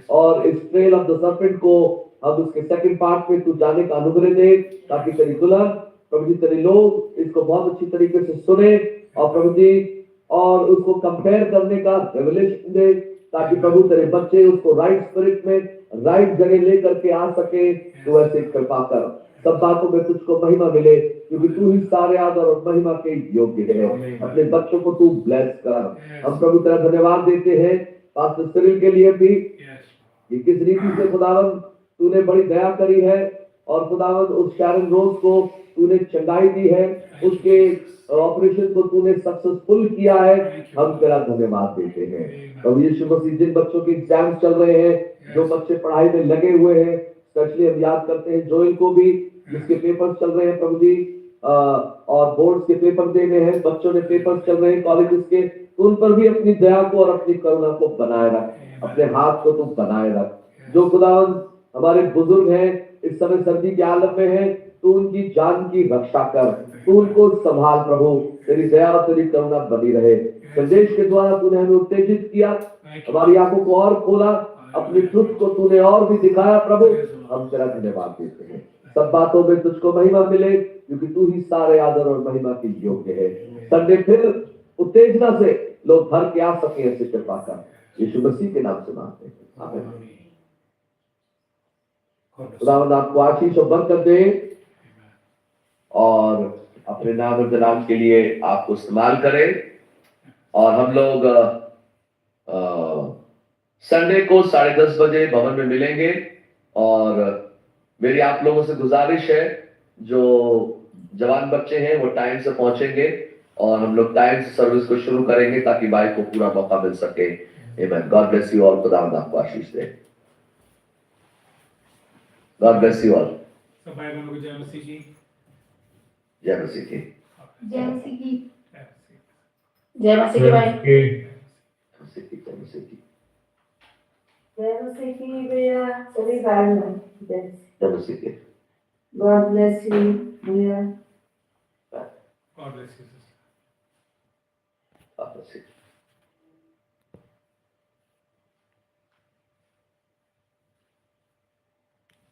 और इस ट्रेल ऑफ द सर्पेंट को अब उसके सेकंड पार्ट में तू जाने का अनुग्रह दे, ताकि तेरी दुल्हन प्रभु जी तेरे लोग इसको बहुत अच्छी तरीके से सुने और प्रभु जी और उसको कंपेयर करने का रेवलेशन दे, ताकि प्रभु तेरे बच्चे उसको राइट स्पिरिट में राइट जगह लेकर के आ सके। तो ऐसे कृपा कर, सब बातों में तुझको महिमा मिले, क्योंकि तू ही सारे आदर और महिमा के योग्य है। अपने बच्चों को तू ब्लेस कर। हम प्रभु तेरा धन्यवाद देते हैं पास्टर सिरिल के लिए भी, कि किस रीति से खुदावन तूने बड़ी दया करी है, और खुदावन उस शैरन रोज को तूने चंगाई दी है, उसके ऑपरेशन को तूने सक्सेसफुल किया है। हम तेरा धन्यवाद देते हैं। प्रभु यीशु मसीह, जिन बच्चों के एग्जाम चल रहे हैं, जो बच्चे पढ़ाई में लगे हुए हैं, स्पेशली हम याद करते हैं जोएल को भी, जिसके पेपर चल रहे हैं प्रभु जी, और बोर्ड के पेपर देने हैं, बच्चों ने पेपर चल रहे हैं कॉलेज के, तो उन पर भी अपनी दया को और अपनी करुणा को बनाए रख, अपने हाथ को तू बनाए रख। जो खुदावन हमारे बुजुर्ग हैं, इस समय सर्दी के आलम में है, तू उनकी जान की रक्षा कर, तू उनको संभाल प्रभु, तेरी दया और तेरी करुणा बनी रहे। संदेश के द्वारा तूने हमें उत्तेजित किया, हमारी आंखों को और खोला, अपनी ट्रुथ को तूने और भी दिखाया प्रभु। हम तेरा धन्यवाद देते हैं। सब बातों में तुझको महिमा मिले, क्योंकि तू ही सारे आदर और महिमा के योग्य है। संडे फिर उत्तेजना से लोग भर के आ सके, ऐसे कृपा कर, यीशु मसीह के नाम से मांगते हैं, आमीन। खुदावंद आपको आशीष और बरकत दे, और अपने नाम और जलाल के लिए आपको इस्तेमाल करें। और हम लोग संडे को 10:30 बजे भवन में मिलेंगे, और मेरी आप लोगों से गुजारिश है, जो जवान बच्चे हैं वो टाइम से पहुंचेंगे, और हम लोग टाइम से सर्विस को शुरू करेंगे, ताकि भाई को पूरा मौका मिल सके। Amen. God bless you all. खुदावंद आपको आशीष दे। God bless you all. सब भाई बहनों को जय मसीह की। जय मसीह की। जय मसीह की। जय मसीह की भाई। जय मसीह की। जय मसीह की। जय मसीह की भैया, सभी भाई बहन जय मसीह की। गॉड ब्लेस यू भैया। God bless you. God bless you.